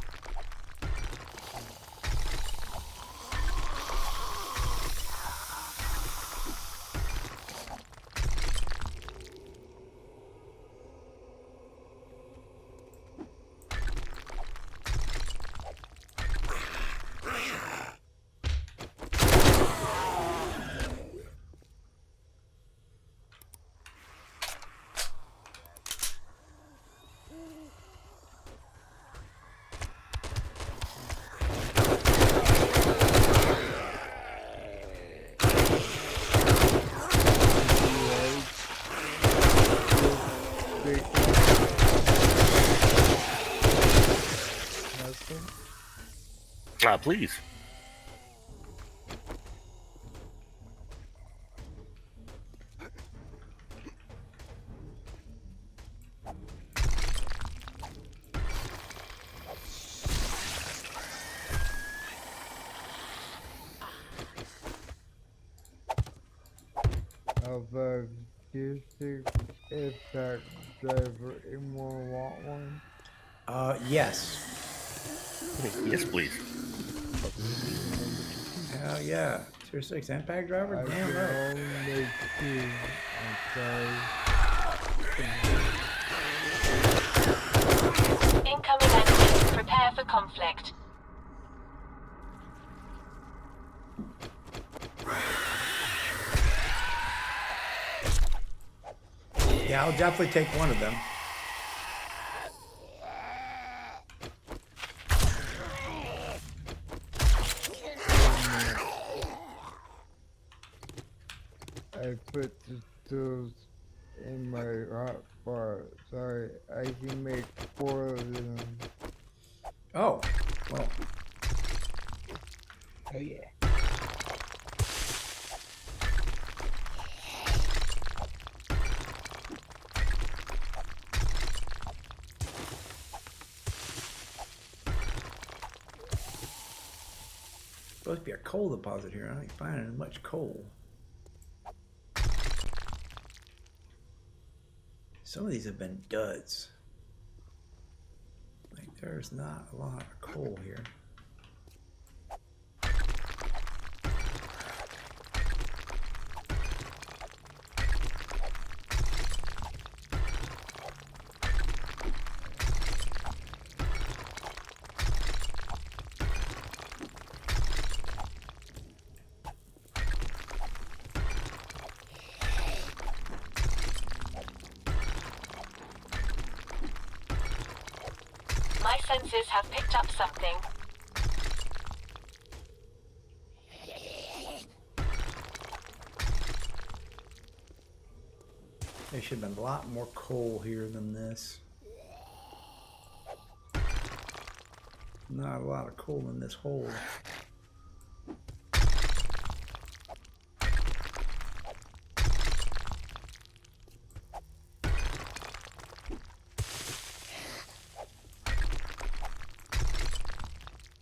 Please. Of a logistic impact driver, anyone want one? Yes. Yes, please. Hell yeah. Tier 6 impact driver? I Damn can right. only make two. I'm sorry. Incoming enemy. Prepare for conflict. Yeah, I'll definitely take one of them. I put the tools in my hotbar. Sorry, I can make 4 of them. Oh, well. Oh yeah. Supposed to be a coal deposit here. I ain't finding much coal. Some of these have been duds. Like, there's not a lot of coal here. My senses have picked up something. There should have been a lot more coal here than this. Not a lot of coal in this hole.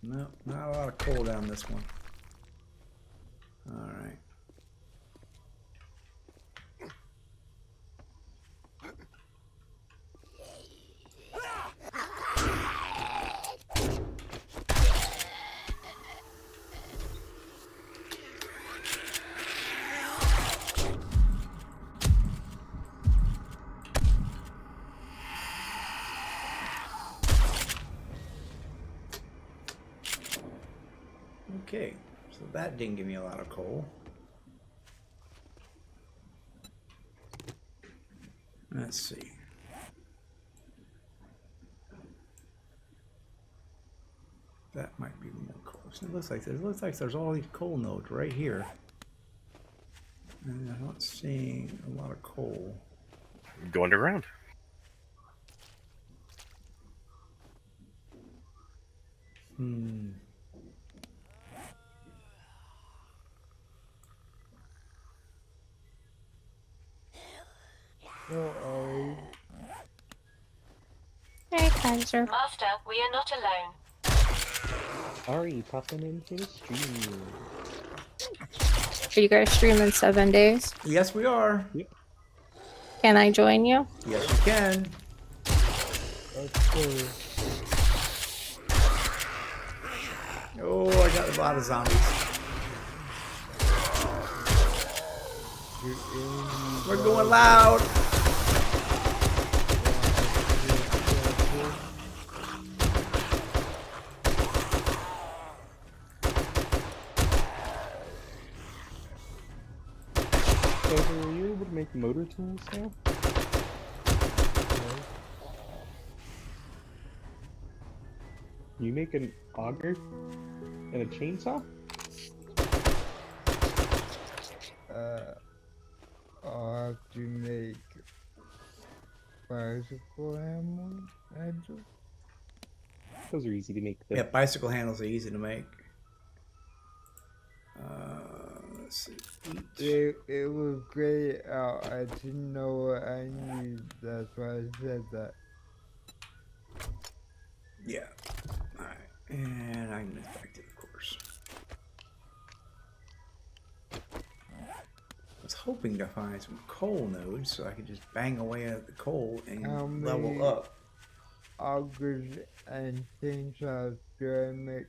No, not a lot of coal down this one. All right. Okay. that didn't give me a lot of coal. Let's see. That might be more coal. So it looks like there's all these coal nodes right here. And I'm not seeing a lot of coal. Go underground. Oh, Hey, Kaiser. Master, we are not alone. Ari, popping into the stream. Are you guys streaming 7 days? Yes, we are. Can I join you? Yes, you can. okay. Oh, I got a lot of zombies. We're going loud. Kaiser, were you able to make motor tools now? You make an auger and a chainsaw? I'll have to make bicycle handles. Those are easy to make. Though. Yeah, bicycle handles are easy to make. Let's see. It was great out. I didn't know what I needed. That's why I said that. Yeah. Alright. And I can infect it, of course. I was hoping to find some coal nodes so I could just bang away at the coal and level up. Augers and chainsaws do I make?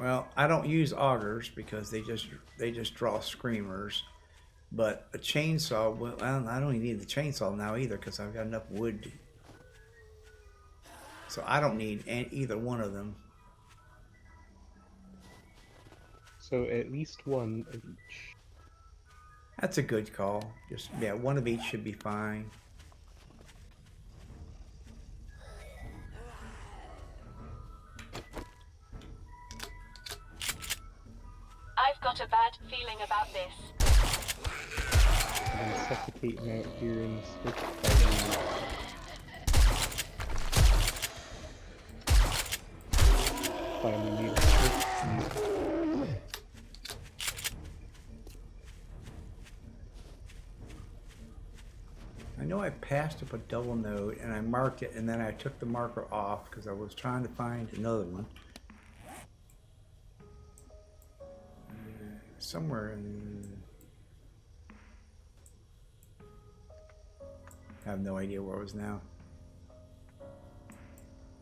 Well, I don't use augers because they just draw screamers. But a chainsaw, well, I don't even need the chainsaw now either because I've got enough wood. So I don't need either one of them. So at least one of each. That's a good call. Just, yeah, one of each should be fine. I've got a bad feeling about this. I'm suffocating out here in the stick. Finally need a stick. I know I passed up a double node and I marked it and then I took the marker off because I was trying to find another one. Somewhere in... I have no idea where it was now. I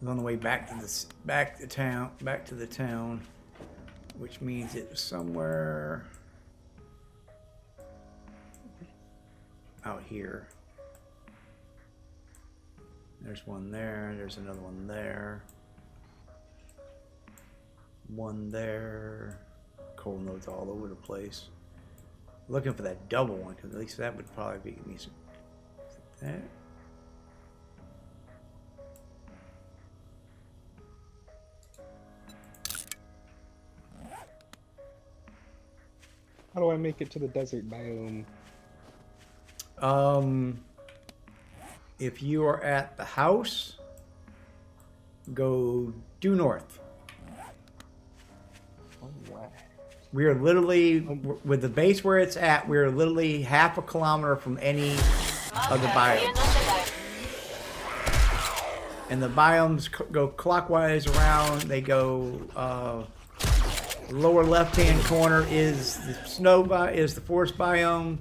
was on the way back to the town, which means it was somewhere out here. There's one there, there's another one there. One there. Coal nodes all over the place. Looking for that double one, because at least that would probably be me some. Is it that? How do I make it to the desert biome? If you are at the house, go due north. Alright. We are literally, with the base where it's at, we're literally half a kilometer from any of the Master, we are biomes. not alone. And the biomes go clockwise around. They go, lower left-hand corner is the is the forest biome.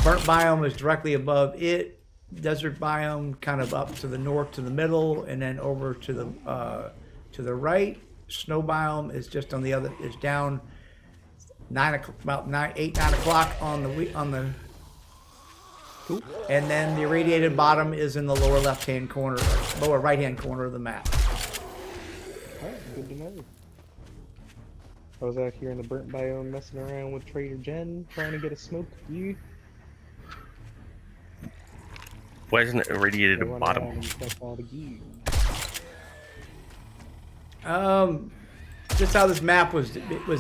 Burnt biome is directly above it. Desert biome kind of up to the north, to the middle, and then over to the right. Snow biome is just on the other, is down 9 o'clock on the and then the irradiated bottom is in the lower left-hand corner, lower right-hand corner of the map. Good to know. I was out here in the burnt biome messing around with Trader Jen, trying to get a smoked view. Why isn't it irradiated I at the went bottom? around and checked all the gear. Just how this map was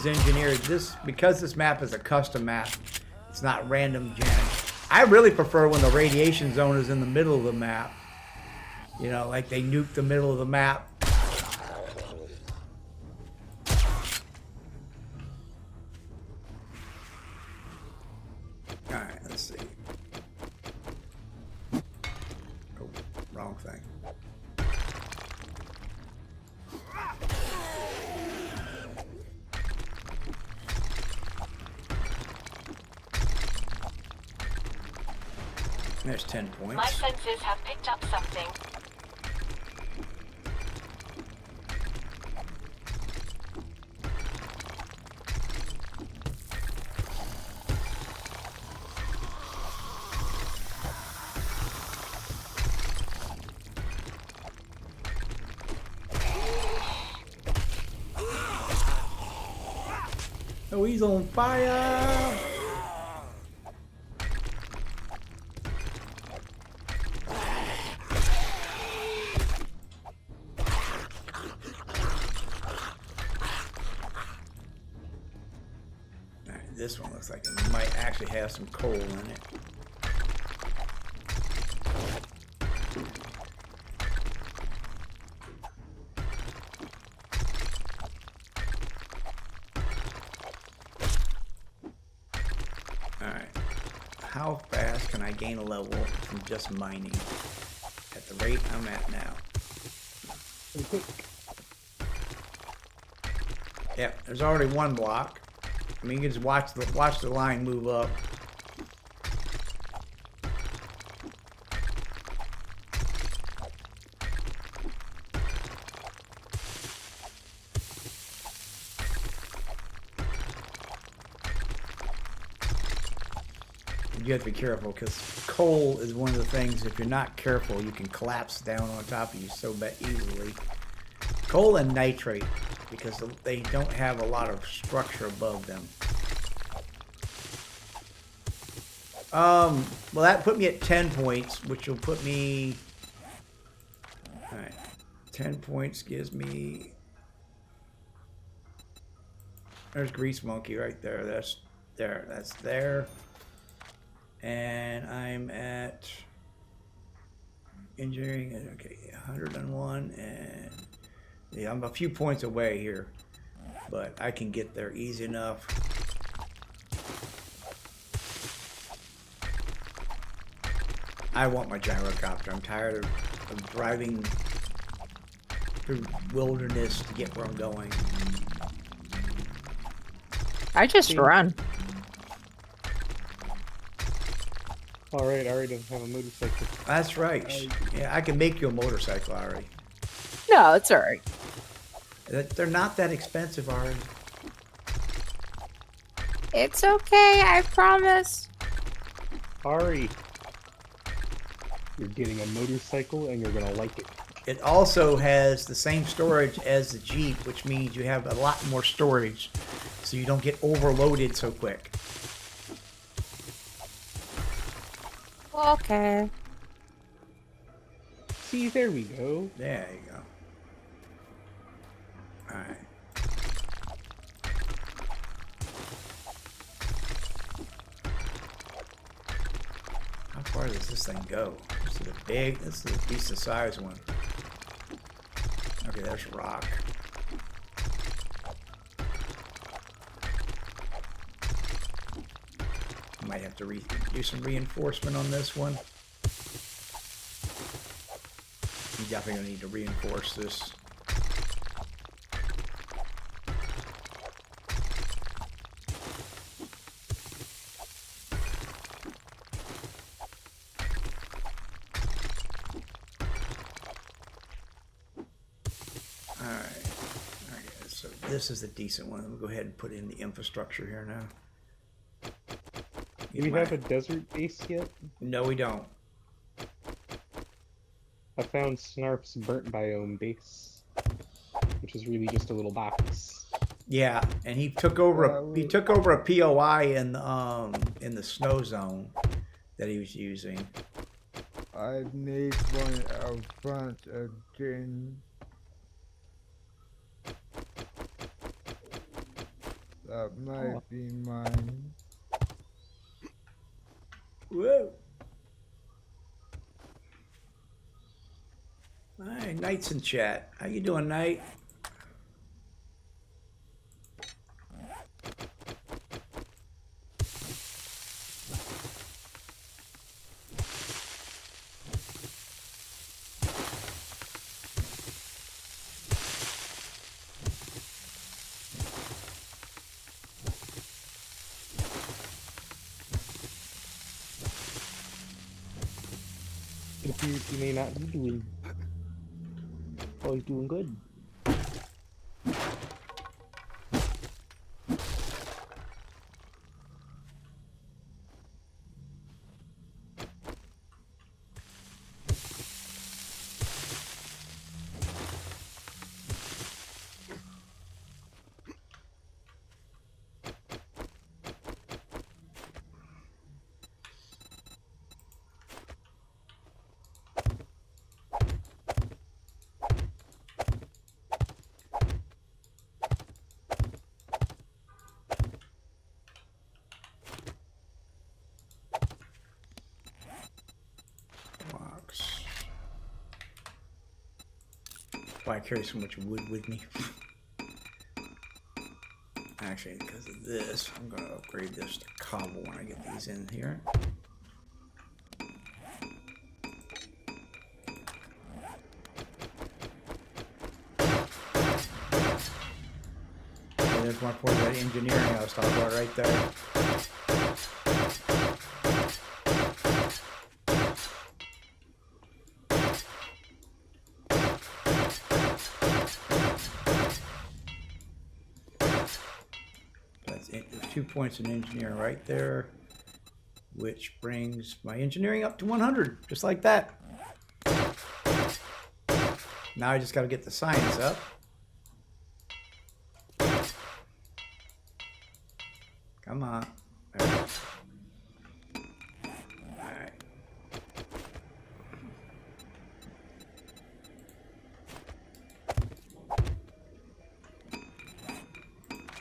engineered. Because this map is a custom map, it's not random gen. I really prefer when the radiation zone is in the middle of the map. You know, like they nuke the middle of the map. All right, let's see. Oh, wrong thing. There's 10 points. My senses have picked up something. Oh, he's on fire! Alright, this one looks like it might actually have some coal in it. Alright. How fast can I gain a level from just mining? At the rate I'm at now. Pretty quick. Yeah, there's already one block. I mean, you can just watch the line move up. You have to be careful because coal is one of the things, if you're not careful, you can collapse down on top of you so easily. Coal and nitrate, because they don't have a lot of structure above them. Well, that put me at 10 points, which will put me... Alright, 10 points gives me... There's Grease Monkey right there. That's there. That's there. And I'm at engineering, okay, 101, and yeah, I'm a few points away here, but I can get there easy enough. I want my gyrocopter. I'm tired of driving through wilderness to get where I'm going. I just run. Alright, Ari doesn't have a motorcycle. That's right. Yeah, I can make you a motorcycle, Ari. No, it's alright. They're not that expensive, Ari. It's okay, I promise. Ari, you're getting a motorcycle and you're gonna like it. It also has the same storage as the Jeep, which means you have a lot more storage, so you don't get overloaded so quick. Okay. See, there we go. There you go. Alright. How far does this thing go? This is a decent size one. Okay, there's rock. Might have to do some reinforcement on this one. I'm definitely gonna need to reinforce this. Alright. Okay, so this is a decent one. We'll go ahead and put in the infrastructure here now. Do we have a desert base yet? No, we don't. I found Snarf's burnt biome base. which is really just a little box. Yeah, and he took over a POI in the snow zone that he was using. I made one a bunch of gin. That might be mine. Whoa. Hi, Knight's in chat. How you doing, Knight? It appears he may not be doing. Oh, he's doing good. Why I carry so much wood with me? Actually, because of this, I'm going to upgrade this to cobble when I get these in here. And there's one point of that engineering I was talking about right there. There's 2 points in engineering right there, which brings my engineering up to 100, just like that. Now I just got to get the science up. Come on. All right.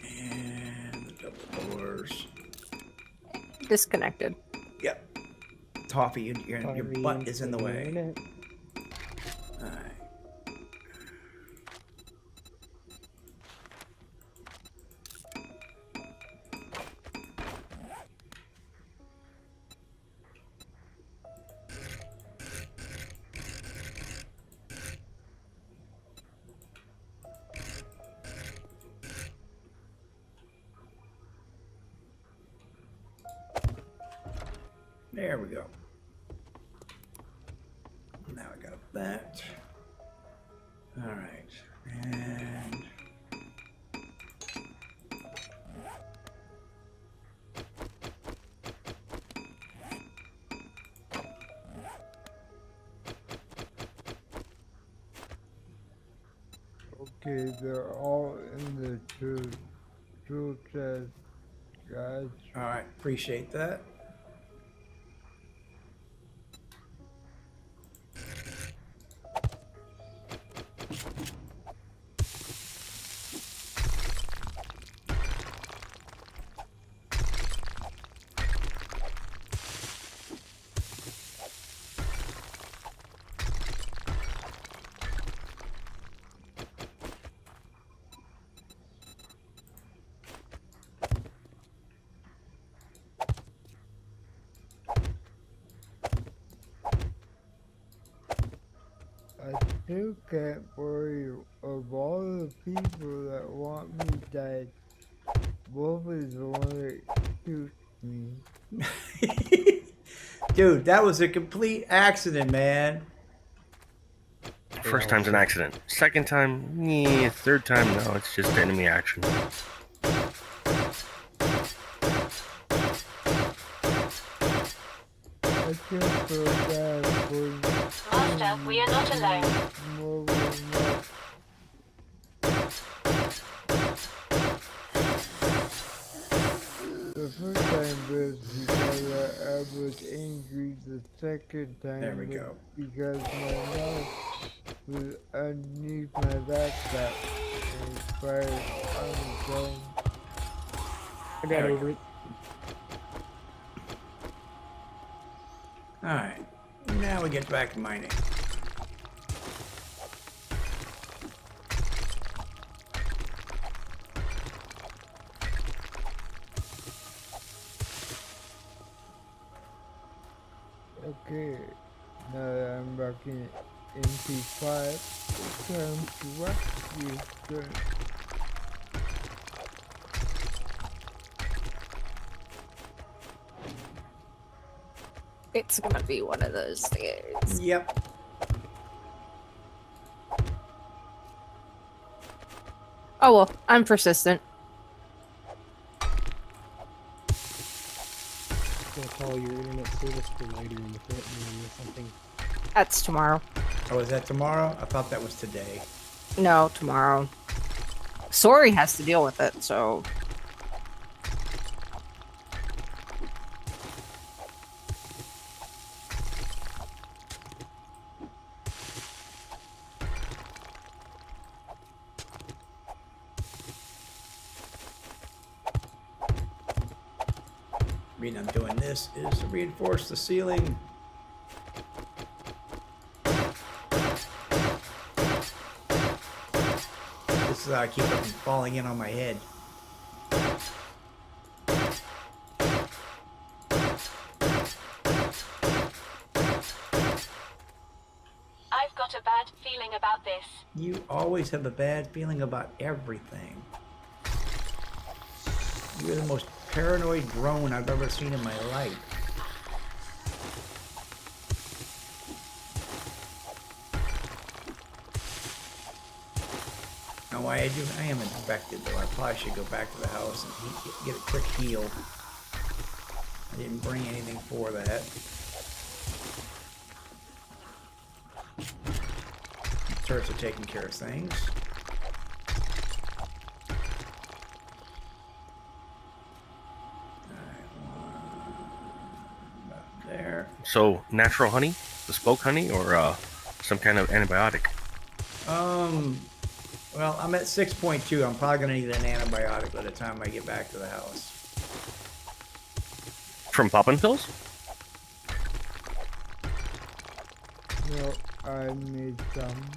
And the double doors. Disconnected. Yep. Toffee, your butt is in the way. All right. There we go. Now I got that. All right. And Okay, they're all in the tool chest, guys. all right, appreciate that. I still can't believe of all the people that want me dead, Wolf is the one that shoots me. Dude, that was a complete accident, man. First time's an accident. Second time, yeah. Third time, no, it's just enemy action. I feel so bad for you. Master, we are not alone. More than that. the first time was because I was angry. The second time There we was go. because my mouse was underneath my laptop and it fired on its own. I There got we over it. Alright. Now we get back to mining. Okay, now that I'm back in MP5, it's time to rescue things. It's gonna be one of those days. Yep. Oh well, I'm persistent. Gonna call your internet service provider and threaten you or something. That's tomorrow. Oh, is that tomorrow? I thought that was today. No, tomorrow. Sorry has to deal with it, so. The reason I'm doing this is to reinforce the ceiling. This is how I keep it from falling in on my head. I've got a bad feeling about this. You always have a bad feeling about everything. You're the most paranoid drone I've ever seen in my life. Now, why I am infected though. I probably should go back to the house and get a quick heal. I didn't bring anything for that. Turrets are taking care of things. There. So, natural honey? Bespoke honey? Or some kind of antibiotic? Well, I'm at 6.2. I'm probably going to need an antibiotic by the time I get back to the house. From popping pills? No, I made some.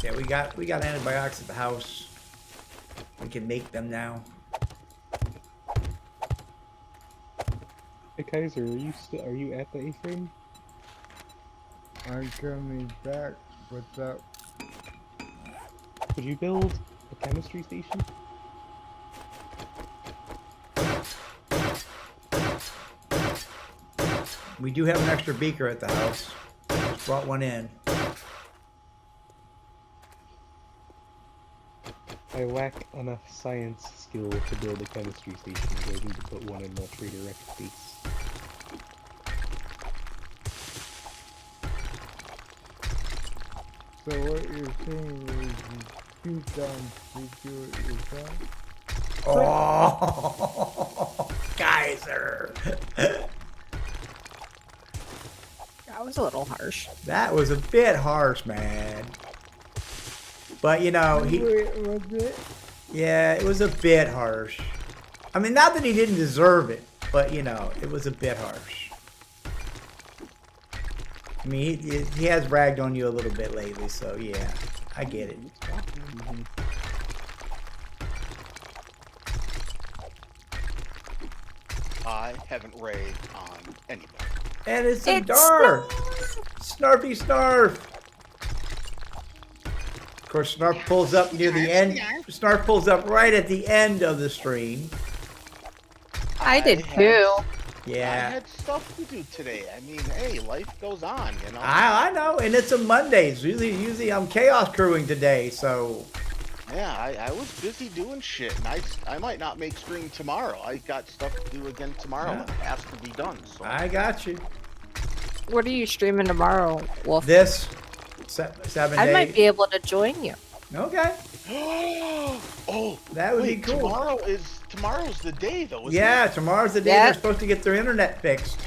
Yeah, we got antibiotics at the house. We can make them now. Hey Kaiser, are you at the A-frame? I'm coming back. What's up? Could you build a chemistry station? We do have an extra beaker at the house. Just brought one in. I lack enough science skill to build a chemistry station, so I need to put one in the Trader X base. So what you're saying is you shoot down to do it yourself? Oh, Kaiser. That was a little harsh. That was a bit harsh, man. But you know, Wait, was it? yeah, it was a bit harsh. I mean, not that he didn't deserve it, but you know, it was a bit harsh. I mean, he has ragged on you a little bit lately, so yeah, I get it. I haven't raided on anybody. And it's a It's Darth! Snarfy Snarf! Of course, Snarf pulls up near the end. Snarf pulls up right at the end of the stream. I did had- too. I Yeah, had stuff to do today. I mean, hey, life goes on, you know. I know, and it's a Mondays. Usually I'm chaos crewing today, so Yeah, I was busy doing shit, and I might not make stream tomorrow. I got stuff to do again tomorrow. Yeah. It has to be done. So I got you. What are you streaming tomorrow, Wolf? This 7 I days. might be able to join you. Okay. Oh, That would be wait, cool. Tomorrow's the day though, isn't Yeah, it? tomorrow's the day Yeah. they're supposed to get their internet fixed.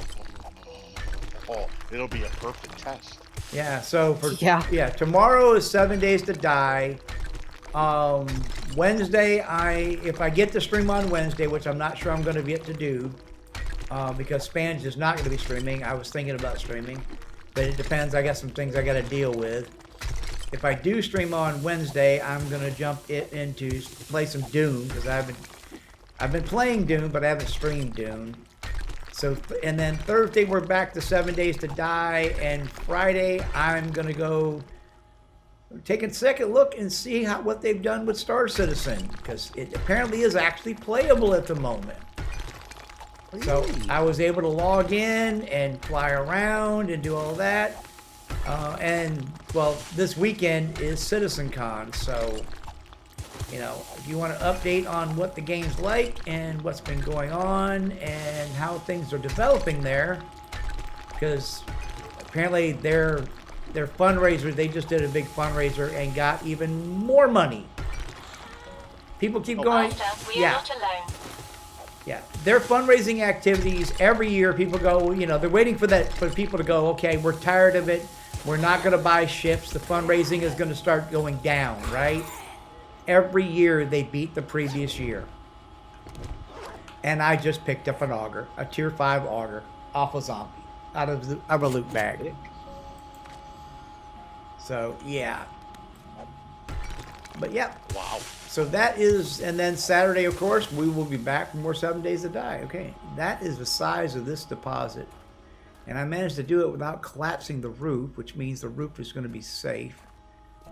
Oh, it'll be a perfect test. Yeah, so for Yeah. tomorrow is 7 days to die. Wednesday, if I get to stream on Wednesday, which I'm not sure I'm going to get to do, because Spans is not going to be streaming. I was thinking about streaming, but it depends. I got some things I got to deal with. If I do stream on Wednesday, I'm going to jump into play some Doom, because I've been playing Doom, but I haven't streamed Doom. So, and then Thursday we're back to 7 days to die, and Friday I'm gonna go take a second look and see what they've done with Star Citizen, because it apparently is actually playable at the moment. So I was able to log in and fly around and do all that. And well, this weekend is CitizenCon, so you know, if you want to update on what the game's like and what's been going on and how things are developing there, because apparently their fundraiser, they just did a big fundraiser and got even more money. People keep going. After, we are not alone. Yeah, their fundraising activities every year, people go, you know, they're waiting for people to go, okay, we're tired of it. We're not going to buy ships. The fundraising is going to start going down, right? Every year they beat the previous year. And I just picked up an auger, a tier 5 auger, off a zombie, out of a loot bag. So, yeah. But yeah. Wow. So that is, and then Saturday, of course, we will be back for more 7 days to die. Okay, that is the size of this deposit. And I managed to do it without collapsing the roof, which means the roof is going to be safe.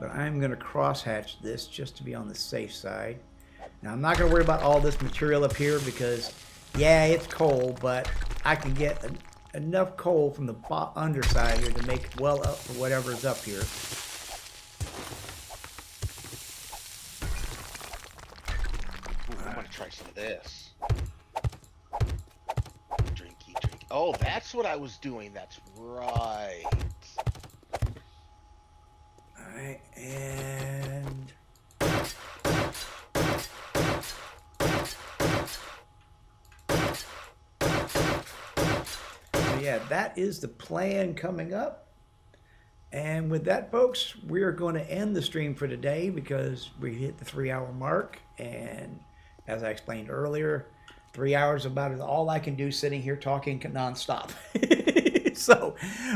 But I'm going to crosshatch this just to be on the safe side. Now, I'm not going to worry about all this material up here because, yeah, it's coal, but I can get enough coal from the underside here to make well up for whatever's up here. Ooh, I'm gonna try some of this. Drinky drink. Oh, that's what I was doing. That's right. Alright, and so yeah, that is the plan coming up. And with that, folks, we are going to end the stream for today because we hit the 3-hour mark. And as I explained earlier, 3 hours about all I can do sitting here talking nonstop. So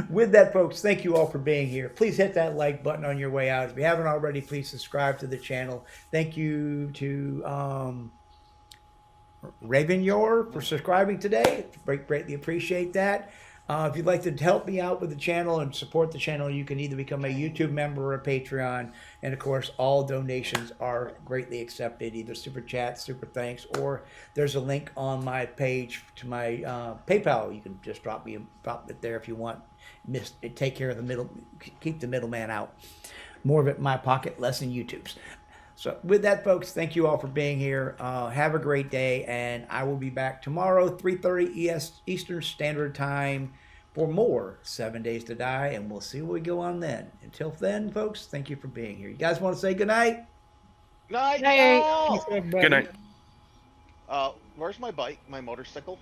with that, folks, thank you all for being here. Please hit that like button on your way out. If you haven't already, please subscribe to the channel. Thank you to Raven Yor for subscribing today. Greatly appreciate that. If you'd like to help me out with the channel and support the channel, you can either become a YouTube member or a Patreon. And of course, all donations are greatly accepted, either super chats, super thanks, or there's a link on my page to my PayPal. You can just drop it there if you want. Take care of keep the middleman out. More of it in my pocket, less in YouTube's. So with that, folks, thank you all for being here. Have a great day, and I will be back tomorrow, 3:30 Eastern Standard Time, for more 7 Days to Die, and we'll see where we go on then. Until then, folks, thank you for being here. You guys want to say goodnight? Night. Night. all. Good night. Where's my bike? My motorcycle?